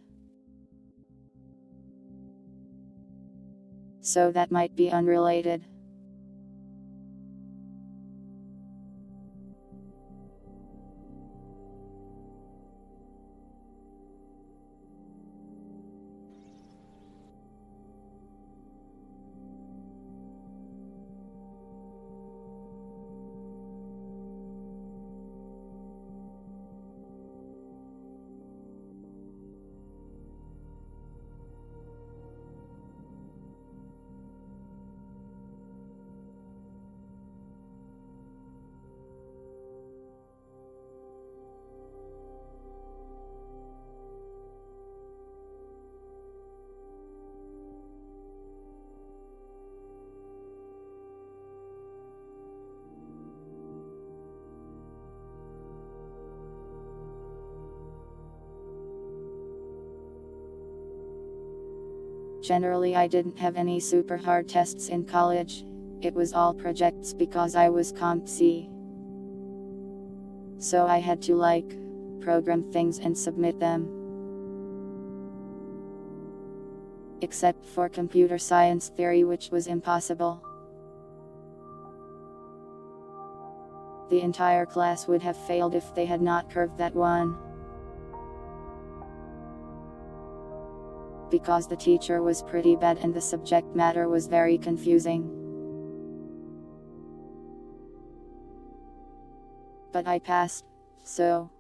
So that might be unrelated. Generally I didn't have any super hard tests in college, it was all projects because I was Comp C. So I had to program things and submit them. Except for computer science theory, which was impossible. The entire class would have failed if they had not curved that one. Because the teacher was pretty bad and the subject matter was very confusing. But I passed, so.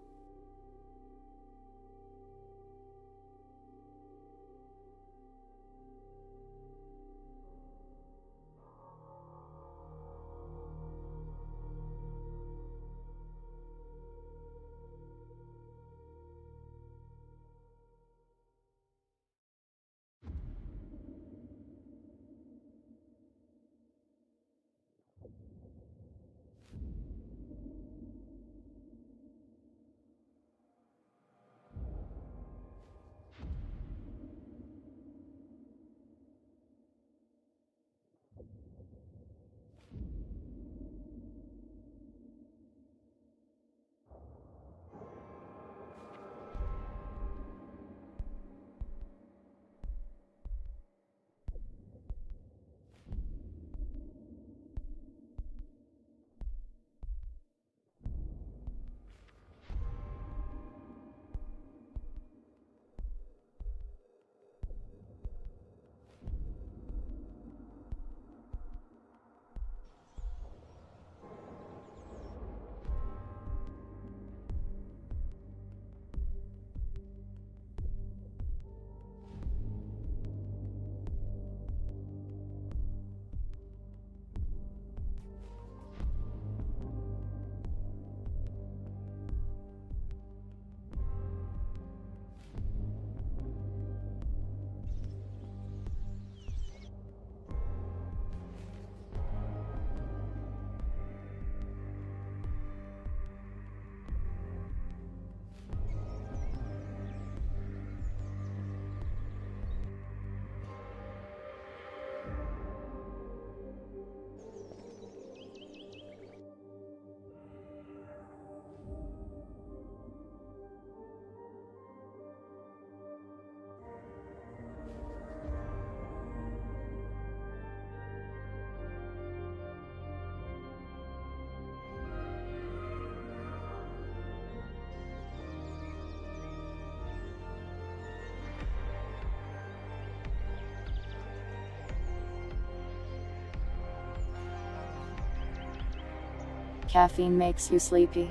Caffeine makes you sleepy.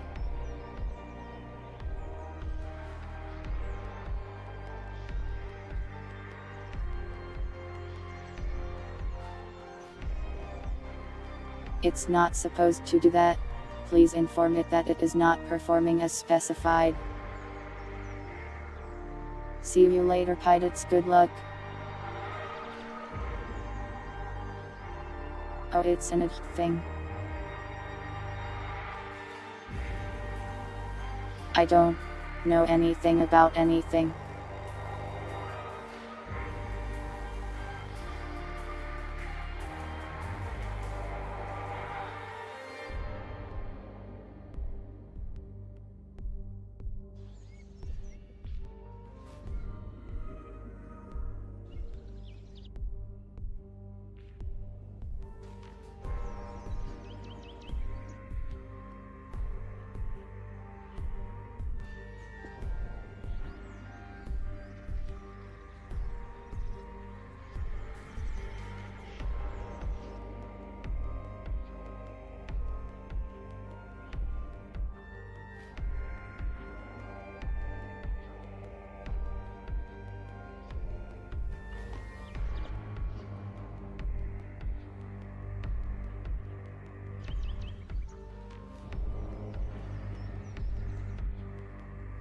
It's not supposed to do that. Please inform it that it is not performing as specified. See you later, pilots. Good luck. Oh, it's an thing. I don't know anything about anything.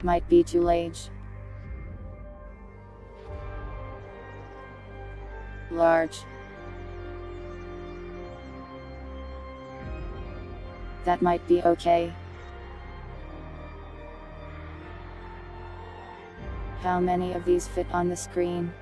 Might be too late. Large. That might be okay. How many of these fit on the screen?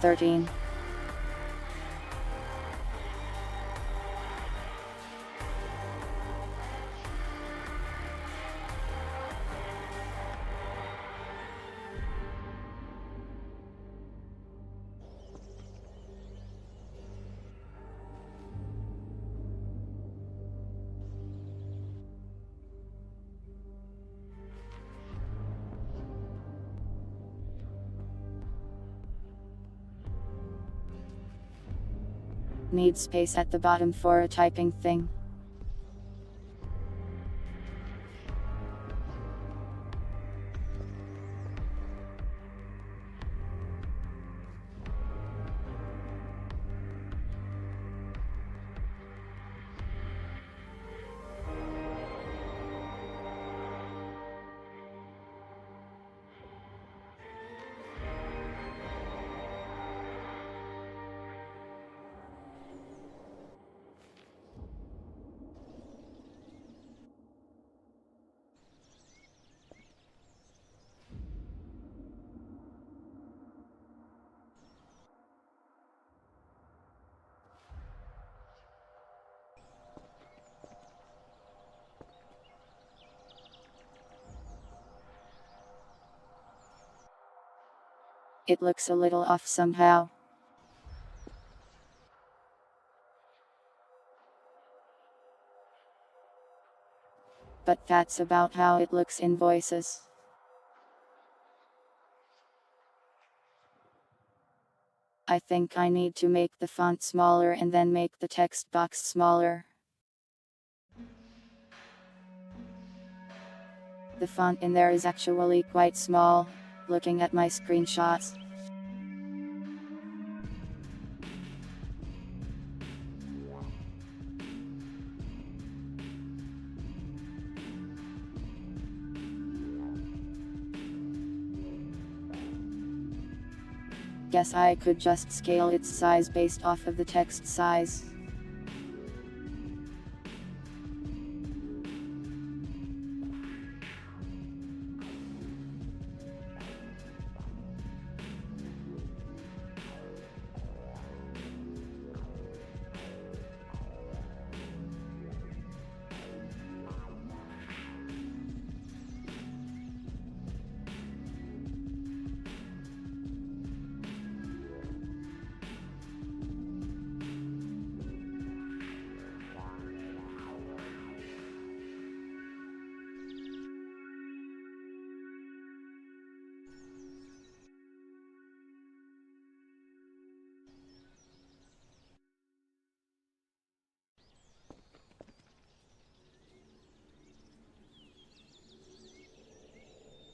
$13. Need space at the bottom for a typing thing. It looks a little off somehow. But that's about how it looks in voices. I think I need to make the font smaller and then make the text box smaller. The font in there is actually quite small, looking at my screenshots. Guess I could just scale its size based off of the text size.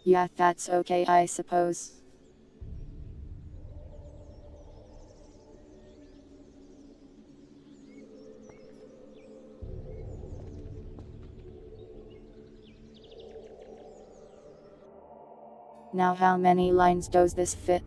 Yeah, that's okay, I suppose. Now how many lines does this fit?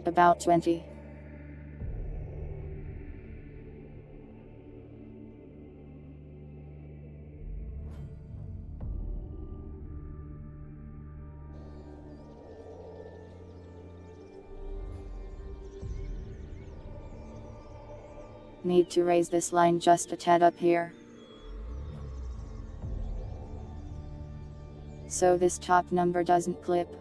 About 20. Need to raise this line just a tad up here. So this top number doesn't clip.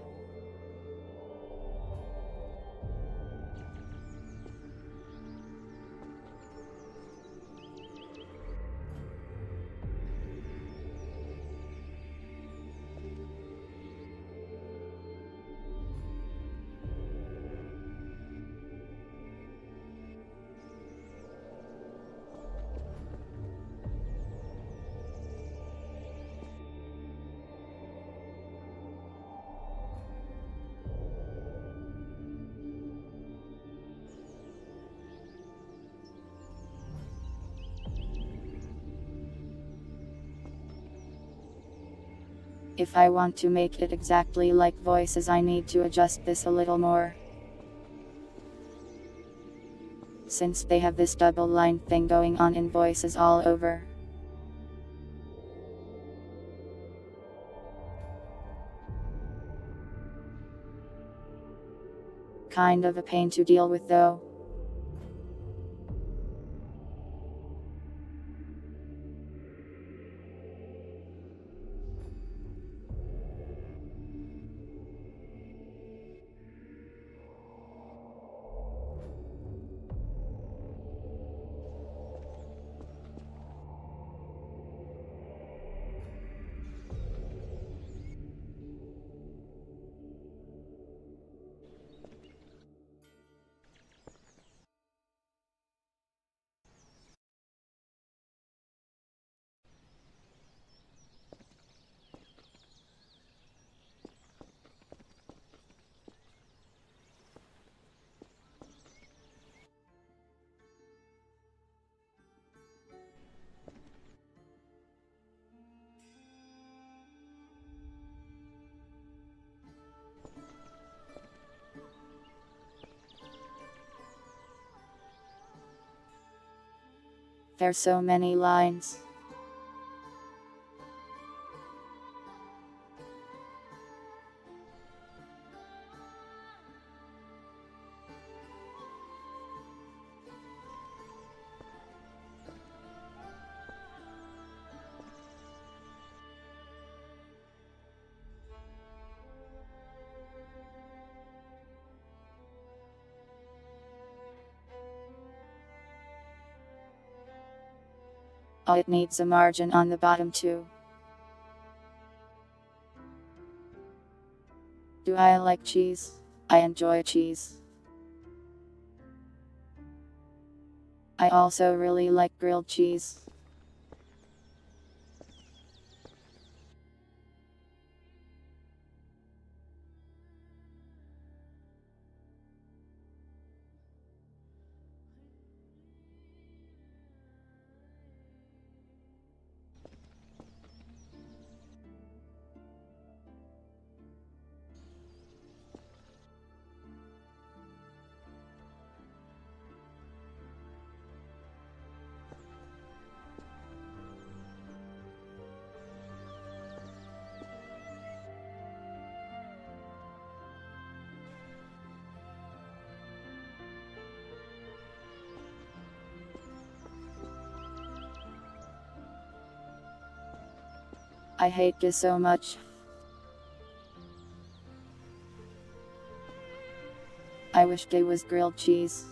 If I want to make it exactly like voices, I need to adjust this a little more. Since they have this double line thing going on in voices all over. Kind of a pain to deal with though. There's so many lines. Oh, it needs a margin on the bottom too. Do I like cheese? I enjoy cheese. I also really like grilled cheese. I hate this so much. I wish it was grilled cheese.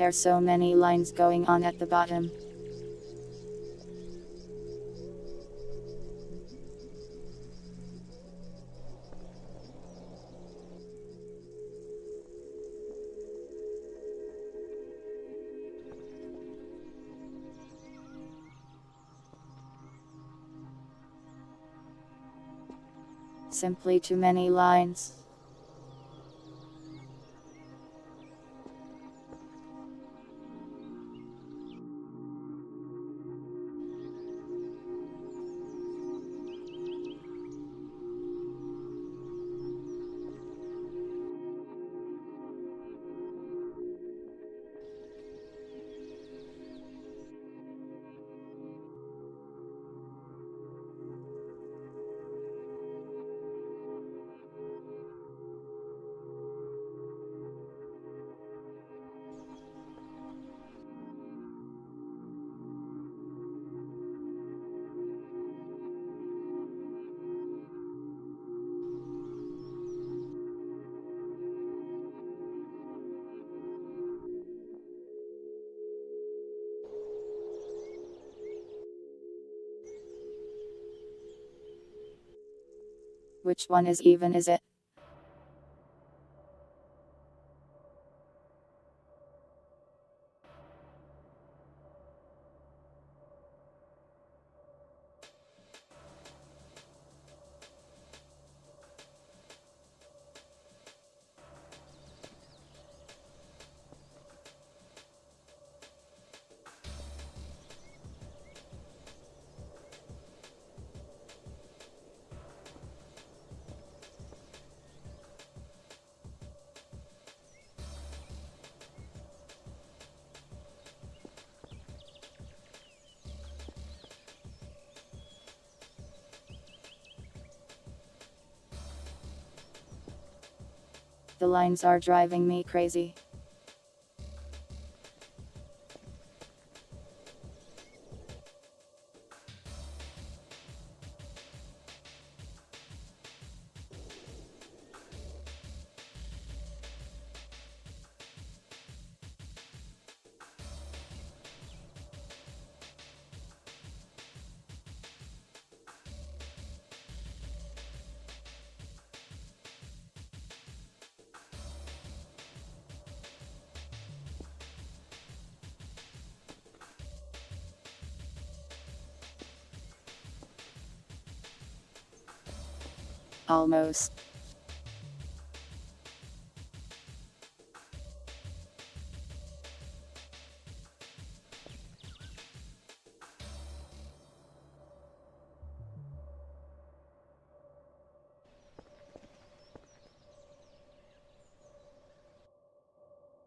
There's so many lines going on at the bottom. Simply too many lines. Which one is even, is it? The lines are driving me crazy. Almost.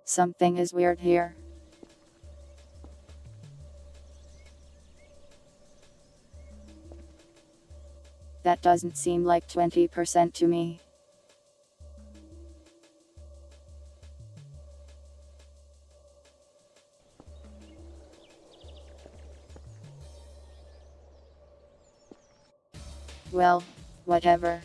Something is weird here. That doesn't seem like 20% to me. Well, whatever.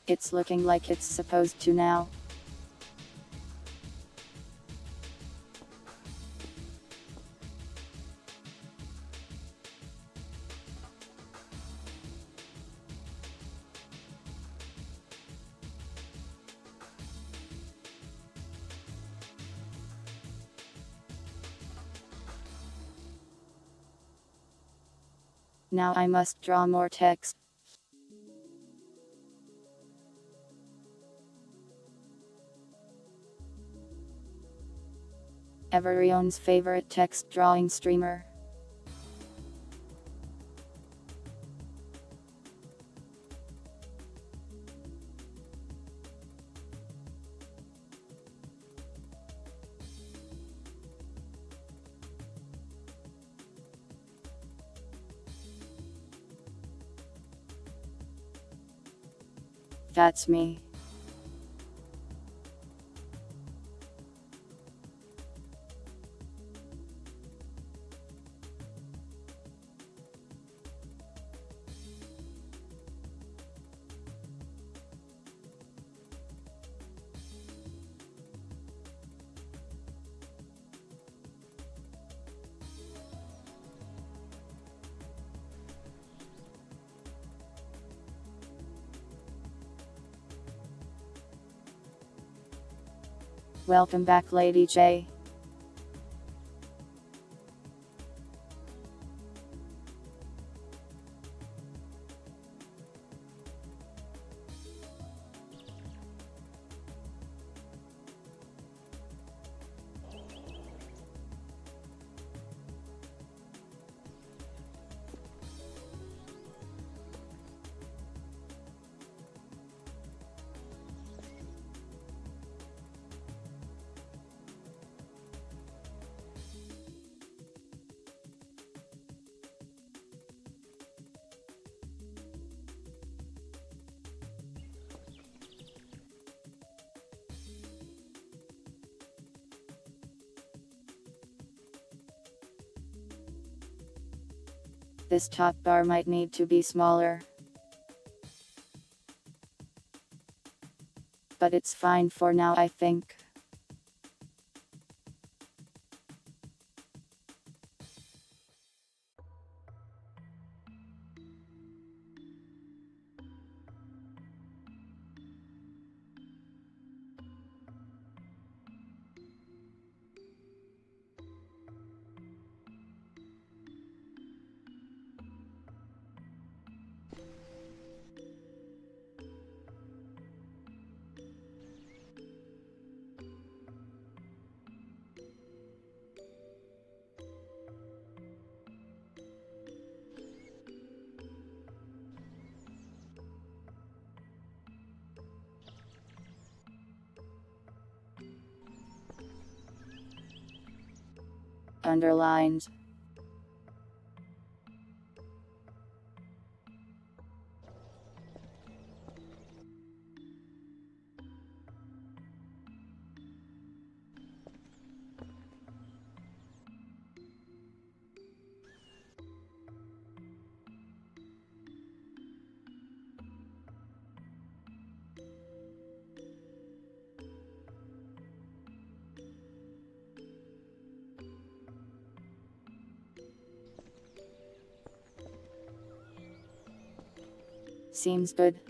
It's looking like it's supposed to now. Now I must draw more text. Everyone's favorite text drawing streamer. That's me. Welcome back, Lady J. This top bar might need to be smaller, but it's fine for now, I think. Underlined. Seems good.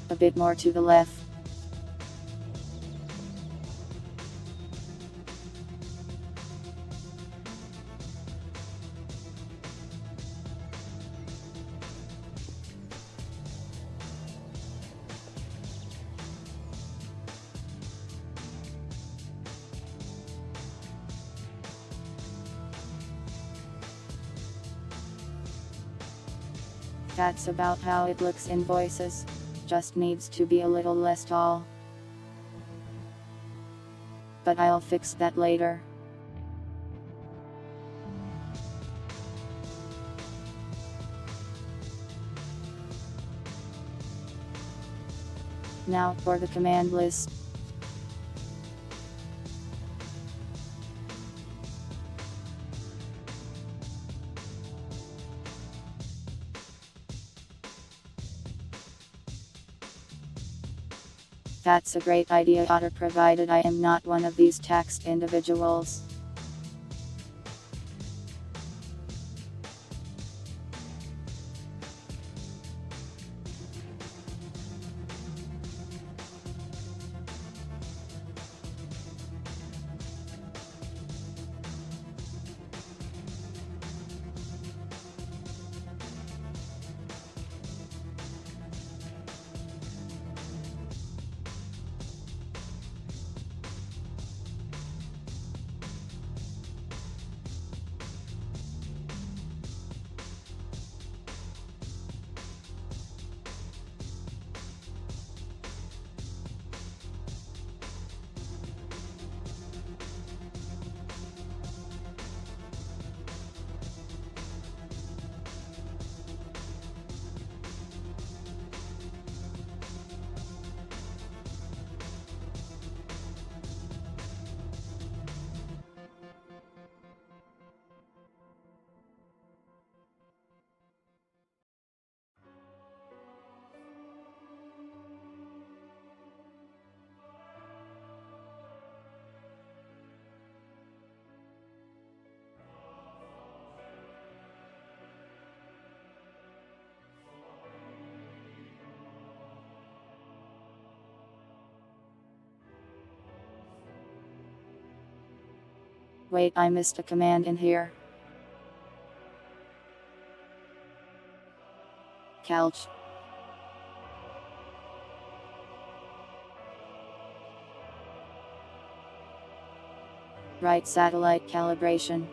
A bit more to the left. That's about how it looks in voices. Just needs to be a little less tall. But I'll fix that later. Now for the command list. That's a great idea, Otter, provided I am not one of these taxed individuals. Wait, I missed a command in here. Couch. Right satellite calibration.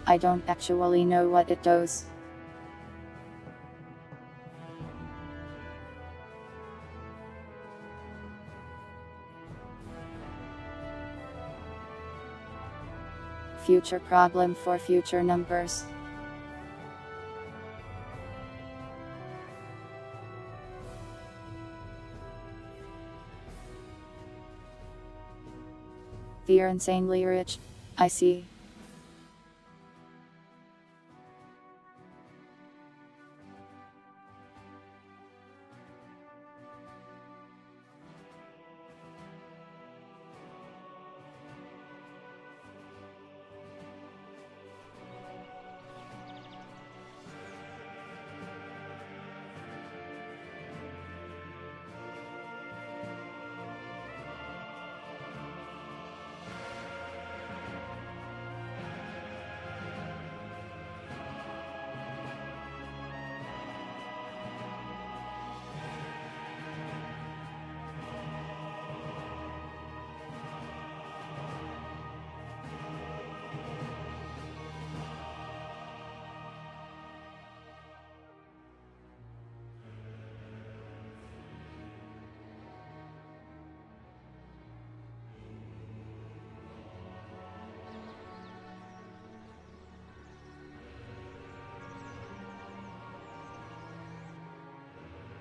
I don't actually know what it does. Future problem for future numbers. You're insanely rich. I see.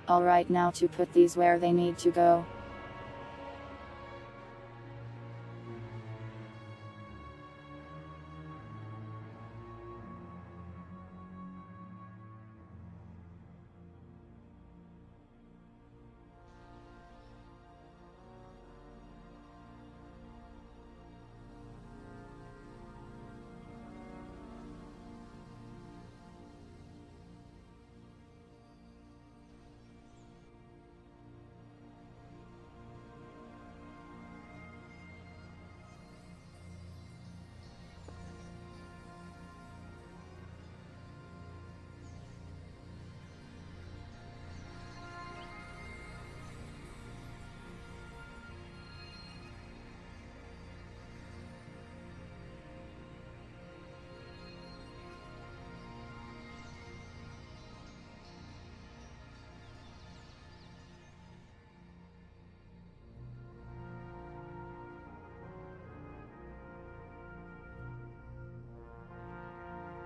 Alright, now to put these where they need to go.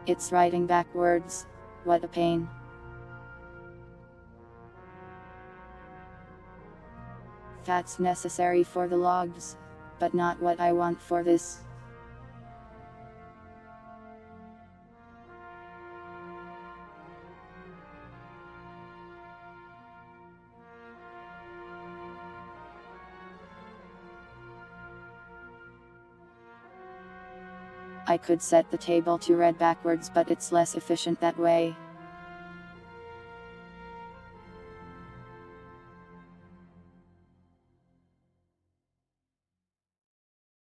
It's writing backwards. What a pain. That's necessary for the logs, but not what I want for this. I could set the table to read backwards, but it's less efficient that way.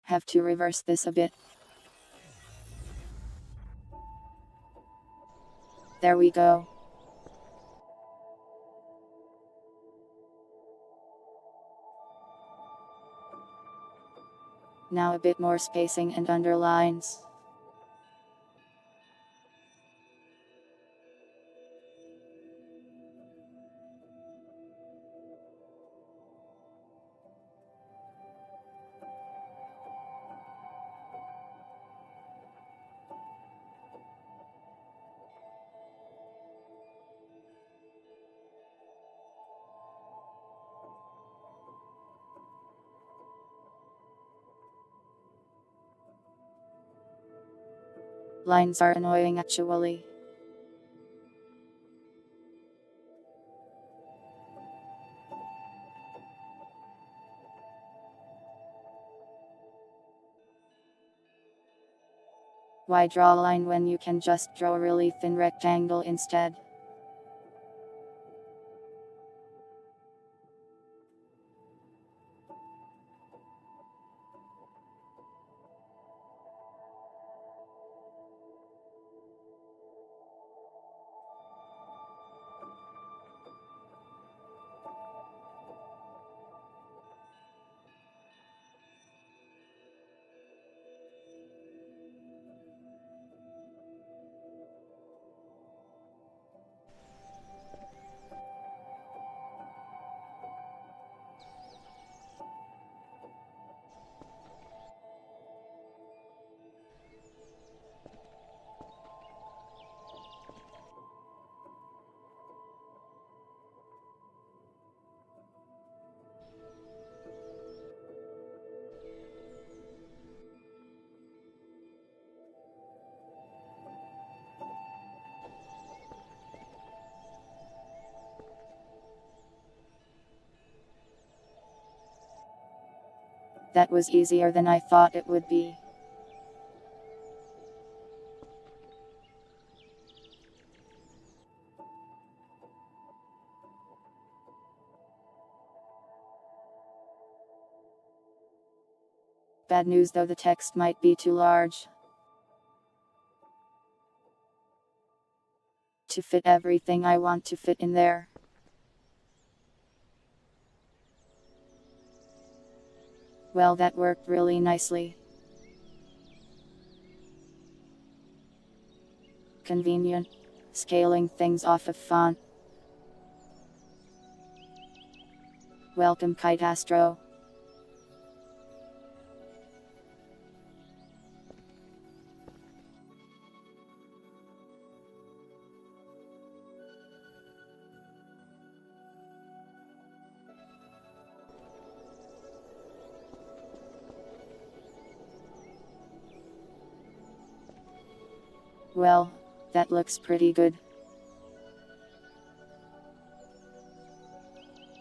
Have to reverse this a bit. There we go. Now a bit more spacing and underlines. Lines are annoying actually. Why draw a line when you can just draw a really thin rectangle instead? That was easier than I thought it would be. Bad news though, the text might be too large to fit everything I want to fit in there. Well, that worked really nicely. Convenient. Scaling things off of font. Welcome, Kite Astro. Well, that looks pretty good.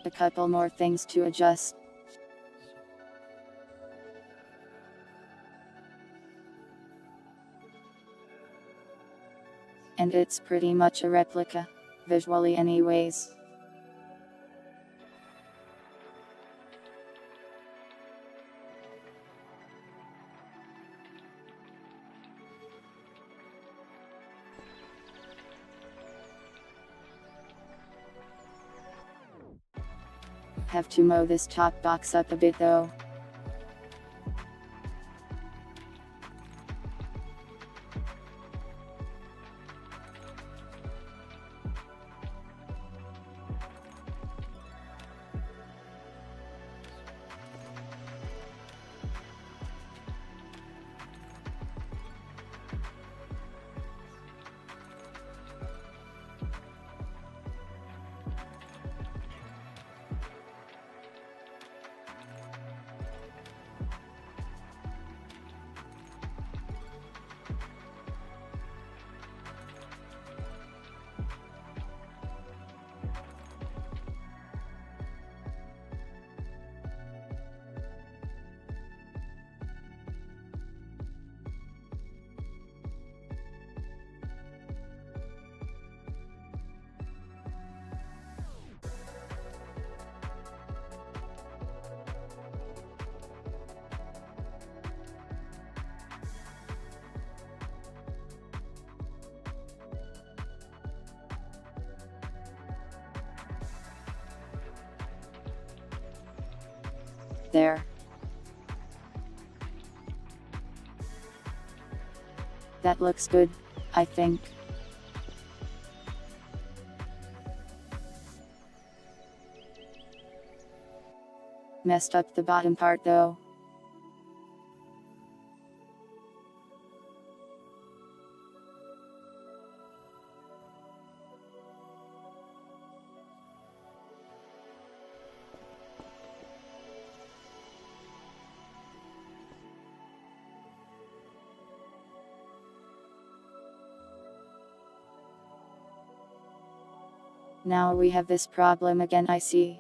A couple more things to adjust. And it's pretty much a replica, visually anyways. Have to mow this top box up a bit though. There. That looks good, I think. Messed up the bottom part though. Now we have this problem again, I see.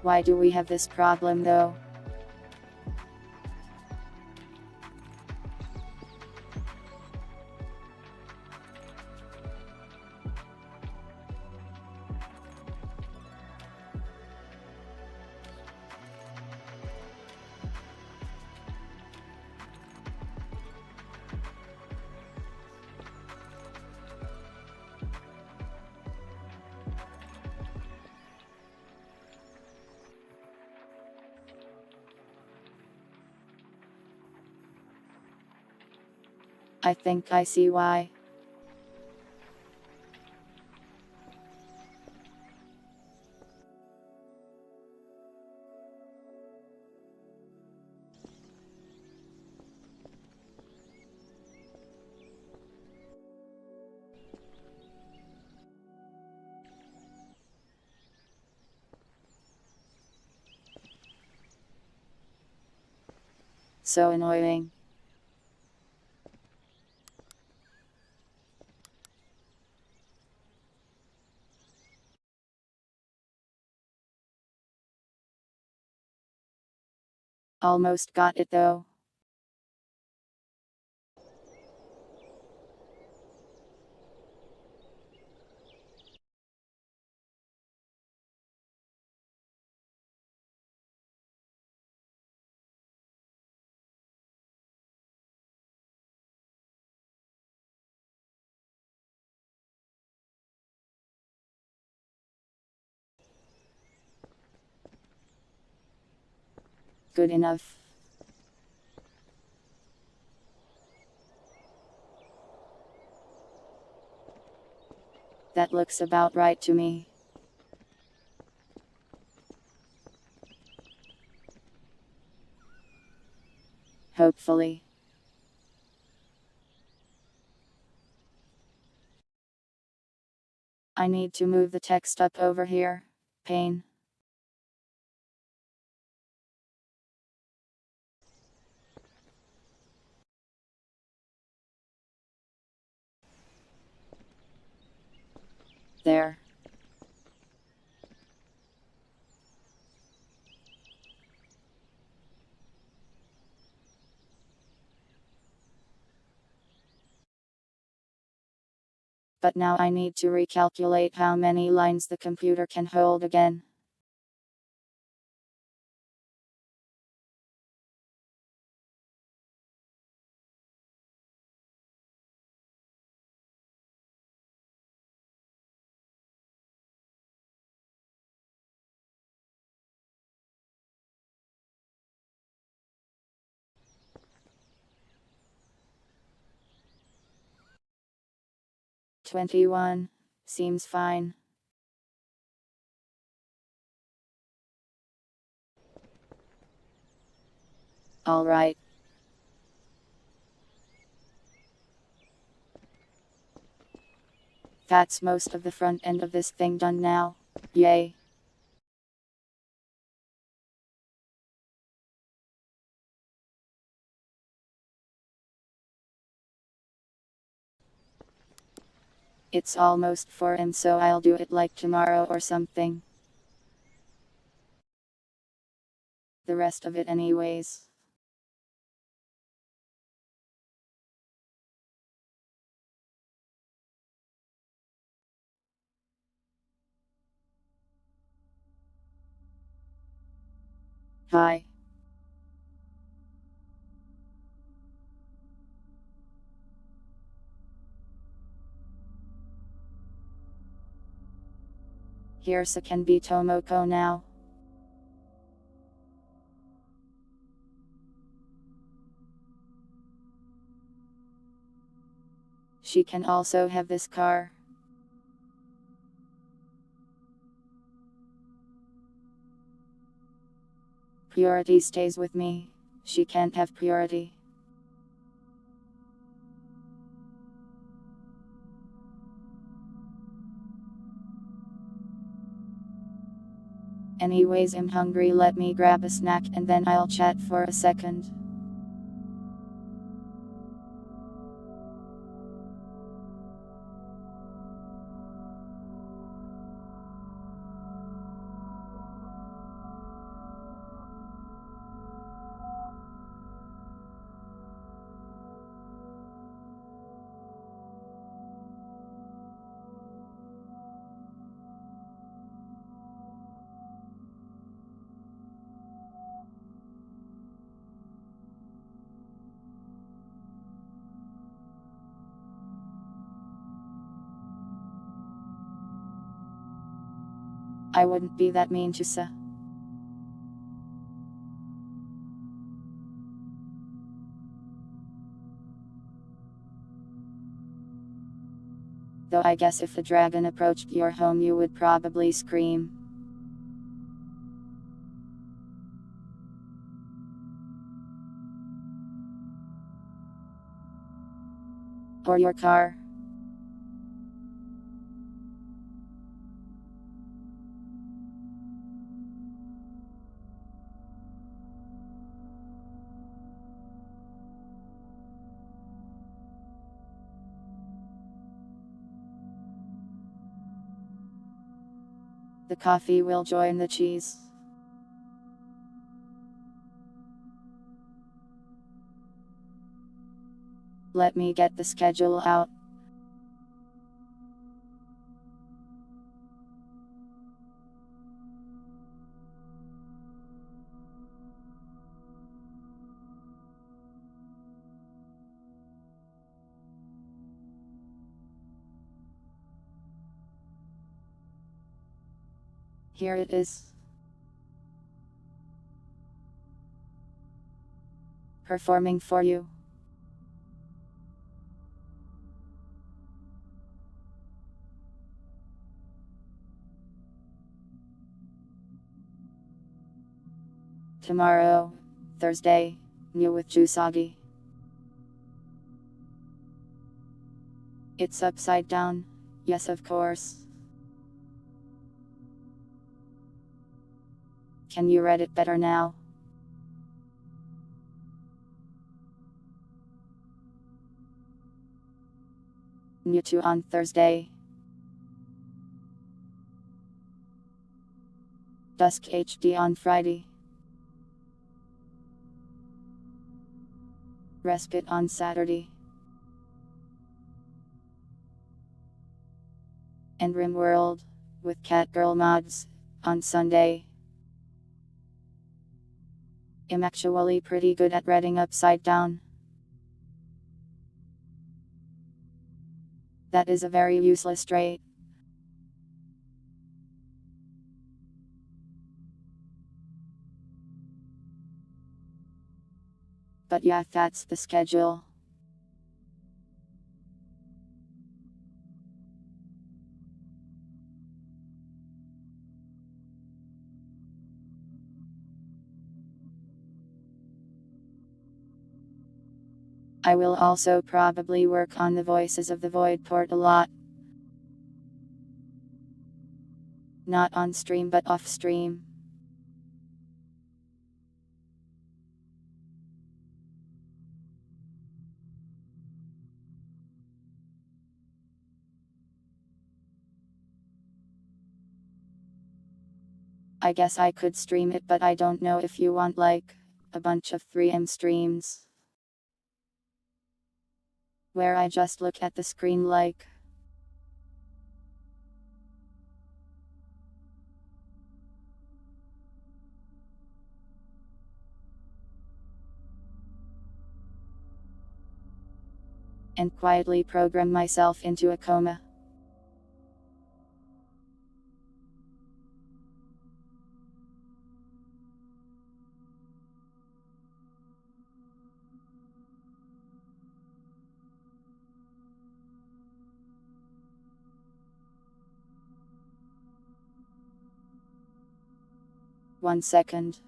Why do we have this problem though? I think I see why. So annoying. Almost got it though. Good enough. That looks about right to me. Hopefully. I need to move the text up over here. Pain. There. But now I need to recalculate how many lines the computer can hold again. "21. Seems fine. Alright. That's most of the front end of this thing done now. Yay. It's almost 4 am, so I'll do it like tomorrow or something. The rest of it anyways. Hi. Hirsa can be Tomoko now. She can also have this car. purity stays with me. She can't have purity. Anyways, I'm hungry, let me grab a snack and then I'll chat for a second. I wouldn't be that mean to Sa. Though I guess if a dragon approached your home you would probably scream. Or your car. The coffee will join the cheese. Let me get the schedule out. Here it is. Performing for you. Tomorrow, Thursday, new with Jusagi. It's upside down, yes of course. Can you read it better now? New 2 on Thursday. Dusk HD on Friday. Respite on Saturday. And RimWorld, with Catgirl mods, on Sunday. I'm actually pretty good at reading upside down. That is a very useless trait. But yeah, that's the schedule. I will also probably work on the Voices of the Void port a lot. Not on stream but off stream. I guess I could stream it, but I don't know if you want like a bunch of 3M streams where I just look at the screen like. And quietly program myself into a coma. One second.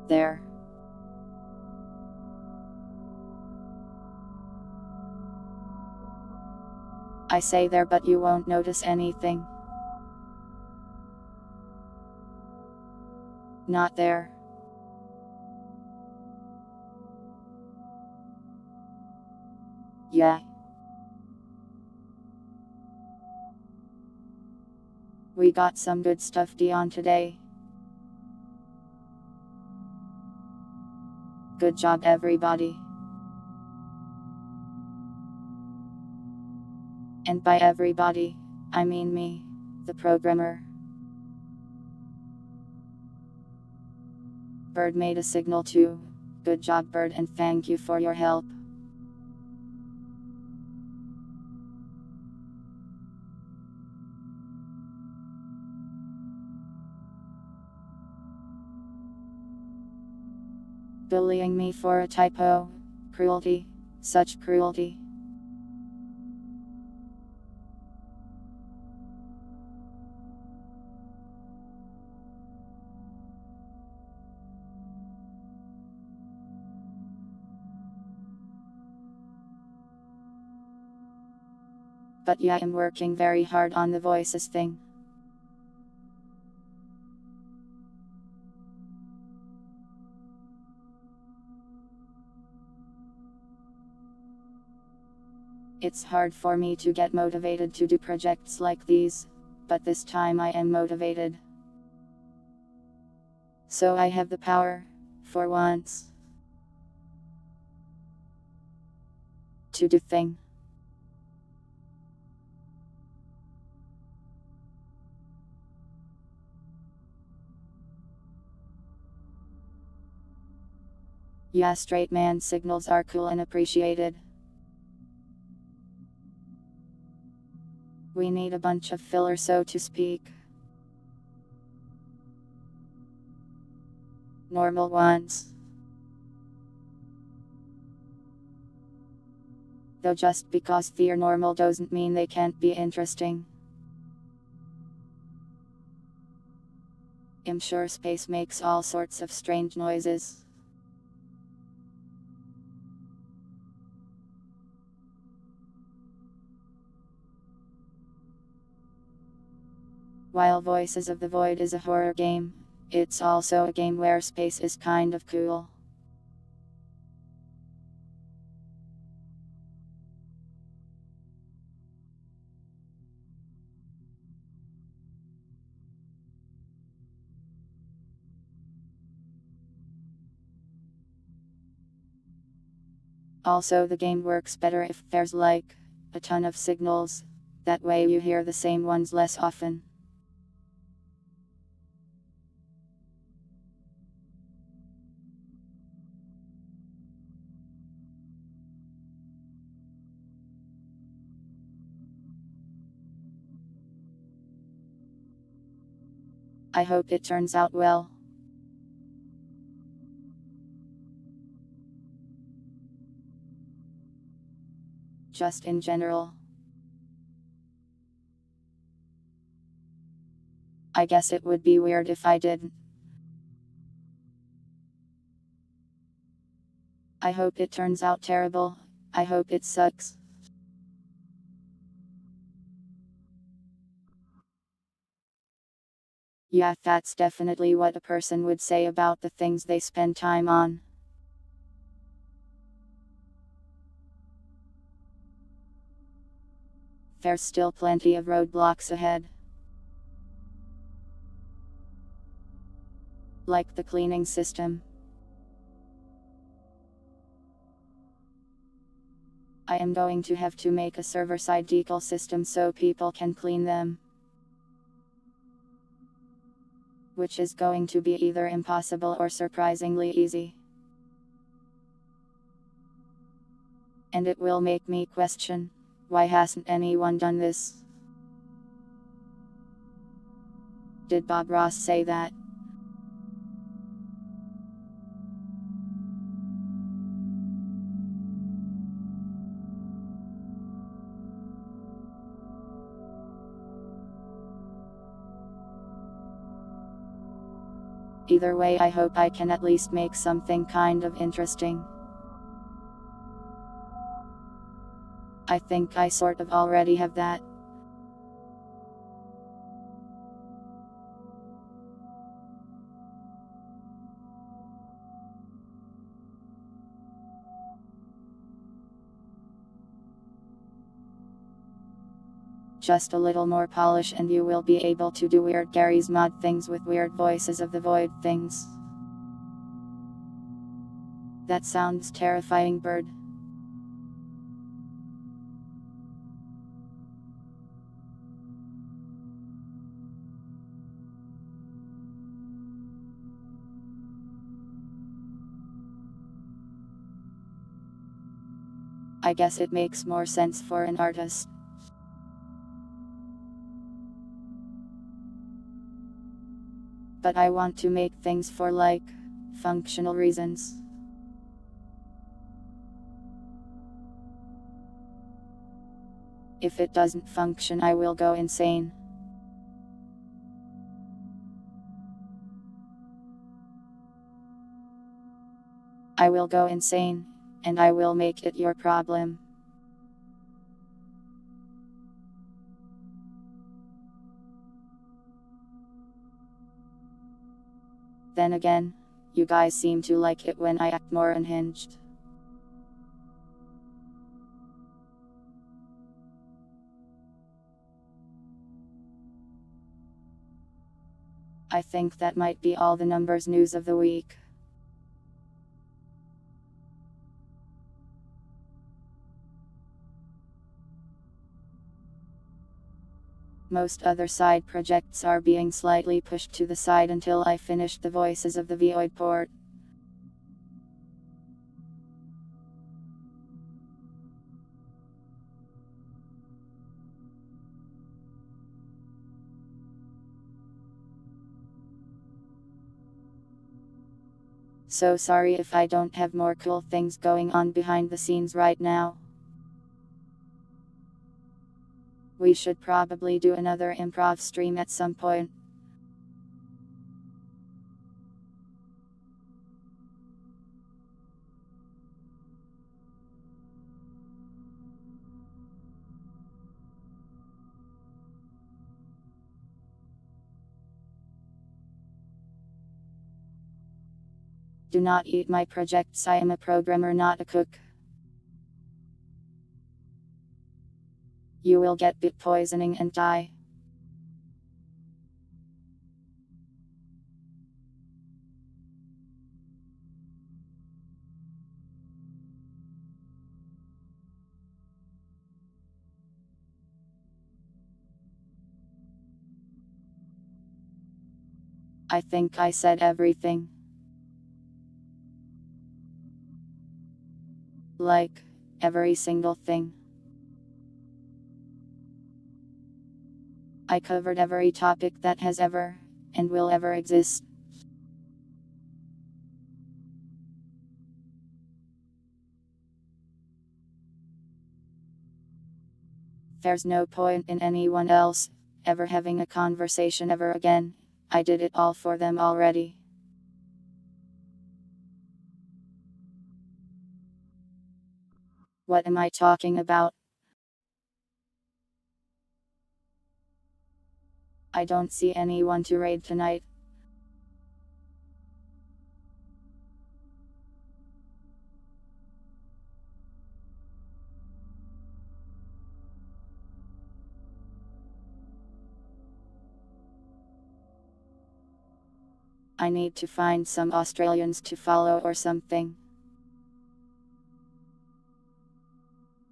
There. I say there, but you won't notice anything. Not there. Yeah. We got some good stuff on today. Good job, everybody. And by everybody, I mean me, the programmer. Bird made a signal too. Good job, Bird, and thank you for your help. Bullying me for a typo. Cruelty. Such cruelty. But yeah, I'm working very hard on the voices thing. It's hard for me to get motivated to do projects like these, but this time I am motivated. So I have the power, for once, to do thing. Yeah, straight man signals are cool and appreciated. We need a bunch of filler, so to speak. Normal ones. Though just because they're normal doesn't mean they can't be interesting. I'm sure space makes all sorts of strange noises. While Voices of the Void is a horror game, it's also a game where space is kind of cool. Also, the game works better if there's like a ton of signals. That way you hear the same ones less often. I hope it turns out well. Just in general. I guess it would be weird if I didn't. I hope it turns out terrible. I hope it sucks. Yeah, that's definitely what a person would say about the things they spend time on. There's still plenty of roadblocks ahead. Like the cleaning system. I am going to have to make a server-side decal system so people can clean them. Which is going to be either impossible or surprisingly easy. And it will make me question, why hasn't anyone done this? Did Bob Ross say that? Either way, I hope I can at least make something kind of interesting. I think I sort of already have that. Just a little more polish and you will be able to do weird Gary's Mod things with weird voices of the void things. That sounds terrifying, bird. I guess it makes more sense for an artist. But I want to make things for like functional reasons. If it doesn't function, I will go insane. I will go insane, and I will make it your problem. Then again, you guys seem to like it when I act more unhinged. I think that might be all the numbers news of the week. Most other side projects are being slightly pushed to the side until I finish the voices of the Void port. So sorry if I don't have more cool things going on behind the scenes right now. We should probably do another improv stream at some point. Do not eat my projects. I am a programmer, not a cook. You will get bit poisoning and die. I think I said everything. Like, every single thing. I covered every topic that has ever, and will ever exist. There's no point in anyone else ever having a conversation ever again. I did it all for them already. What am I talking about? I don't see anyone to raid tonight. I need to find some Australians to follow or something.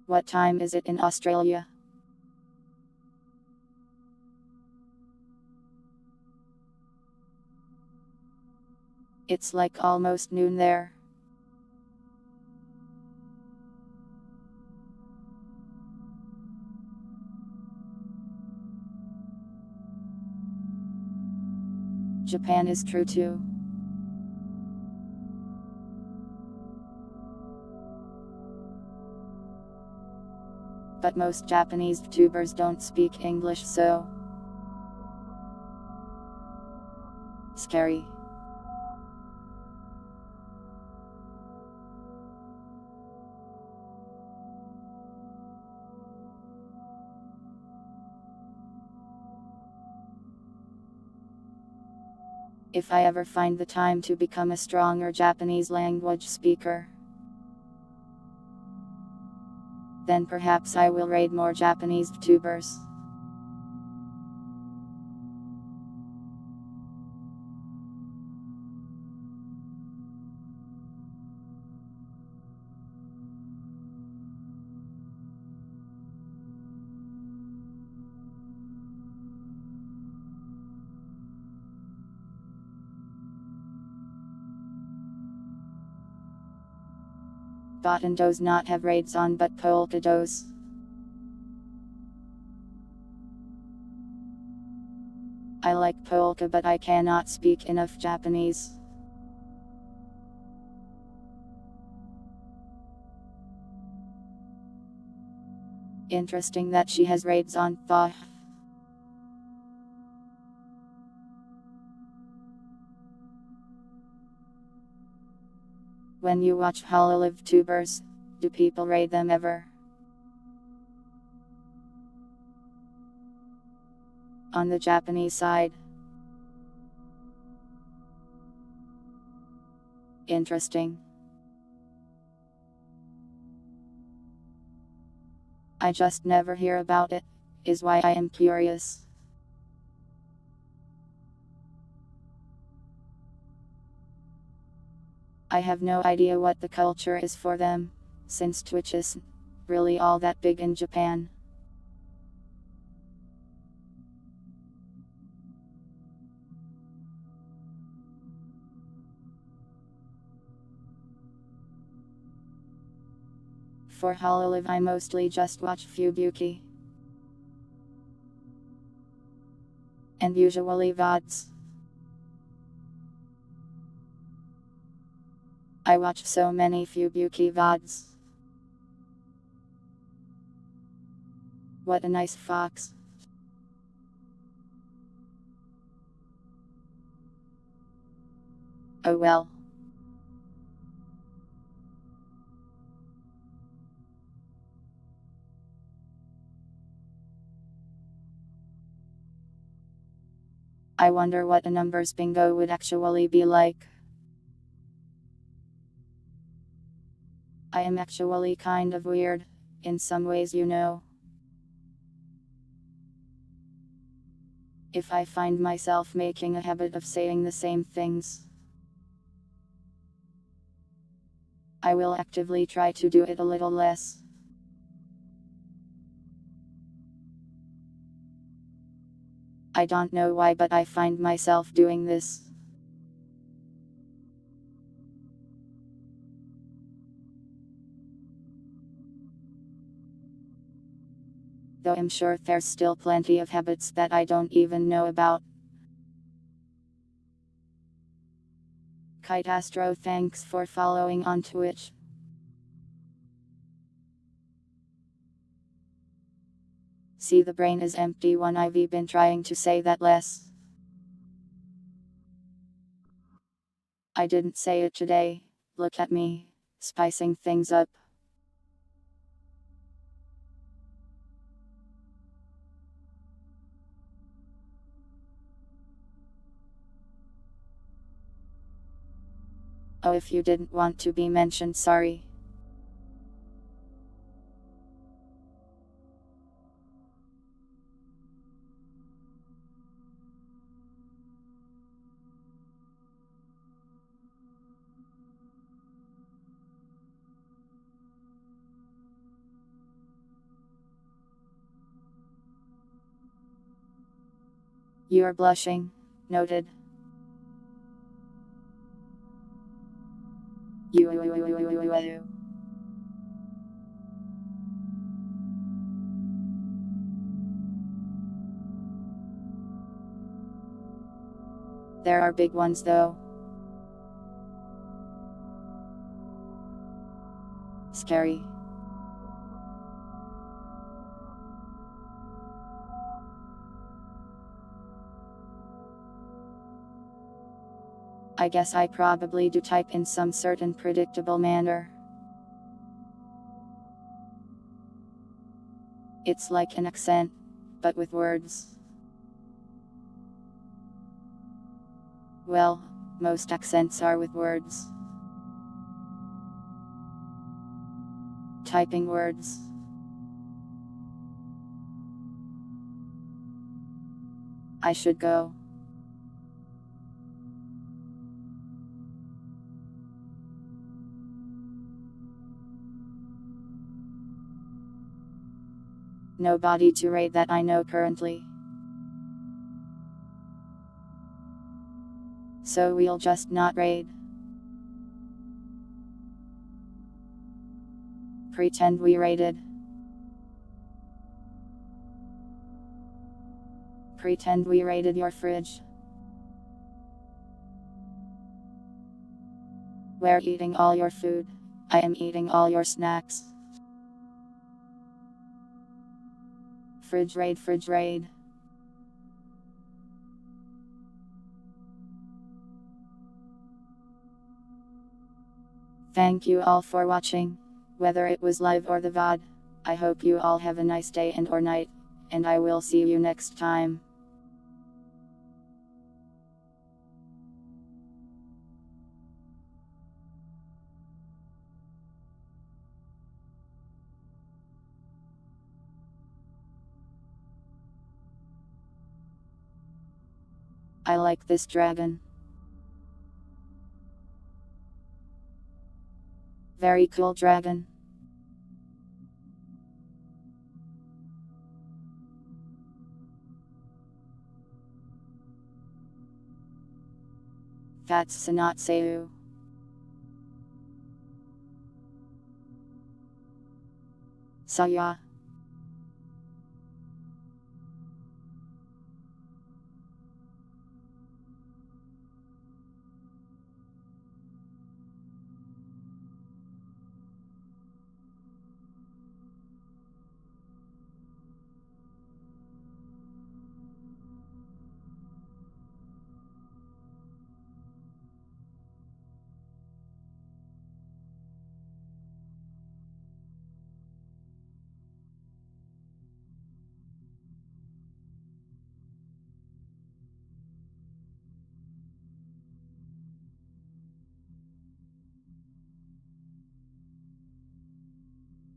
What time is it in Australia? It's like almost noon there. Japan is true too. But most Japanese VTubers don't speak English, so scary. If I ever find the time to become a stronger Japanese language speaker, then perhaps I will raid more Japanese tubers. Button does not have raids on, but polka does. I like polka, but I cannot speak enough Japanese. Interesting that she has raids on Thaw. When you watch Hololive tubers, do people raid them ever? On the Japanese side. Interesting. I just never hear about it, is why I am curious. I have no idea what the culture is for them, since Twitch isn't really all that big in Japan. For Hololive I mostly just watch Fubuki. And usually VODs. I watch so many Fubuki VODs. What a nice fox. Oh well. I wonder what a numbers bingo would actually be like. I am actually kind of weird, in some ways, you know. If I find myself making a habit of saying the same things, I will actively try to do it a little less. I don't know why, but I find myself doing this. Though I'm sure there's still plenty of habits that I don't even know about. Kite Astro, thanks for following on Twitch. See, the brain is empty when I've been trying to say that less. I didn't say it today, look at me, spicing things up. Oh, if you didn't want to be mentioned, sorry. You're blushing. Noted. You. There are big ones though. Scary. I guess I probably do type in some certain predictable manner. It's like an accent, but with words. Well, most accents are with words. Typing words. I should go. Nobody to raid that I know currently. So we'll just not raid. Pretend we raided. Pretend we raided your fridge. We're eating all your food. I am eating all your snacks. Fridge raid, fridge raid. Thank you all for watching. Whether it was live or the VOD. I hope you all have a nice day and or night. And I will see you next time. I like this dragon. Very cool dragon. That's Sanatseu. Saya.